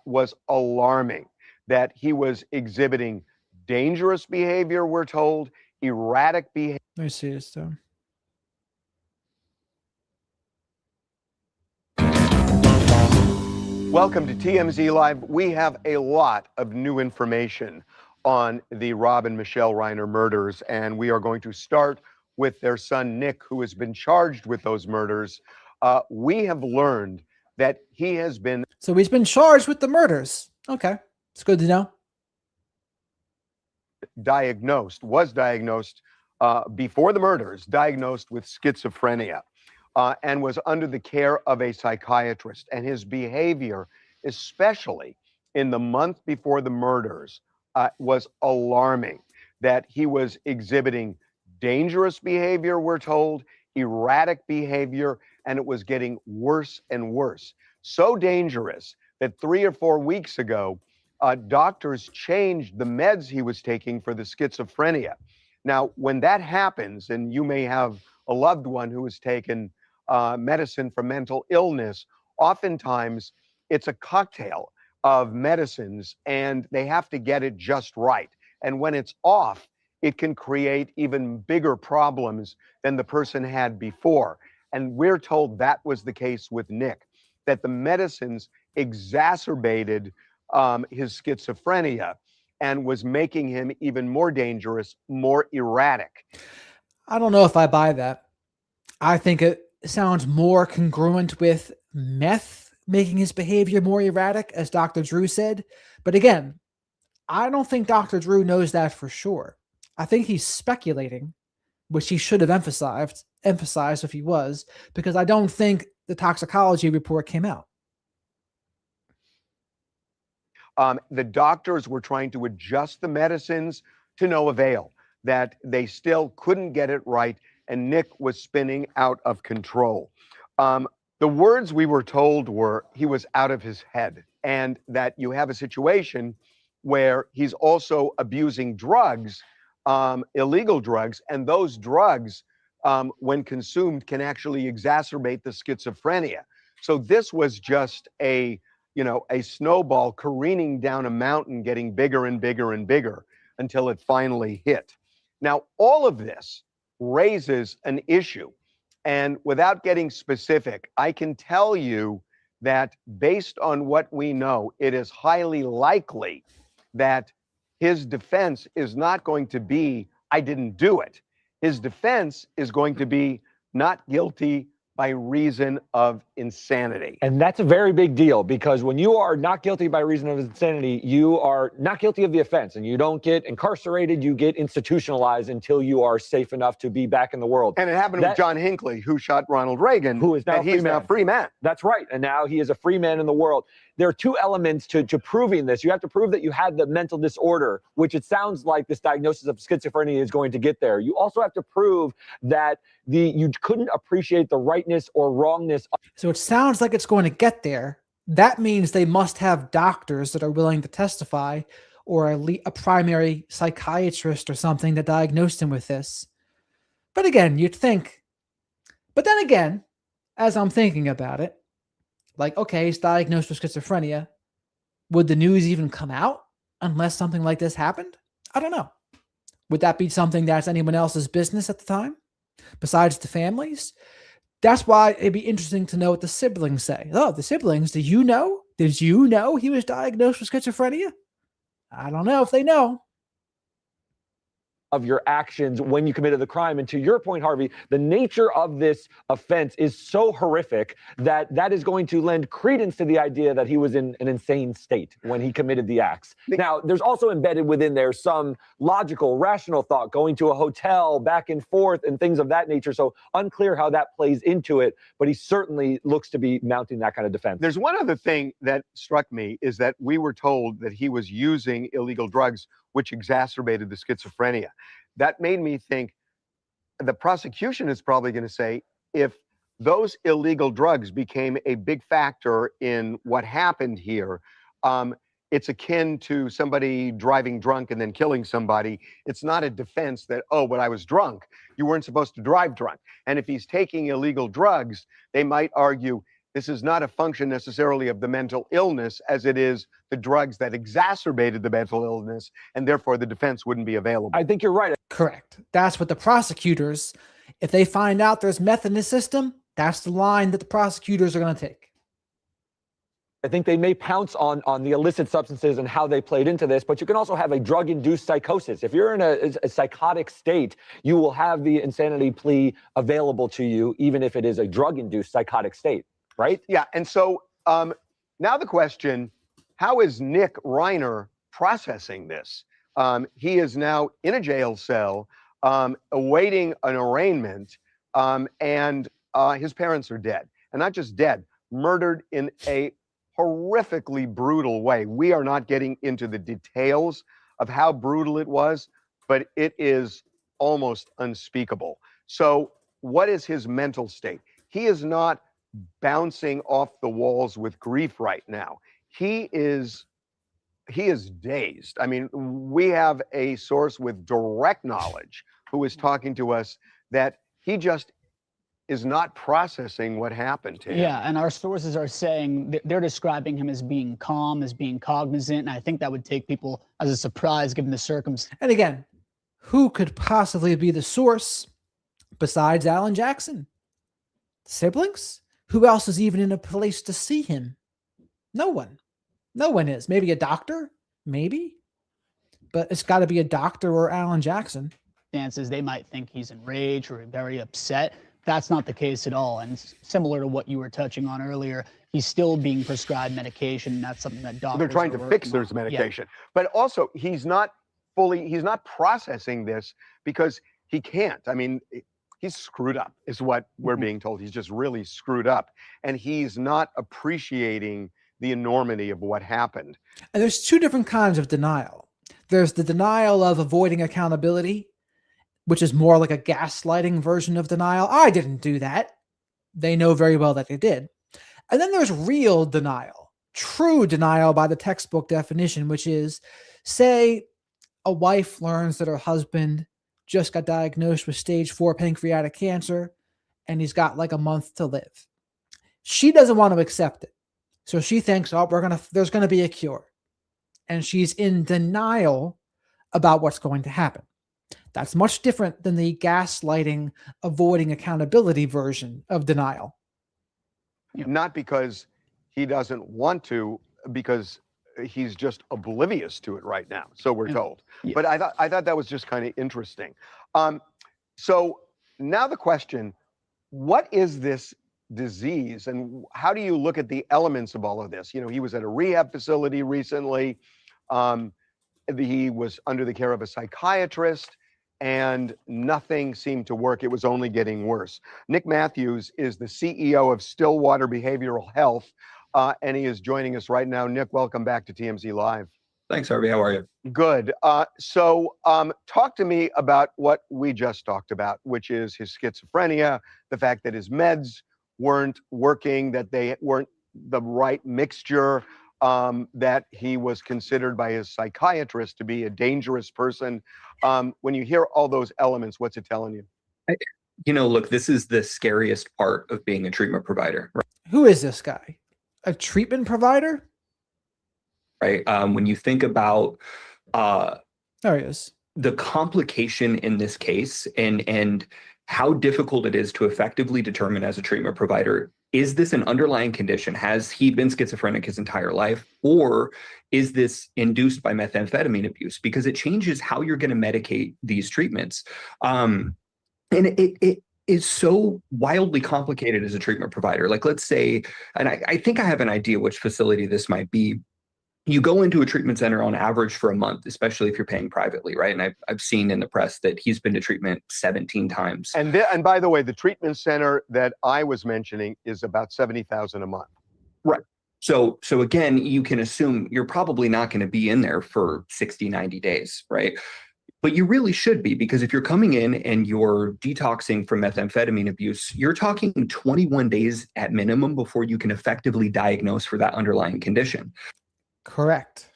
was alarming. That he was exhibiting dangerous behavior, we're told, erratic behavior. Let me see this though. Welcome to TMZ Live. We have a lot of new information on the Rob and Michelle Reiner murders, and we are going to start with their son, Nick, who has been charged with those murders. We have learned that he has been... So he's been charged with the murders. Okay, it's good to know. Was diagnosed before the murders, diagnosed with schizophrenia, and was under the care of a psychiatrist. And his behavior, especially in the month before the murders, was alarming. That he was exhibiting dangerous behavior, we're told, erratic behavior, and it was getting worse and worse. So dangerous that 3 or 4 weeks ago, doctors changed the meds he was taking for the schizophrenia. Now, when that happens, and you may have a loved one who has taken medicine for mental illness, oftentimes it's a cocktail of medicines, and they have to get it just right. And when it's off, it can create even bigger problems than the person had before. And we're told that was the case with Nick, that the medicines exacerbated his schizophrenia and was making him even more dangerous, more erratic. I don't know if I buy that. I think it sounds more congruent with meth making his behavior more erratic, as Dr. Drew said. But again, I don't think Dr. Drew knows that for sure. I think he's speculating, which he should have emphasized if he was, because I don't think the toxicology report came out. The doctors were trying to adjust the medicines to no avail, that they still couldn't get it right, and Nick was spinning out of control. The words we were told were he was out of his head, and that you have a situation where he's also abusing drugs, illegal drugs, and those drugs, when consumed, can actually exacerbate the schizophrenia. So this was just a snowball careening down a mountain, getting bigger and bigger and bigger until it finally hit. Now, all of this raises an issue. And without getting specific, I can tell you that based on what we know, it is highly likely that his defense is not going to be, I didn't do it. His defense is going to be not guilty by reason of insanity. And that's a very big deal, because when you are not guilty by reason of insanity, you are not guilty of the offense, and you don't get incarcerated, you get institutionalized until you are safe enough to be back in the world. And it happened with John Hinckley, who shot Ronald Reagan, who is now he's now a free man. That's right. And now he is a free man in the world. There are two elements to proving this. You have to prove that you had the mental disorder, which it sounds like this diagnosis of schizophrenia is going to get there. You also have to prove that you couldn't appreciate the rightness or wrongness. So it sounds like it's going to get there. That means they must have doctors that are willing to testify, or a primary psychiatrist or something that diagnosed him with this. But again, you'd think, but then again, as I'm thinking about it, like, okay, he's diagnosed with schizophrenia. Would the news even come out unless something like this happened? I don't know. Would that be something that's anyone else's business at the time, besides the families? That's why it'd be interesting to know what the siblings say. Oh, the siblings, did you know? Did you know he was diagnosed with schizophrenia? I don't know if they know. Of your actions when you committed the crime. And to your point, Harvey, the nature of this offense is so horrific that is going to lend credence to the idea that he was in an insane state when he committed the acts. Now, there's also embedded within there some logical, rational thought, going to a hotel, back and forth, and things of that nature. So unclear how that plays into it, but he certainly looks to be mounting that kind of defense. There's one other thing that struck me, is that we were told that he was using illegal drugs, which exacerbated the schizophrenia. That made me think the prosecution is probably going to say, if those illegal drugs became a big factor in what happened here, it's akin to somebody driving drunk and then killing somebody. It's not a defense that, oh, but I was drunk. You weren't supposed to drive drunk. And if he's taking illegal drugs, they might argue this is not a function necessarily of the mental illness as it is the drugs that exacerbated the mental illness, and therefore the defense wouldn't be available. I think you're right. Correct. That's what the prosecutors, if they find out there's meth in the system, that's the line that the prosecutors are going to take. I think they may pounce on the illicit substances and how they played into this, but you can also have a drug-induced psychosis. If you're in a psychotic state, you will have the insanity plea available to you, even if it is a drug-induced psychotic state, right? Yeah, and so now the question, how is Nick Reiner processing this? He is now in a jail cell, awaiting an arraignment, and his parents are dead. And not just dead, murdered in a horrifically brutal way. We are not getting into the details of how brutal it was, but it is almost unspeakable. So what is his mental state? He is not bouncing off the walls with grief right now. He is dazed. I mean, we have a source with direct knowledge who is talking to us that he just is not processing what happened to him. Yeah, and our sources are saying they're describing him as being calm, as being cognizant, and I think that would take people as a surprise given the circumstances. And again, who could possibly be the source besides Alan Jackson? Siblings? Who else is even in a place to see him? No one. No one is. Maybe a doctor? Maybe. But it's got to be a doctor or Alan Jackson. They might think he's enraged or very upset. That's not the case at all. And similar to what you were touching on earlier, he's still being prescribed medication. That's something that doctors They're trying to fix their medication. Yeah. But also, he's not processing this because he can't. I mean, he's screwed up is what we're being told. He's just really screwed up. And he's not appreciating the enormity of what happened. And there's two different kinds of denial. There's the denial of avoiding accountability, which is more like a gaslighting version of denial. I didn't do that. They know very well that they did. And then there's real denial, true denial by the textbook definition, which is, say, a wife learns that her husband just got diagnosed with stage 4 pancreatic cancer, and he's got like a month to live. She doesn't want to accept it. So she thinks, oh, there's going to be a cure. And she's in denial about what's going to happen. That's much different than the gaslighting, avoiding accountability version of denial. Not because he doesn't want to, because he's just oblivious to it right now. So we're told. Yeah. But I thought that was just kind of interesting. So now the question, what is this disease, and how do you look at the elements of all of this? You know, he was at a rehab facility recently. He was under the care of a psychiatrist, and nothing seemed to work. It was only getting worse. Nick Matthews is the CEO of Stillwater Behavioral Health, and he is joining us right now. Nick, welcome back to TMZ Live. Thanks, Harvey. How are you? Good. So talk to me about what we just talked about, which is his schizophrenia, the fact that his meds weren't working, that they weren't the right mixture, that he was considered by his psychiatrist to be a dangerous person. When you hear all those elements, what's it telling you? Look, this is the scariest part of being a treatment provider. Who is this guy? A treatment provider? Right. When you think about there he is. The complication in this case and how difficult it is to effectively determine as a treatment provider, is this an underlying condition? Has he been schizophrenic his entire life? Or is this induced by methamphetamine abuse? Because it changes how you're going to medicate these treatments. And it is so wildly complicated as a treatment provider. Like, let's say, and I think I have an idea which facility this might be. You go into a treatment center on average for a month, especially if you're paying privately, right? And I've seen in the press that he's been to treatment 17 times. And by the way, the treatment center that I was mentioning is about $70,000 a month. Right. So again, you can assume you're probably not going to be in there for 60, 90 days, right? But you really should be, because if you're coming in and you're detoxing from methamphetamine abuse, you're talking 21 days at minimum before you can effectively diagnose for that underlying condition. Correct.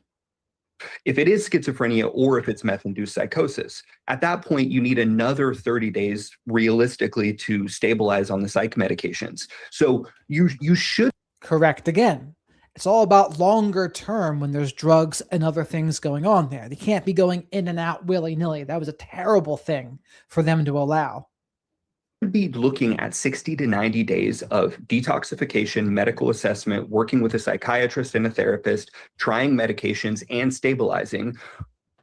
If it is schizophrenia or if it's meth-induced psychosis, at that point, you need another 30 days realistically to stabilize on the psych medications. So you should. Correct again. It's all about longer term when there's drugs and other things going on there. They can't be going in and out willy-nilly. That was a terrible thing for them to allow. Be looking at 60 to 90 days of detoxification, medical assessment, working with a psychiatrist and a therapist, trying medications and stabilizing.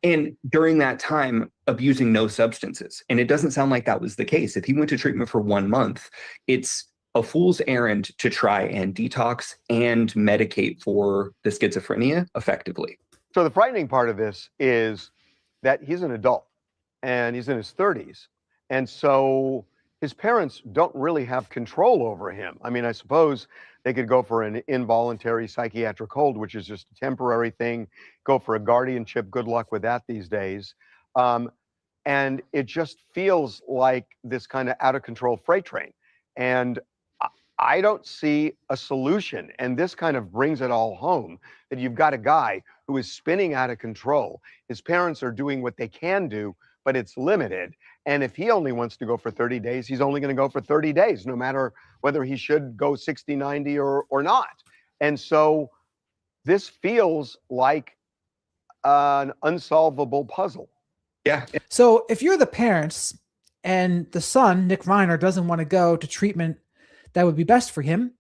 And during that time, abusing no substances. And it doesn't sound like that was the case. If he went to treatment for 1 month, it's a fool's errand to try and detox and medicate for the schizophrenia effectively. So the frightening part of this is that he's an adult and he's in his 30s. And so his parents don't really have control over him. I mean, I suppose they could go for an involuntary psychiatric hold, which is just a temporary thing, go for a guardianship. Good luck with that these days. And it just feels like this kind of out of control freight train. And I don't see a solution. And this kind of brings it all home, that you've got a guy who is spinning out of control. His parents are doing what they can do, but it's limited. And if he only wants to go for 30 days, he's only going to go for 30 days, no matter whether he should go 60, 90 or not. And so this feels like an unsolvable puzzle. Yeah. So if you're the parents and the son, Nick Reiner, doesn't want to go to treatment that would be best for him,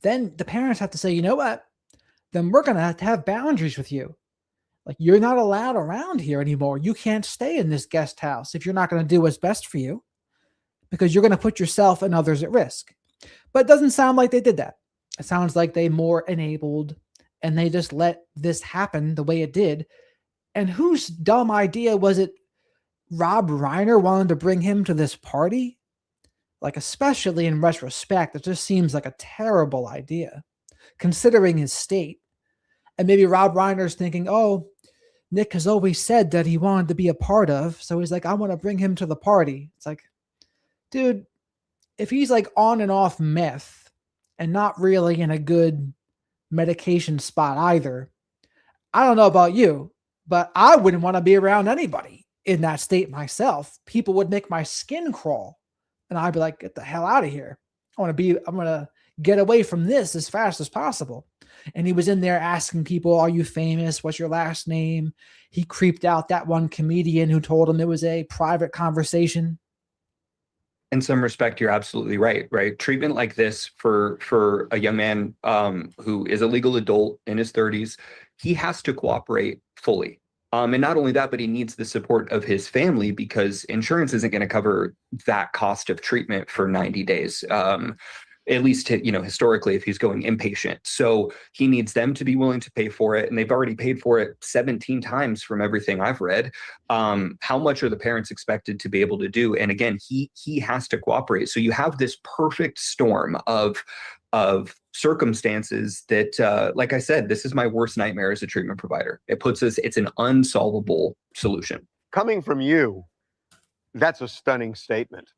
then the parents have to say, you know what? Then we're going to have boundaries with you. Like, you're not allowed around here anymore. You can't stay in this guest house if you're not going to do what's best for you, because you're going to put yourself and others at risk. But it doesn't sound like they did that. It sounds like they more enabled and they just let this happen the way it did. And whose dumb idea was it? Rob Reiner wanted to bring him to this party? Like, especially in retrospect, it just seems like a terrible idea, considering his state. And maybe Rob Reiner's thinking, oh, Nick has always said that he wanted to be a part of. So he's like, I want to bring him to the party. It's like, dude, if he's like on and off meth and not really in a good medication spot either, I don't know about you, but I wouldn't want to be around anybody in that state myself. People would make my skin crawl. And I'd be like, get the hell out of here. I'm going to get away from this as fast as possible. And he was in there asking people, are you famous? What's your last name? He creeped out that one comedian who told him it was a private conversation. In some respect, you're absolutely right, right? Treatment like this for a young man who is a legal adult in his 30s, he has to cooperate fully. And not only that, but he needs the support of his family, because insurance isn't going to cover that cost of treatment for 90 days. at least historically, if he's going inpatient. So he needs them to be willing to pay for it, and they've already paid for it 17 times from everything I've read. How much are the parents expected to be able to do? And again, he has to cooperate. So you have this perfect storm of circumstances that, like I said, this is my worst nightmare as a treatment provider. It's an unsolvable solution. Coming from you, that's a stunning statement.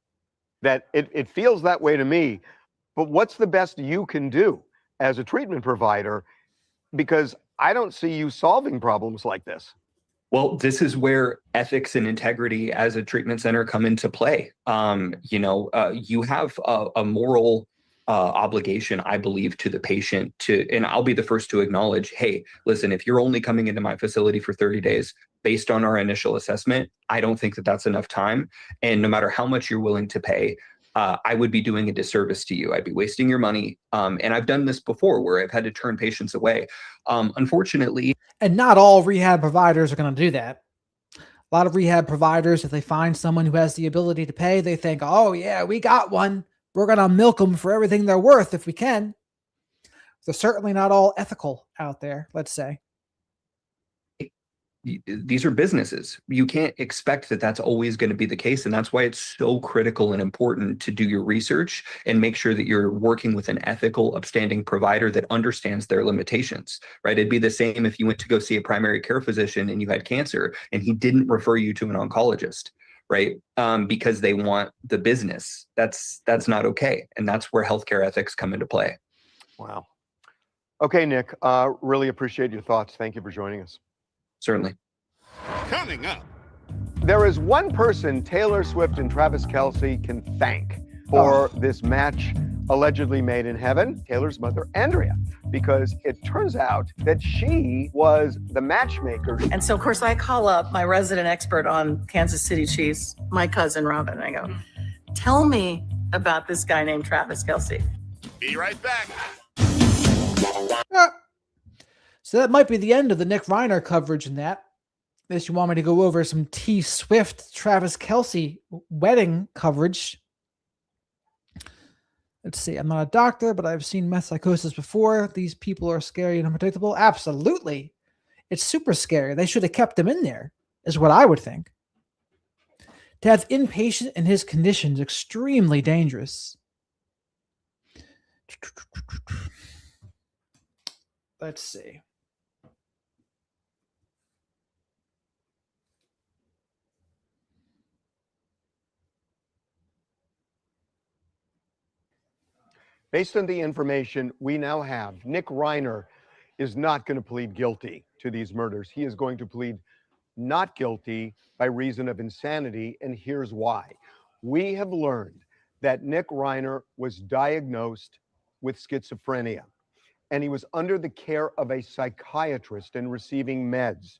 That it feels that way to me. But what's the best you can do as a treatment provider? Because I don't see you solving problems like this. Well, this is where ethics and integrity as a treatment center come into play. You have a moral obligation, I believe, to the patient and I'll be the first to acknowledge, hey, listen, if you're only coming into my facility for 30 days, based on our initial assessment, I don't think that that's enough time. And no matter how much you're willing to pay, I would be doing a disservice to you. I'd be wasting your money. And I've done this before where I've had to turn patients away. Unfortunately. And not all rehab providers are going to do that. A lot of rehab providers, if they find someone who has the ability to pay, they think, oh yeah, we got one. We're going to milk them for everything they're worth if we can. They're certainly not all ethical out there, let's say. These are businesses. You can't expect that that's always going to be the case. And that's why it's so critical and important to do your research and make sure that you're working with an ethical, upstanding provider that understands their limitations, right? It'd be the same if you went to go see a primary care physician and you had cancer and he didn't refer you to an oncologist, right? Because they want the business. That's not okay. And that's where healthcare ethics come into play. Wow. Okay, Nick, really appreciate your thoughts. Thank you for joining us. Certainly. Coming up. There is one person Taylor Swift and Travis Kelce can thank for this match allegedly made in heaven, Taylor's mother, Andrea, because it turns out that she was the matchmaker. And so, of course, I call up my resident expert on Kansas City Chiefs, my cousin Robin, and I go, tell me about this guy named Travis Kelce. Be right back. So that might be the end of the Nick Reiner coverage in that. Unless you want me to go over some T Swift, Travis Kelce wedding coverage. Let's see. I'm not a doctor, but I've seen meth psychosis before. These people are scary and unpredictable. Absolutely. It's super scary. They should have kept him in there, is what I would think. To have inpatient in his condition is extremely dangerous. Let's see. Based on the information we now have, Nick Reiner is not going to plead guilty to these murders. He is going to plead not guilty by reason of insanity, and here's why. We have learned that Nick Reiner was diagnosed with schizophrenia, and he was under the care of a psychiatrist and receiving meds.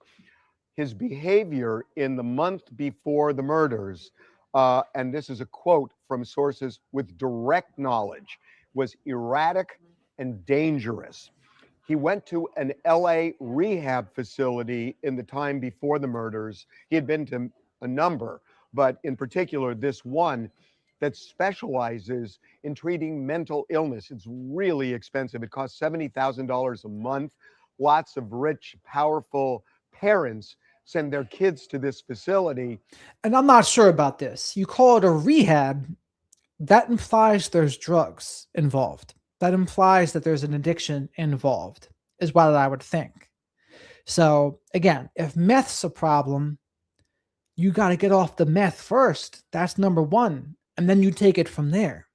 His behavior in the month before the murders, and this is a quote from sources with direct knowledge, was erratic and dangerous. He went to an LA rehab facility in the time before the murders. He had been to a number, but in particular, this one that specializes in treating mental illness. It's really expensive. It costs $70,000 a month. Lots of rich, powerful parents send their kids to this facility. And I'm not sure about this. You call it a rehab. That implies there's drugs involved. That implies that there's an addiction involved, is what I would think. So again, if meth's a problem, you got to get off the meth first. That's number one. And then you take it from there.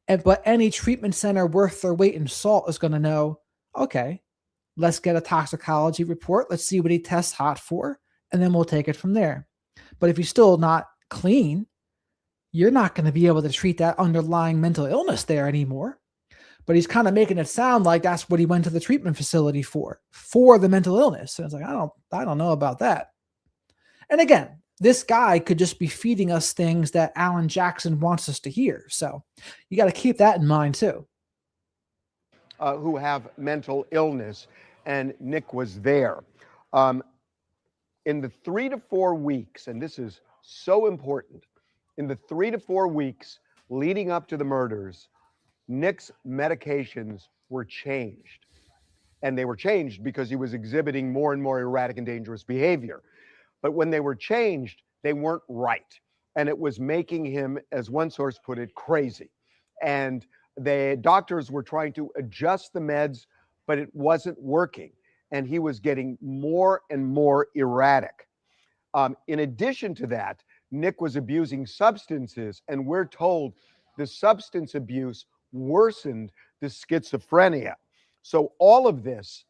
But any treatment center worth their weight in salt is going to know, okay, let's get a toxicology report. Let's see what he tests hot for. And then we'll take it from there. But if he's still not clean, you're not going to be able to treat that underlying mental illness there anymore. But he's kind of making it sound like that's what he went to the treatment facility for the mental illness. And it's like, I don't know about that. And again, this guy could just be feeding us things that Alan Jackson wants us to hear. So you got to keep that in mind too. Who have mental illness, and Nick was there. In the 3 to 4 weeks, and this is so important, in the 3 to 4 weeks leading up to the murders, Nick's medications were changed. And they were changed because he was exhibiting more and more erratic and dangerous behavior. But when they were changed, they weren't right. And it was making him, as one source put it, crazy. And the doctors were trying to adjust the meds, but it wasn't working. And he was getting more and more erratic. In addition to that, Nick was abusing substances, and we're told the substance abuse worsened the schizophrenia. So all of this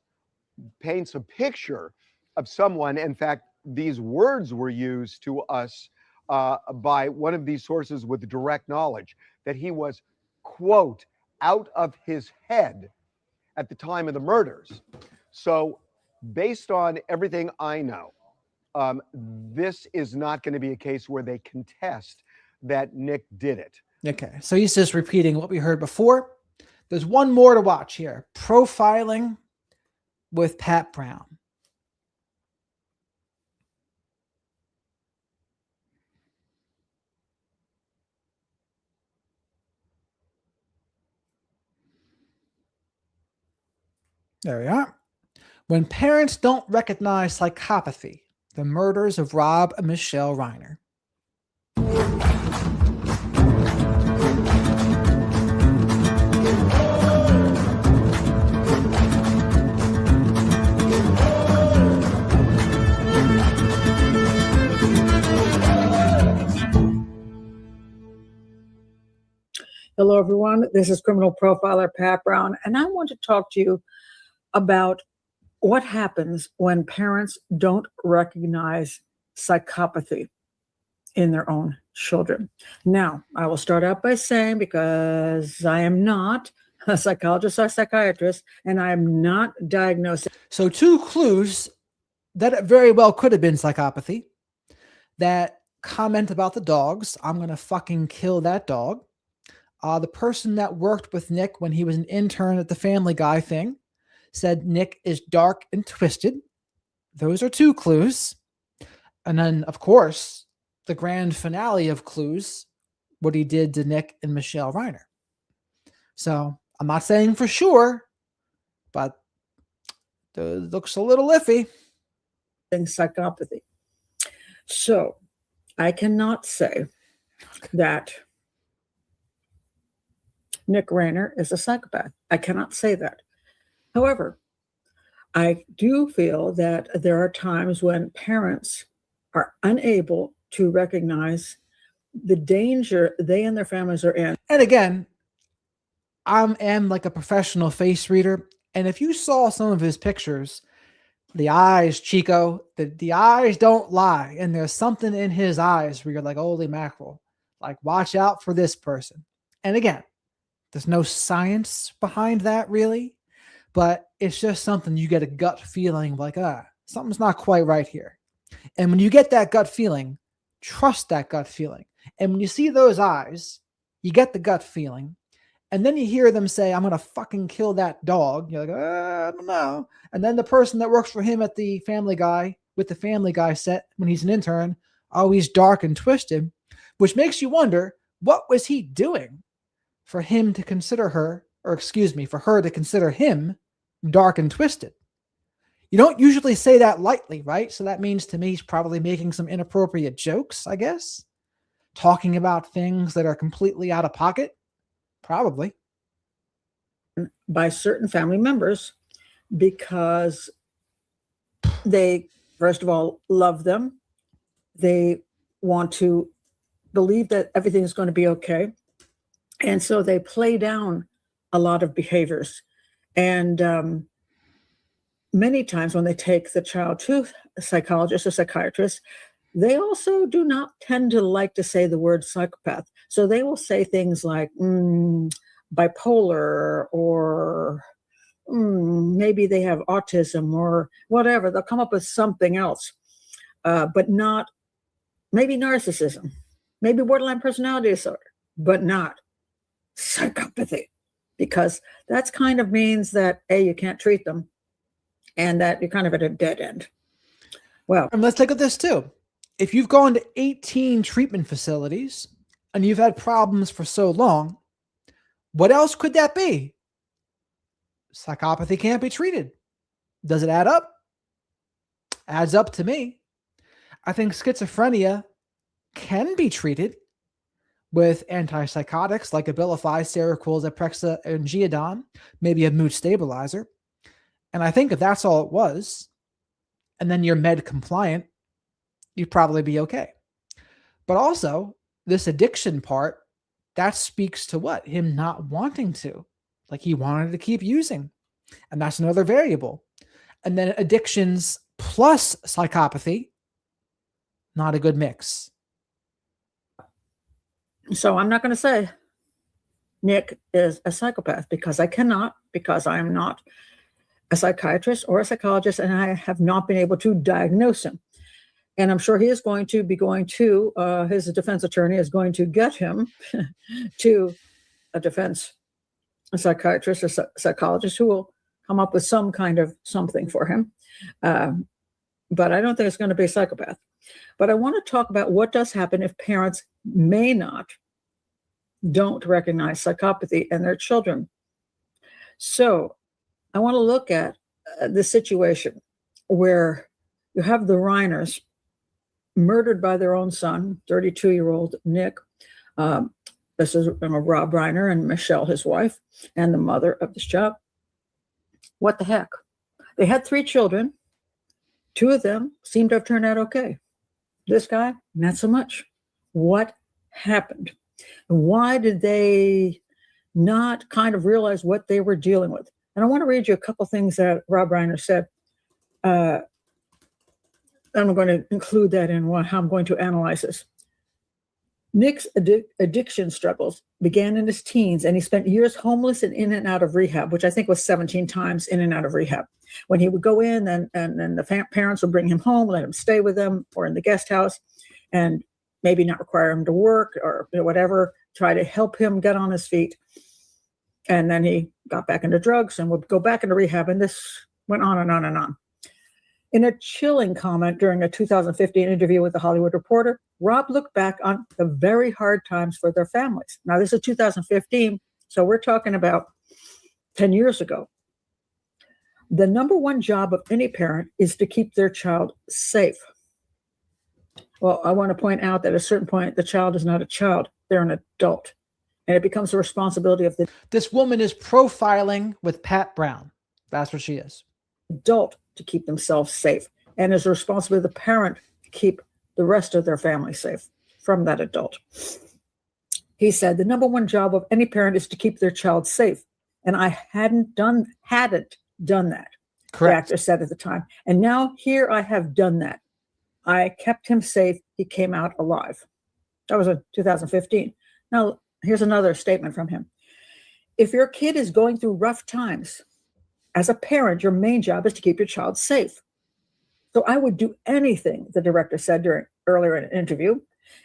paints a picture of someone. In fact, these words were used to us by one of these sources with direct knowledge, that he was, quote, out of his head at the time of the murders. So based on everything I know, this is not going to be a case where they contest that Nick did it. Okay, so he's just repeating what we heard before. There's one more to watch here. Profiling with Pat Brown. There we are. When parents don't recognize psychopathy, the murders of Rob and Michelle Reiner. Hello, everyone. This is criminal profiler Pat Brown, and I want to talk to you about what happens when parents don't recognize psychopathy in their own children. Now, I will start out by saying, because I am not a psychologist or psychiatrist, and I am not diagnosing. So 2 clues that it very well could have been psychopathy. That comment about the dogs, I'm going to fucking kill that dog. The person that worked with Nick when he was an intern at the Family Guy thing said Nick is dark and twisted. Those are 2 clues. And then, of course, the grand finale of clues, what he did to Nick and Michelle Reiner. So I'm not saying for sure, but it looks a little iffy. Psychopathy. So I cannot say that Nick Reiner is a psychopath. I cannot say that. However, I do feel that there are times when parents are unable to recognize the danger they and their families are in. And again, I am like a professional face reader. And if you saw some of his pictures, the eyes, Chico, the eyes don't lie. And there's something in his eyes where you're like, holy mackerel, like watch out for this person. And again, there's no science behind that really, but it's just something you get a gut feeling like, something's not quite right here. And when you get that gut feeling, trust that gut feeling. And when you see those eyes, you get the gut feeling. And then you hear them say, I'm going to fucking kill that dog. You're like, I don't know. And then the person that works for him at the Family Guy, with the Family Guy set when he's an intern, always dark and twisted, which makes you wonder, what was he doing for him to consider her, or excuse me, for her to consider him dark and twisted? You don't usually say that lightly, right? So that means to me he's probably making some inappropriate jokes, I guess. Talking about things that are completely out of pocket. Probably. By certain family members because they, first of all, love them. They want to believe that everything is going to be okay. And so they play down a lot of behaviors. And many times when they take the child to a psychologist or psychiatrist, they also do not tend to like to say the word psychopath. So they will say things like bipolar, or maybe they have autism or whatever. They'll come up with something else, but not maybe narcissism, maybe borderline personality disorder, but not psychopathy, because that's kind of means that A, you can't treat them, and that you're kind of at a dead end. Well, and let's look at this too. If you've gone to 18 treatment facilities and you've had problems for so long, What else could that be? Psychopathy can't be treated. Does it add up? Adds up to me. I think schizophrenia can be treated with antipsychotics like Abilify, Seroquel, Zyprexa, and Geodon, maybe a mood stabilizer. And I think if that's all it was, and then you're med compliant, you'd probably be okay. But also, this addiction part, that speaks to what? Him not wanting to. Like he wanted to keep using. And that's another variable. And then addictions plus psychopathy, not a good mix. So I'm not going to say Nick is a psychopath because I cannot, because I am not a psychiatrist or a psychologist, and I have not been able to diagnose him. And I'm sure he is going to be going to, his defense attorney is going to get him to a psychiatrist or psychologist who will come up with some kind of something for him. But I don't think it's going to be a psychopath. But I want to talk about what does happen if parents don't recognize psychopathy in their children. So I want to look at the situation where you have the Reiners murdered by their own son, 32-year-old Nick. This is Rob Reiner and Michelle, his wife, and the mother of this child. What the heck? They had 3 children. 2 of them seemed to have turned out okay. This guy, not so much. What happened? And why did they not kind of realize what they were dealing with? And I want to read you a couple things that Rob Reiner said. I'm going to include that in how I'm going to analyze this. Nick's addiction struggles began in his teens, and he spent years homeless and in and out of rehab, which I think was 17 times in and out of rehab. When he would go in, and the parents would bring him home, let him stay with them, or in the guest house, and maybe not require him to work or whatever, try to help him get on his feet. And then he got back into drugs and would go back into rehab, and this went on and on and on. In a chilling comment during a 2015 interview with The Hollywood Reporter, Rob looked back on the very hard times for their families. Now, this is 2015, so we're talking about 10 years ago. The number one job of any parent is to keep their child safe. Well, I want to point out that at a certain point, the child is not a child, they're an adult. And it becomes the responsibility of the This woman is profiling with Pat Brown. That's what she is. Adult to keep themselves safe, and is the responsibility of the parent to keep the rest of their family safe from that adult. He said, the number one job of any parent is to keep their child safe. And I hadn't done that. Correct. The actor said at the time. And now here I have done that. I kept him safe. He came out alive. That was in 2015. Now, here's another statement from him. If your kid is going through rough times, as a parent, your main job is to keep your child safe. So I would do anything, the director said earlier in an interview.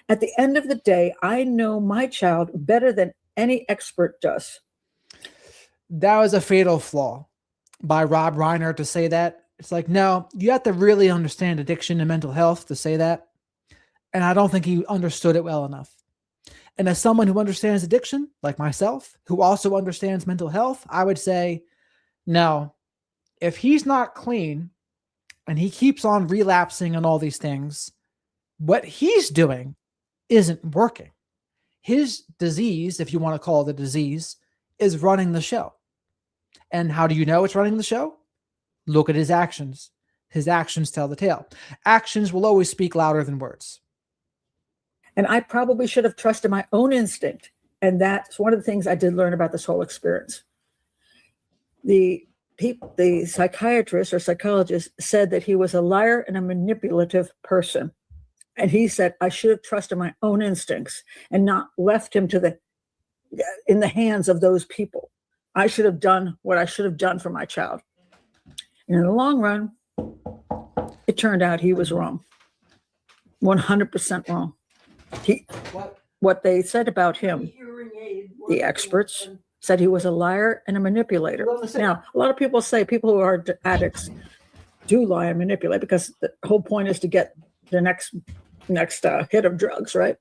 At the end of the day, I know my child better than any expert does. That was a fatal flaw by Rob Reiner to say that. It's like, no, you have to really understand addiction and mental health to say that. And I don't think he understood it well enough. And as someone who understands addiction, like myself, who also understands mental health, I would say, no, if he's not clean and he keeps on relapsing on all these things, what he's doing isn't working. His disease, if you want to call it a disease, is running the show. And how do you know it's running the show? Look at his actions. His actions tell the tale. Actions will always speak louder than words. And I probably should have trusted my own instinct. And that's one of the things I did learn about this whole experience. The psychiatrist or psychologist said that he was a liar and a manipulative person. And he said, I should have trusted my own instincts and not left him in the hands of those people. I should have done what I should have done for my child. And in the long run, it turned out he was wrong. 100% wrong. What they said about him, the experts, said he was a liar and a manipulator. Now, a lot of people say people who are addicts do lie and manipulate because the whole point is to get the next hit of drugs, right?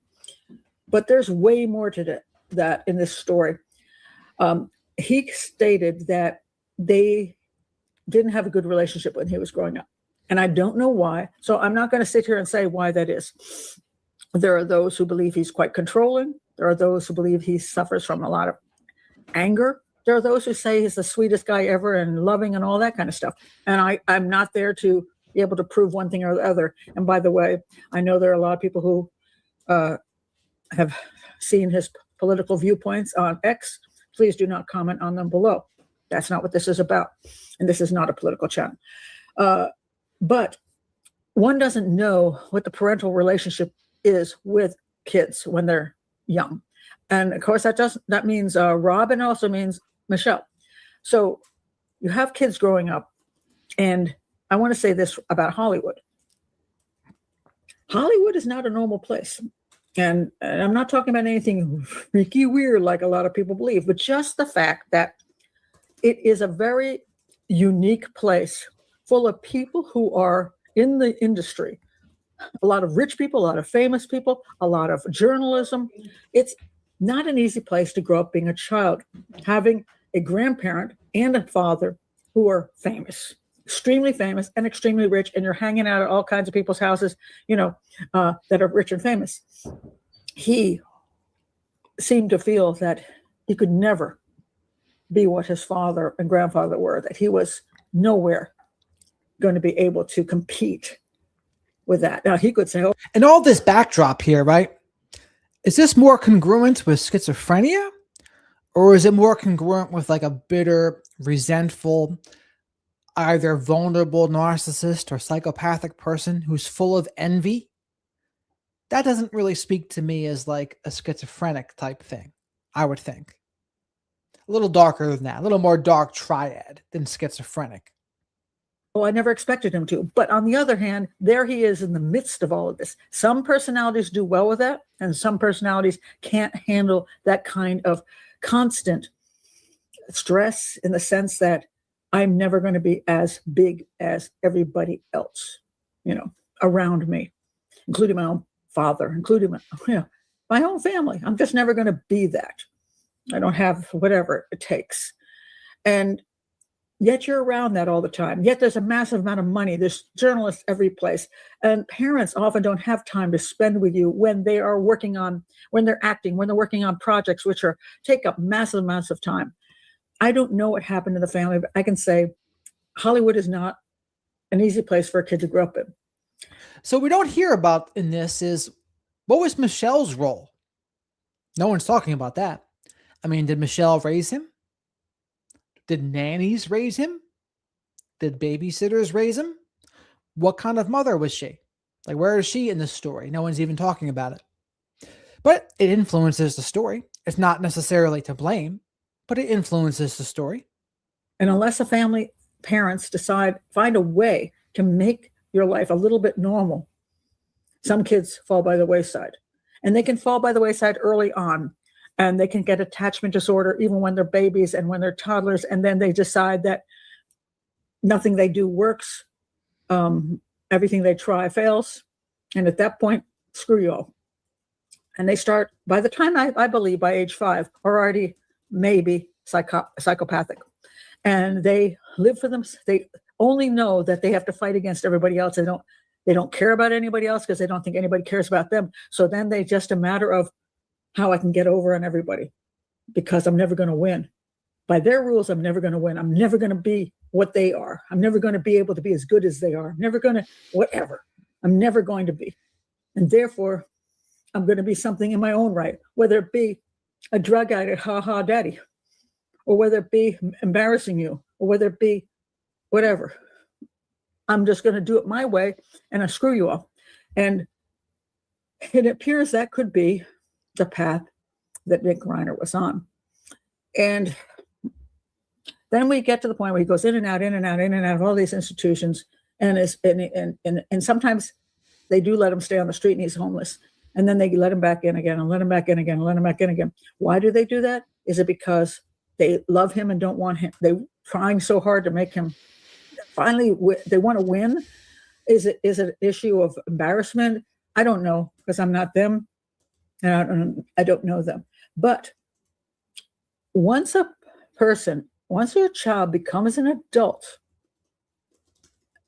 But there's way more to that in this story. He stated that they didn't have a good relationship when he was growing up. And I don't know why. So I'm not going to sit here and say why that is. There are those who believe he's quite controlling. There are those who believe he suffers from a lot of anger. There are those who say he's the sweetest guy ever and loving and all that kind of stuff. And I'm not there to be able to prove one thing or the other. And by the way, I know there are a lot of people who have seen his political viewpoints on X. Please do not comment on them below. That's not what this is about. And this is not a political channel. But one doesn't know what the parental relationship is with kids when they're young. And of course, that means Rob, and also means Michelle. So you have kids growing up. And I want to say this about Hollywood. Hollywood is not a normal place. And I'm not talking about anything freaky weird like a lot of people believe, but just the fact that it is a very unique place full of people who are in the industry. A lot of rich people, a lot of famous people, a lot of journalism. It's not an easy place to grow up being a child, having a grandparent and a father who are famous, extremely famous and extremely rich, and you're hanging out at all kinds of people's houses, that are rich and famous. He seemed to feel that he could never be what his father and grandfather were, that he was nowhere going to be able to compete with that. Now, he could say, and all this backdrop here, right? Is this more congruent with schizophrenia? Or is it more congruent with like a bitter, resentful, either vulnerable narcissist or psychopathic person who's full of envy? That doesn't really speak to me as like a schizophrenic type thing, I would think. A little darker than that, a little more dark triad than schizophrenic. I never expected him to. But on the other hand, there he is in the midst of all of this. Some personalities do well with that, and some personalities can't handle that kind of constant stress, in the sense that I'm never going to be as big as everybody else, around me, including my own father, including my own family. I'm just never going to be that. I don't have whatever it takes. And yet you're around that all the time. Yet there's a massive amount of money. There's journalists every place. And parents often don't have time to spend with you when they are when they're acting, when they're working on projects, which take up massive amounts of time. I don't know what happened in the family, but I can say Hollywood is not an easy place for a kid to grow up in. So we don't hear about in this is, what was Michelle's role? No one's talking about that. I mean, did Michelle raise him? Did nannies raise him? Did babysitters raise him? What kind of mother was she? Like, where is she in this story? No one's even talking about it. But it influences the story. It's not necessarily to blame, but it influences the story. And unless parents find a way to make your life a little bit normal, some kids fall by the wayside. And they can fall by the wayside early on. And they can get attachment disorder even when they're babies and when they're toddlers. And then they decide that nothing they do works. Everything they try fails. And at that point, screw you all. And they start, by the time I believe by age 5, are already maybe psychopathic. And they live for them. They only know that they have to fight against everybody else. They don't care about anybody else because they don't think anybody cares about them. So then they just a matter of how I can get over on everybody, because I'm never going to win. By their rules, I'm never going to win. I'm never going to be what they are. I'm never going to be able to be as good as they are. I'm never going to, whatever. I'm never going to be. And therefore, I'm going to be something in my own right, whether it be a drug addict, ha-ha daddy, or whether it be embarrassing you, or whether it be whatever. I'm just going to do it my way, and I screw you all. And it appears that could be the path that Nick Reiner was on. And then we get to the point where he goes in and out of all these institutions, and sometimes they do let him stay on the street and he's homeless. And then they let him back in again and let him back in again and let him back in again. Why do they do that? Is it because they love him and don't want him? They're trying so hard to make him finally, they want to win. Is it an issue of embarrassment? I don't know, because I'm not them. And I don't know them. But once your child becomes an adult,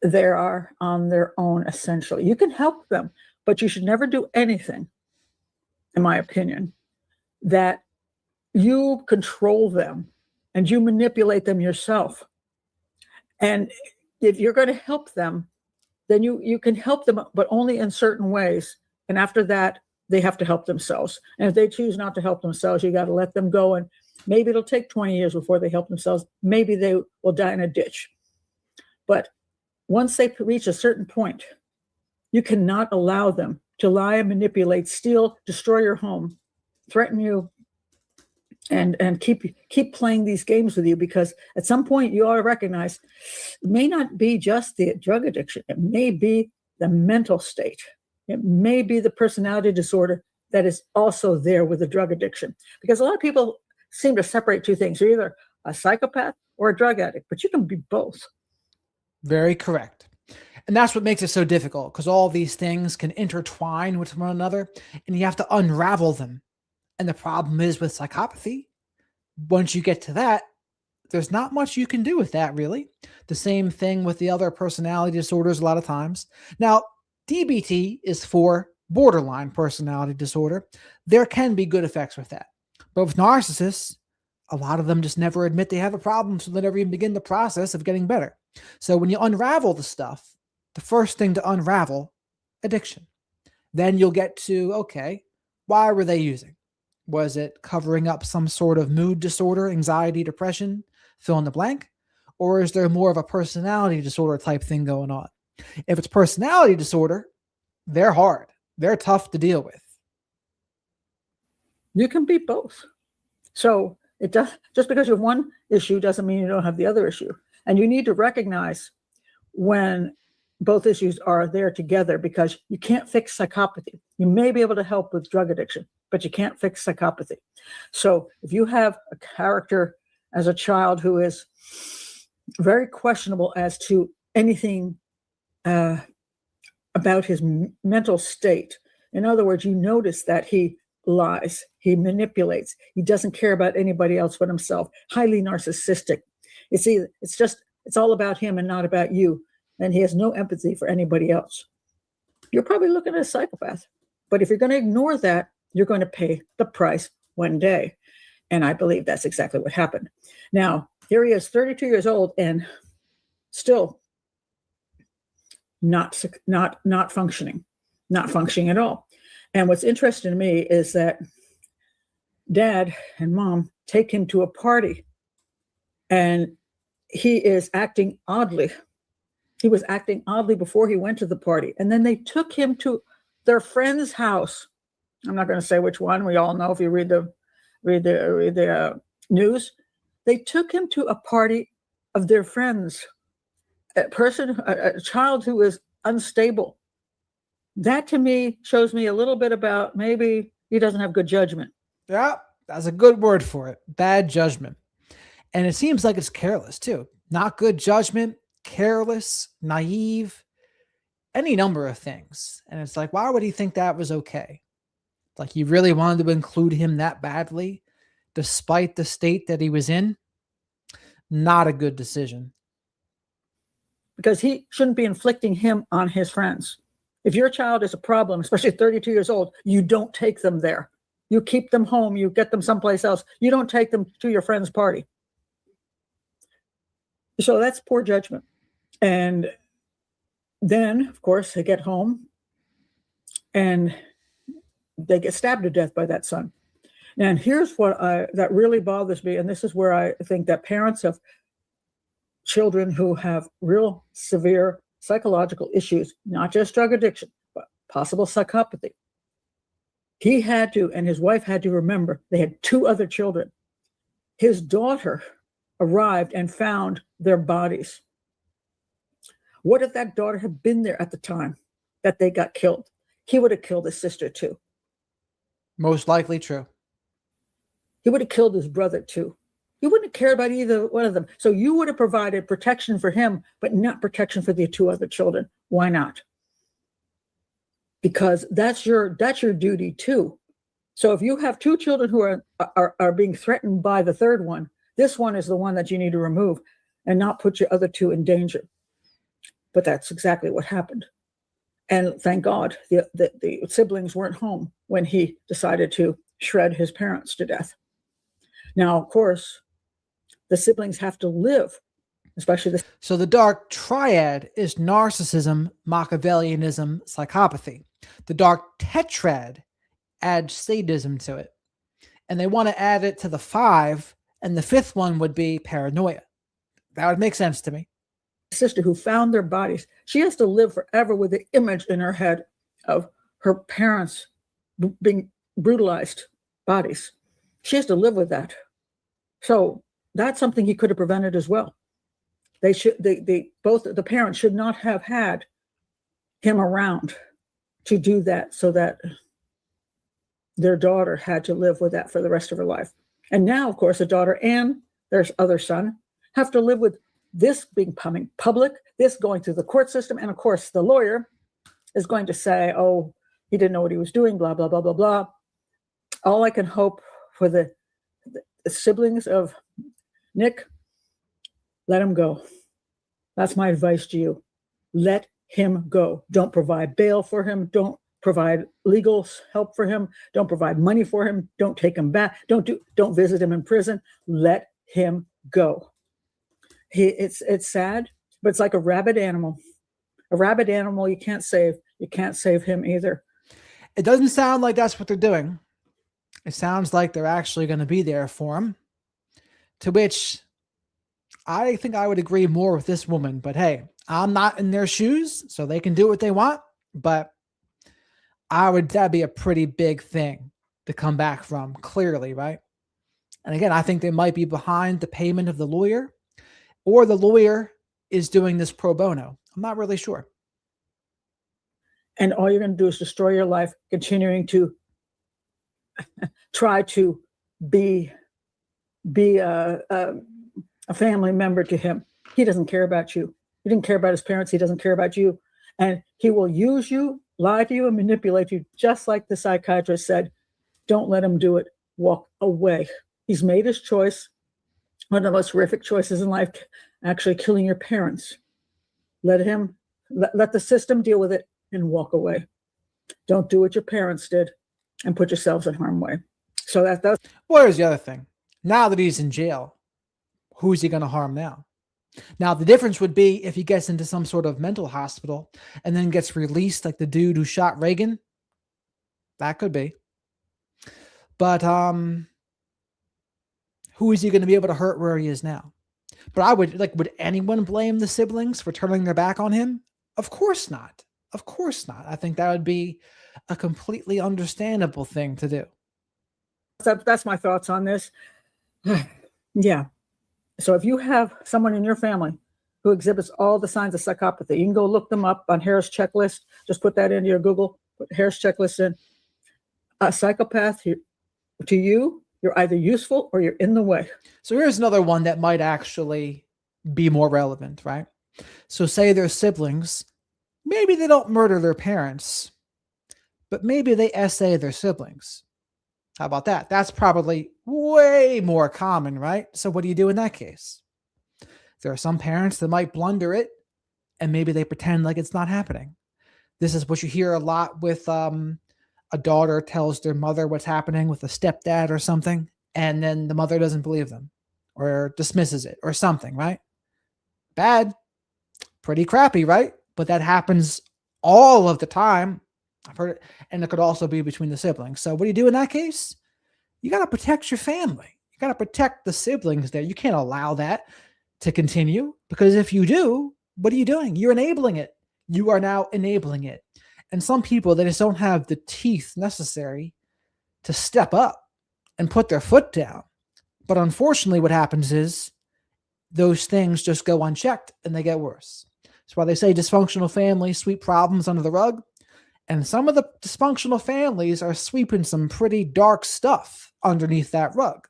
they are on their own essentially. You can help them, but you should never do anything, in my opinion, that you control them and you manipulate them yourself. And if you're going to help them, then you can help them, but only in certain ways. And after that, they have to help themselves. And if they choose not to help themselves, you got to let them go. And maybe it'll take 20 years before they help themselves. Maybe they will die in a ditch. But once they reach a certain point, you cannot allow them to lie and manipulate, steal, destroy your home, threaten you, and keep playing these games with you, because at some point you ought to recognize it may not be just the drug addiction. It may be the mental state. It may be the personality disorder that is also there with the drug addiction. Because a lot of people seem to separate two things. You're either a psychopath or a drug addict, but you can be both. Very correct. And that's what makes it so difficult, because all these things can intertwine with one another and you have to unravel them. And the problem is with psychopathy, once you get to that, there's not much you can do with that, really. The same thing with the other personality disorders a lot of times. Now, DBT is for borderline personality disorder. There can be good effects with that. But with narcissists, a lot of them just never admit they have a problem, so they never even begin the process of getting better. So when you unravel the stuff, the first thing to unravel, addiction. Then you'll get to, okay, why were they using? Was it covering up some sort of mood disorder, anxiety, depression, fill in the blank? Or is there more of a personality disorder type thing going on? If it's personality disorder, they're hard. They're tough to deal with. You can be both. So it does, just because you have one issue doesn't mean you don't have the other issue. And you need to recognize when both issues are there together, because you can't fix psychopathy. You may be able to help with drug addiction, but you can't fix psychopathy. So if you have a character as a child who is very questionable as to anything about his mental state, in other words, you notice that he lies, he manipulates, he doesn't care about anybody else but himself, highly narcissistic. It's all about him and not about you. And he has no empathy for anybody else. You're probably looking at a psychopath. But if you're going to ignore that, you're going to pay the price one day. And I believe that's exactly what happened. Now, here he is, 32 years old, and still not functioning at all. And what's interesting to me is that Dad and Mom take him to a party, and he is acting oddly. He was acting oddly before he went to the party. And then they took him to their friend's house. I'm not going to say which one. We all know if you read the news. They took him to a party of their friends, a child who is unstable. That to me shows me a little bit about maybe he doesn't have good judgment. Yeah, that's a good word for it. Bad judgment. And it seems like it's careless too. Not good judgment, careless, naive, any number of things. And it's like, why would he think that was okay? Like, you really wanted to include him that badly, despite the state that he was in? Not a good decision. Because he shouldn't be inflicting him on his friends. If your child is a problem, especially at 32 years old, you don't take them there. You keep them home. You get them someplace else. You don't take them to your friend's party. So that's poor judgment. And then, of course, they get home and they get stabbed to death by that son. And here's what that really bothers me. And this is where I think that parents of children who have real severe psychological issues, not just drug addiction, but possible psychopathy. He had to, and his wife had to remember, they had 2 other children. His daughter arrived and found their bodies. What if that daughter had been there at the time that they got killed? He would have killed his sister too. Most likely true. He would have killed his brother too. He wouldn't have cared about either one of them. So you would have provided protection for him, but not protection for the 2 other children. Why not? Because that's your duty too. So if you have two children who are being threatened by the third one, this one is the one that you need to remove and not put your other two in danger. But that's exactly what happened. And thank God the siblings weren't home when he decided to shred his parents to death. Now, of course, the siblings have to live, especially the. So the dark triad is narcissism, Machiavellianism, psychopathy. The dark tetrad adds sadism to it. And they want to add it to the 5, and the 5th one would be paranoia. That would make sense to me. Sister who found their bodies, she has to live forever with the image in her head of her parents being brutalized bodies. She has to live with that. So that's something he could have prevented as well. Both the parents should not have had him around to do that, so that their daughter had to live with that for the rest of her life. And now, of course, the daughter and their other son have to live with this being public, this going through the court system. And of course, the lawyer is going to say, oh, he didn't know what he was doing, blah, blah, blah, blah, blah. All I can hope for the siblings of Nick, let him go. That's my advice to you. Let him go. Don't provide bail for him. Don't provide legal help for him. Don't provide money for him. Don't take him back. Don't visit him in prison. Let him go. It's sad, but it's like a rabid animal. A rabid animal you can't save. You can't save him either. It doesn't sound like that's what they're doing. It sounds like they're actually going to be there for him. To which I think I would agree more with this woman. But hey, I'm not in their shoes, so they can do what they want. But that'd be a pretty big thing to come back from, clearly, right? And again, I think they might be behind the payment of the lawyer, or the lawyer is doing this pro bono. I'm not really sure. And all you're going to do is destroy your life, continuing to try to be a family member to him. He doesn't care about you. He didn't care about his parents. He doesn't care about you. And he will use you, lie to you, and manipulate you, just like the psychiatrist said. Don't let him do it. Walk away. He's made his choice. One of the most horrific choices in life, actually killing your parents. Let the system deal with it and walk away. Don't do what your parents did and put yourselves in harm's way. So that's. Well, here's the other thing. Now that he's in jail, who's he going to harm now? Now, the difference would be if he gets into some sort of mental hospital and then gets released, like the dude who shot Reagan. That could be. But who is he going to be able to hurt where he is now? But would anyone blame the siblings for turning their back on him? Of course not. Of course not. I think that would be a completely understandable thing to do. That's my thoughts on this. Yeah. So if you have someone in your family who exhibits all the signs of psychopathy, you can go look them up on Harris Checklist. Just put that into your Google, put Harris Checklist in. A psychopath, to you, you're either useful or you're in the way. So here's another one that might actually be more relevant, right? So say their siblings, maybe they don't murder their parents, but maybe they essay their siblings. How about that? That's probably way more common, right? So what do you do in that case? There are some parents that might blunder it, and maybe they pretend like it's not happening. This is what you hear a lot with a daughter tells their mother what's happening with a stepdad or something, and then the mother doesn't believe them or dismisses it or something, right? Bad. Pretty crappy, right? But that happens all of the time. I've heard it. And it could also be between the siblings. So what do you do in that case? You got to protect your family. You got to protect the siblings there. You can't allow that to continue, because if you do, what are you doing? You're enabling it. You are now enabling it. And some people, they just don't have the teeth necessary to step up and put their foot down. But unfortunately, what happens is those things just go unchecked and they get worse. That's why they say dysfunctional families sweep problems under the rug. And some of the dysfunctional families are sweeping some pretty dark stuff underneath that rug.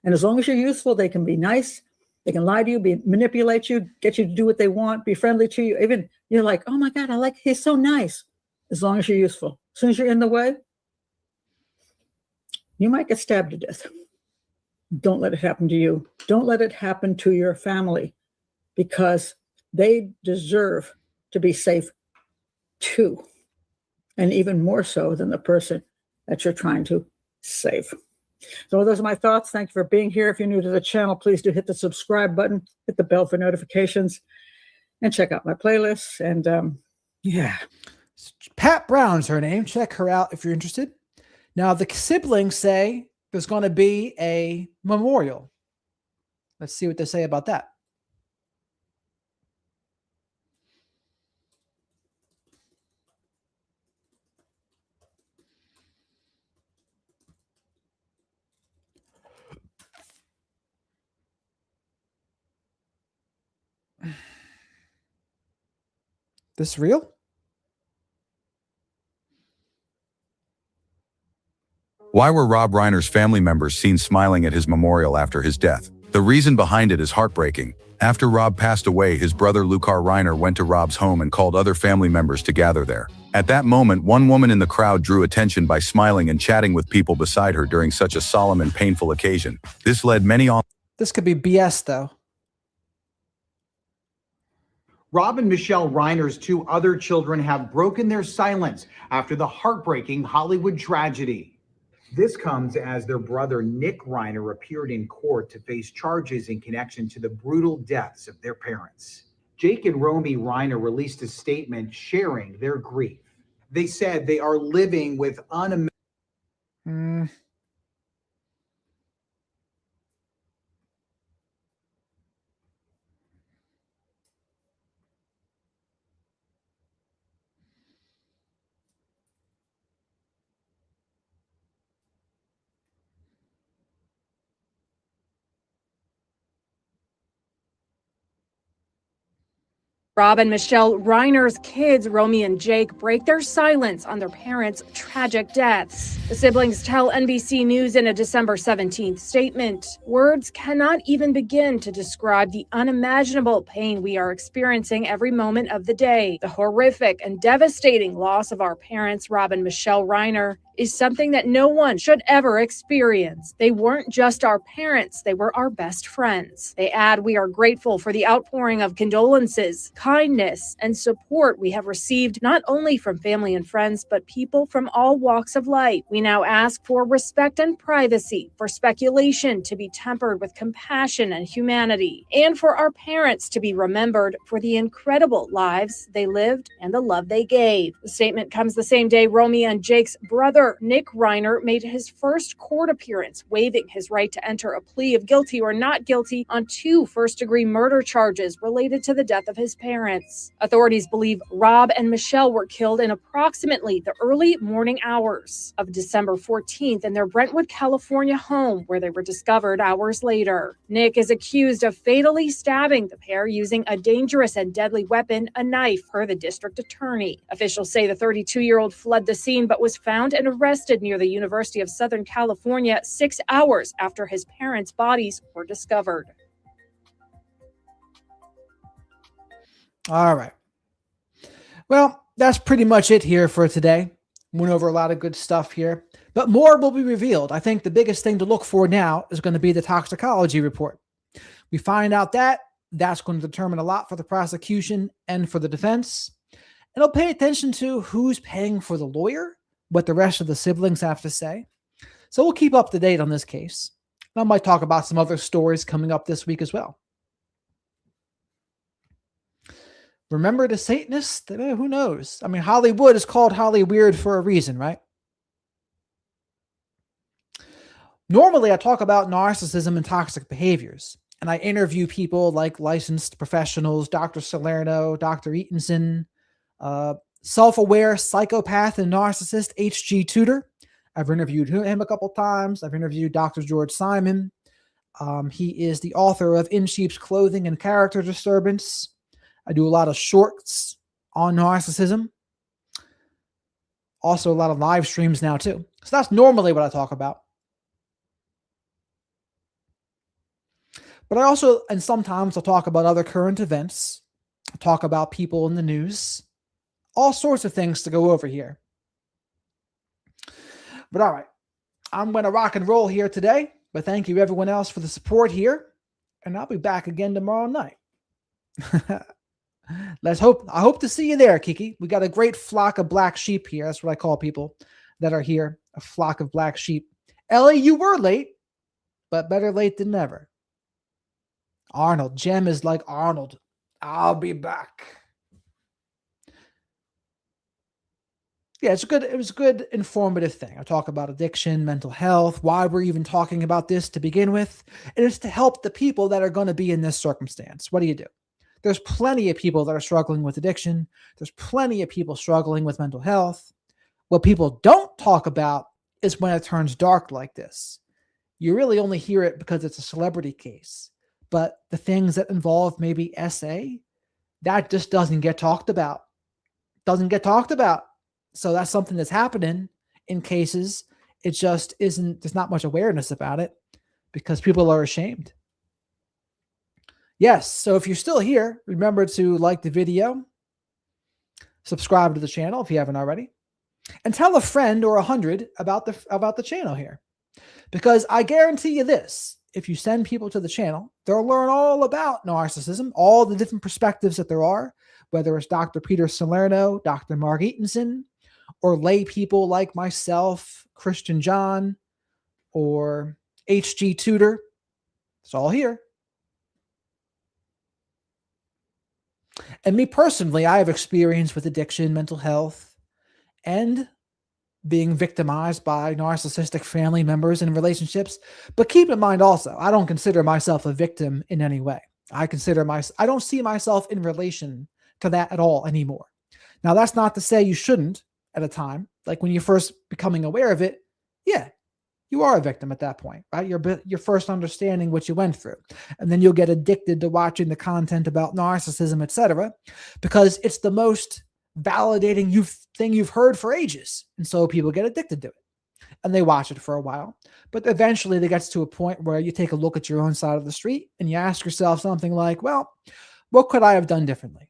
And as long as you're useful, they can be nice. They can lie to you, manipulate you, get you to do what they want, be friendly to you. Even you're like, oh my God, he's so nice. As long as you're useful. As soon as you're in the way, You might get stabbed to death. Don't let it happen to you. Don't let it happen to your family, because they deserve to be safe too. And even more so than the person that you're trying to save. So those are my thoughts. Thank you for being here. If you're new to the channel, please do hit the subscribe button, hit the bell for notifications, and check out my playlists. And yeah. Pat Brown's her name. Check her out if you're interested. Now, the siblings say there's going to be a memorial. Let's see what they say about that. This real? Why were Rob Reiner's family members seen smiling at his memorial after his death? The reason behind it is heartbreaking. After Rob passed away, his brother Lucar Reiner went to Rob's home and called other family members to gather there. At that moment, one woman in the crowd drew attention by smiling and chatting with people beside her during such a solemn and painful occasion. This led many on. This could be BS, though. Rob and Michelle Reiner's two other children have broken their silence after the heartbreaking Hollywood tragedy. This comes as their brother Nick Reiner appeared in court to face charges in connection to the brutal deaths of their parents. Jake and Romy Reiner released a statement sharing their grief. They said they are living with unimaginable. Rob and Michelle Reiner's kids, Romy and Jake, break their silence on their parents' tragic deaths. The siblings tell NBC News in a December 17th statement, "Words cannot even begin to describe the unimaginable pain we are experiencing every moment of the day. The horrific and devastating loss of our parents, Rob and Michelle Reiner, is something that no one should ever experience. They weren't just our parents, they were our best friends." They add, "We are grateful for the outpouring of condolences, kindness, and support we have received not only from family and friends, but people from all walks of life. We now ask for respect and privacy, for speculation to be tempered with compassion and humanity, and for our parents to be remembered for the incredible lives they lived and the love they gave." The statement comes the same day Romy and Jake's brother, Nick Reiner, made his first court appearance, waiving his right to enter a plea of guilty or not guilty on 2 first-degree murder charges related to the death of his parents. Authorities believe Rob and Michelle were killed in approximately the early morning hours of December 14th in their Brentwood, California home, where they were discovered hours later. Nick is accused of fatally stabbing the pair using a dangerous and deadly weapon, a knife, per the district attorney. Officials say the 32-year-old fled the scene but was found and arrested near the University of Southern California 6 hours after his parents' bodies were discovered. All right. Well, that's pretty much it here for today. Went over a lot of good stuff here, but more will be revealed. I think the biggest thing to look for now is going to be the toxicology report. We find out that's going to determine a lot for the prosecution and for the defense. And I'll pay attention to who's paying for the lawyer, what the rest of the siblings have to say. So we'll keep up to date on this case. And I might talk about some other stories coming up this week as well. Remember the Satanists? Who knows? I mean, Hollywood is called Hollyweird for a reason, right? Normally, I talk about narcissism and toxic behaviors, and I interview people like licensed professionals, Dr. Salerno, Dr. Eatonson, self-aware psychopath and narcissist H.G. Tudor. I've interviewed him a couple times. I've interviewed Dr. George Simon. He is the author of In Sheep's Clothing and Character Disturbance. I do a lot of shorts on narcissism. Also a lot of live streams now too. So that's normally what I talk about. But I also, and sometimes I'll talk about other current events. I'll talk about people in the news. All sorts of things to go over here. But all right. I'm going to rock and roll here today, but thank you everyone else for the support here. And I'll be back again tomorrow night. I hope to see you there, Kiki. We got a great flock of black sheep here. That's what I call people that are here. A flock of black sheep. Ellie, you were late, but better late than never. Arnold. Jem is like Arnold. I'll be back. Yeah, it was a good informative thing. I talk about addiction, mental health, why we're even talking about this to begin with. And it's to help the people that are going to be in this circumstance. What do you do? There's plenty of people that are struggling with addiction. There's plenty of people struggling with mental health. What people don't talk about is when it turns dark like this. You really only hear it because it's a celebrity case. But the things that involve maybe SA, that just doesn't get talked about. Doesn't get talked about. So that's something that's happening in cases. It just isn't, there's not much awareness about it because people are ashamed. Yes, so if you're still here, remember to like the video, subscribe to the channel if you haven't already, and tell a friend or 100 about the channel here. Because I guarantee you this, if you send people to the channel, they'll learn all about narcissism, all the different perspectives that there are, whether it's Dr. Peter Salerno, Dr. Mark Eatonson, or lay people like myself, Christian John, or H.G. Tudor. It's all here. And me personally, I have experience with addiction, mental health, and being victimized by narcissistic family members in relationships. But keep in mind also, I don't consider myself a victim in any way. I don't see myself in relation to that at all anymore. Now, that's not to say you shouldn't at a time. Like when you're first becoming aware of it, yeah, you are a victim at that point, right? You're first understanding what you went through. And then you'll get addicted to watching the content about narcissism, etc., because it's the most validating thing you've heard for ages. And so people get addicted to it. And they watch it for a while. But eventually it gets to a point where you take a look at your own side of the street and you ask yourself something like, well, what could I have done differently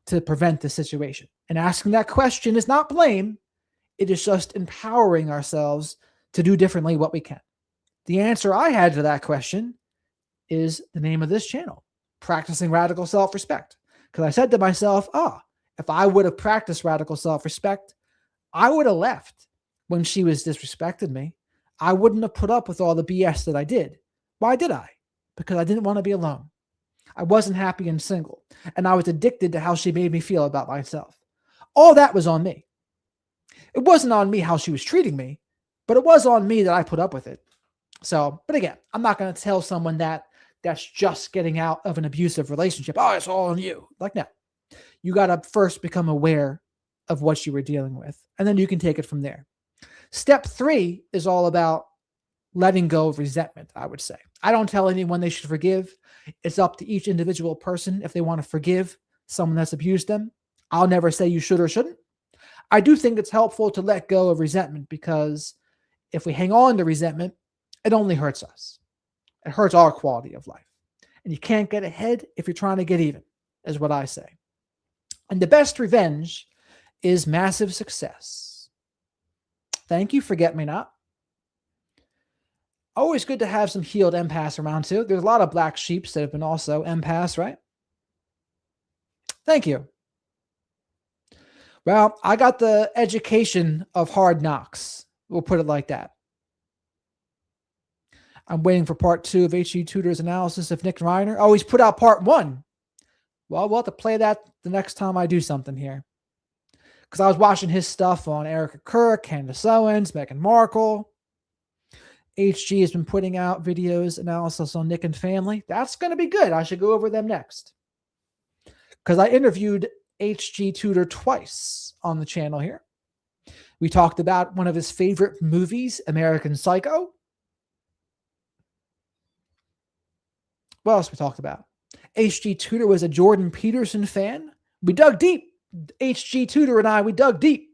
to prevent this situation? And asking that question is not blame. It is just empowering ourselves to do differently what we can. The answer I had to that question is the name of this channel, Practicing Radical Self-Respect. Because I said to myself, if I would have practiced radical self-respect, I would have left when she was disrespecting me. I wouldn't have put up with all the BS that I did. Why did I? Because I didn't want to be alone. I wasn't happy and single. And I was addicted to how she made me feel about myself. All that was on me. It wasn't on me how she was treating me, but it was on me that I put up with it. So, but again, I'm not going to tell someone that's just getting out of an abusive relationship. Oh, it's all on you. Like, no. You got to first become aware of what you were dealing with, and then you can take it from there. Step 3 is all about letting go of resentment, I would say. I don't tell anyone they should forgive. It's up to each individual person if they want to forgive someone that's abused them. I'll never say you should or shouldn't. I do think it's helpful to let go of resentment because if we hang on to resentment, it only hurts us. It hurts our quality of life. And you can't get ahead if you're trying to get even, is what I say. And the best revenge is massive success. Thank you, Forget Me Not. Always good to have some healed empaths around too. There's a lot of black sheeps that have been also empaths, right? Thank you. Well, I got the education of hard knocks. We'll put it like that. I'm waiting for part 2 of H.G. Tudor's analysis of Nick Reiner. Oh, he's put out part 1. Well, we'll have to play that the next time I do something here. Because I was watching his stuff on Erica Kirk, Candace Owens, Meghan Markle. HG has been putting out videos, analysis on Nick and family. That's going to be good. I should go over them next. Because I interviewed H.G. Tudor twice on the channel here. We talked about one of his favorite movies, American Psycho. What else we talked about? H.G. Tudor was a Jordan Peterson fan. We dug deep. H.G. Tudor and I, we dug deep.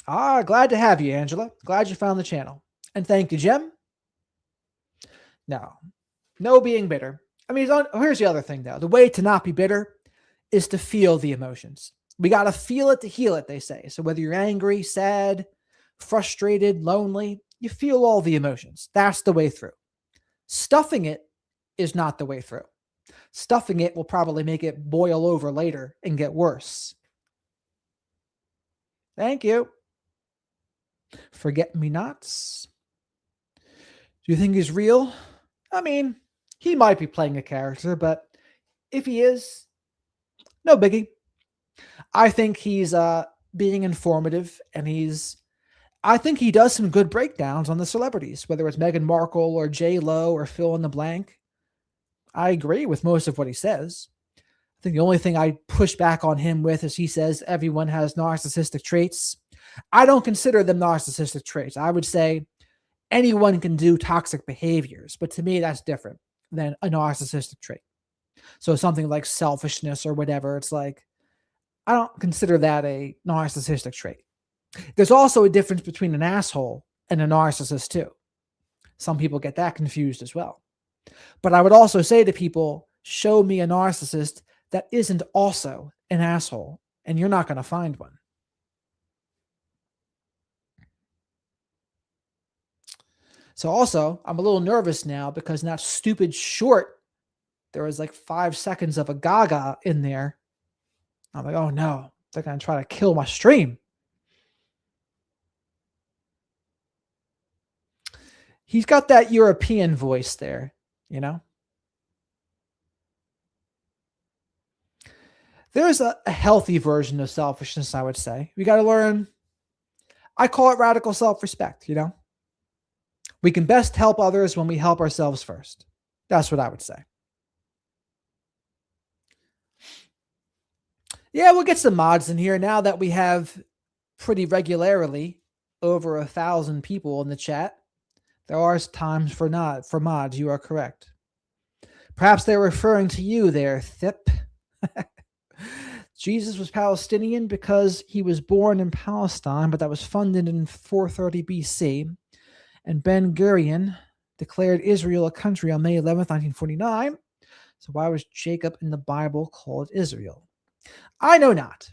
Glad to have you, Angela. Glad you found the channel. And thank you, Jem. No being bitter. I mean, here's the other thing, though. The way to not be bitter is to feel the emotions. We got to feel it to heal it, they say. So whether you're angry, sad, frustrated, lonely, you feel all the emotions. That's the way through. Stuffing it is not the way through. Stuffing it will probably make it boil over later and get worse. Thank you. Forget-me-nots. Do you think he's real? I mean, he might be playing a character, but if he is, no biggie. I think he's being informative, and I think he does some good breakdowns on the celebrities, whether it's Meghan Markle or J-Lo or fill in the blank. I agree with most of what he says. I think the only thing I push back on him with is he says everyone has narcissistic traits. I don't consider them narcissistic traits. I would say anyone can do toxic behaviors, but to me, that's different than a narcissistic trait. So something like selfishness or whatever, it's like, I don't consider that a narcissistic trait. There's also a difference between an asshole and a narcissist too. Some people get that confused as well. But I would also say to people, show me a narcissist that isn't also an asshole, and you're not going to find one. So also, I'm a little nervous now because in that stupid short, there was like 5 seconds of a gaga in there. I'm like, oh no, they're going to try to kill my stream. He's got that European voice there, you know? There's a healthy version of selfishness, I would say. We got to learn. I call it radical self-respect, you know? We can best help others when we help ourselves first. That's what I would say. Yeah, we'll get some mods in here now that we have pretty regularly over 1,000 people in the chat. There are times for mods. You are correct. Perhaps they're referring to you there, Thip. Jesus was Palestinian because he was born in Palestine, but that was funded in 430 BC. And Ben Gurion declared Israel a country on May 11th, 1949. So why was Jacob in the Bible called Israel? I know not.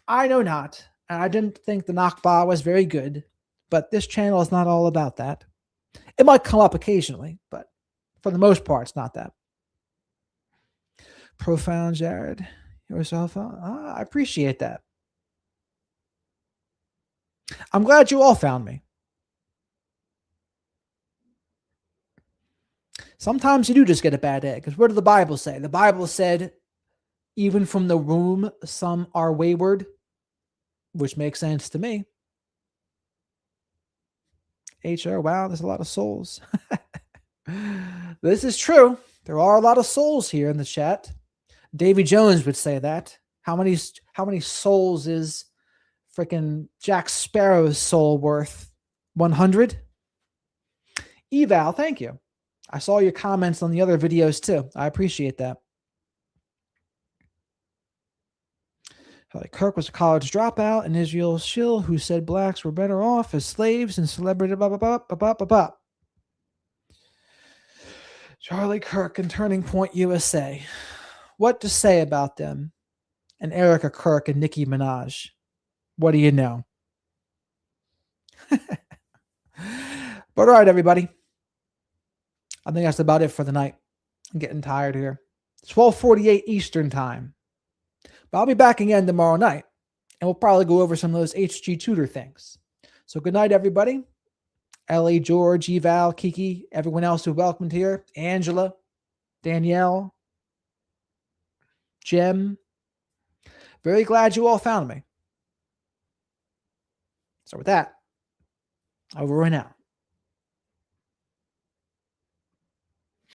I know not. And I didn't think the Nakba was very good, but this channel is not all about that. It might come up occasionally, but for the most part, it's not that. Profound, Jared. Yourself. I appreciate that. I'm glad you all found me. Sometimes you do just get a bad egg. Because what did the Bible say? The Bible said, even from the womb, some are wayward, which makes sense to me. HR, wow, there's a lot of souls. This is true. There are a lot of souls here in the chat. Davy Jones would say that. How many souls is freaking Jack Sparrow's soul worth? 100? Eval, thank you. I saw your comments on the other videos too. I appreciate that. Kirk was a college dropout and Israel shill who said blacks were better off as slaves and celebrated blah, blah, blah, blah, blah, blah, blah. Charlie Kirk and Turning Point USA. What to say about them? And Erica Kirk and Nicki Minaj. What do you know? But all right, everybody. I think that's about it for the night. I'm getting tired here. 12:48 Eastern time. But I'll be back again tomorrow night, and we'll probably go over some of those HG Tutor things. So good night, everybody. Ellie, George, Eval, Kiki, everyone else who welcomed here. Angela, Danielle, Jem. Very glad you all found me. So with that, over and out.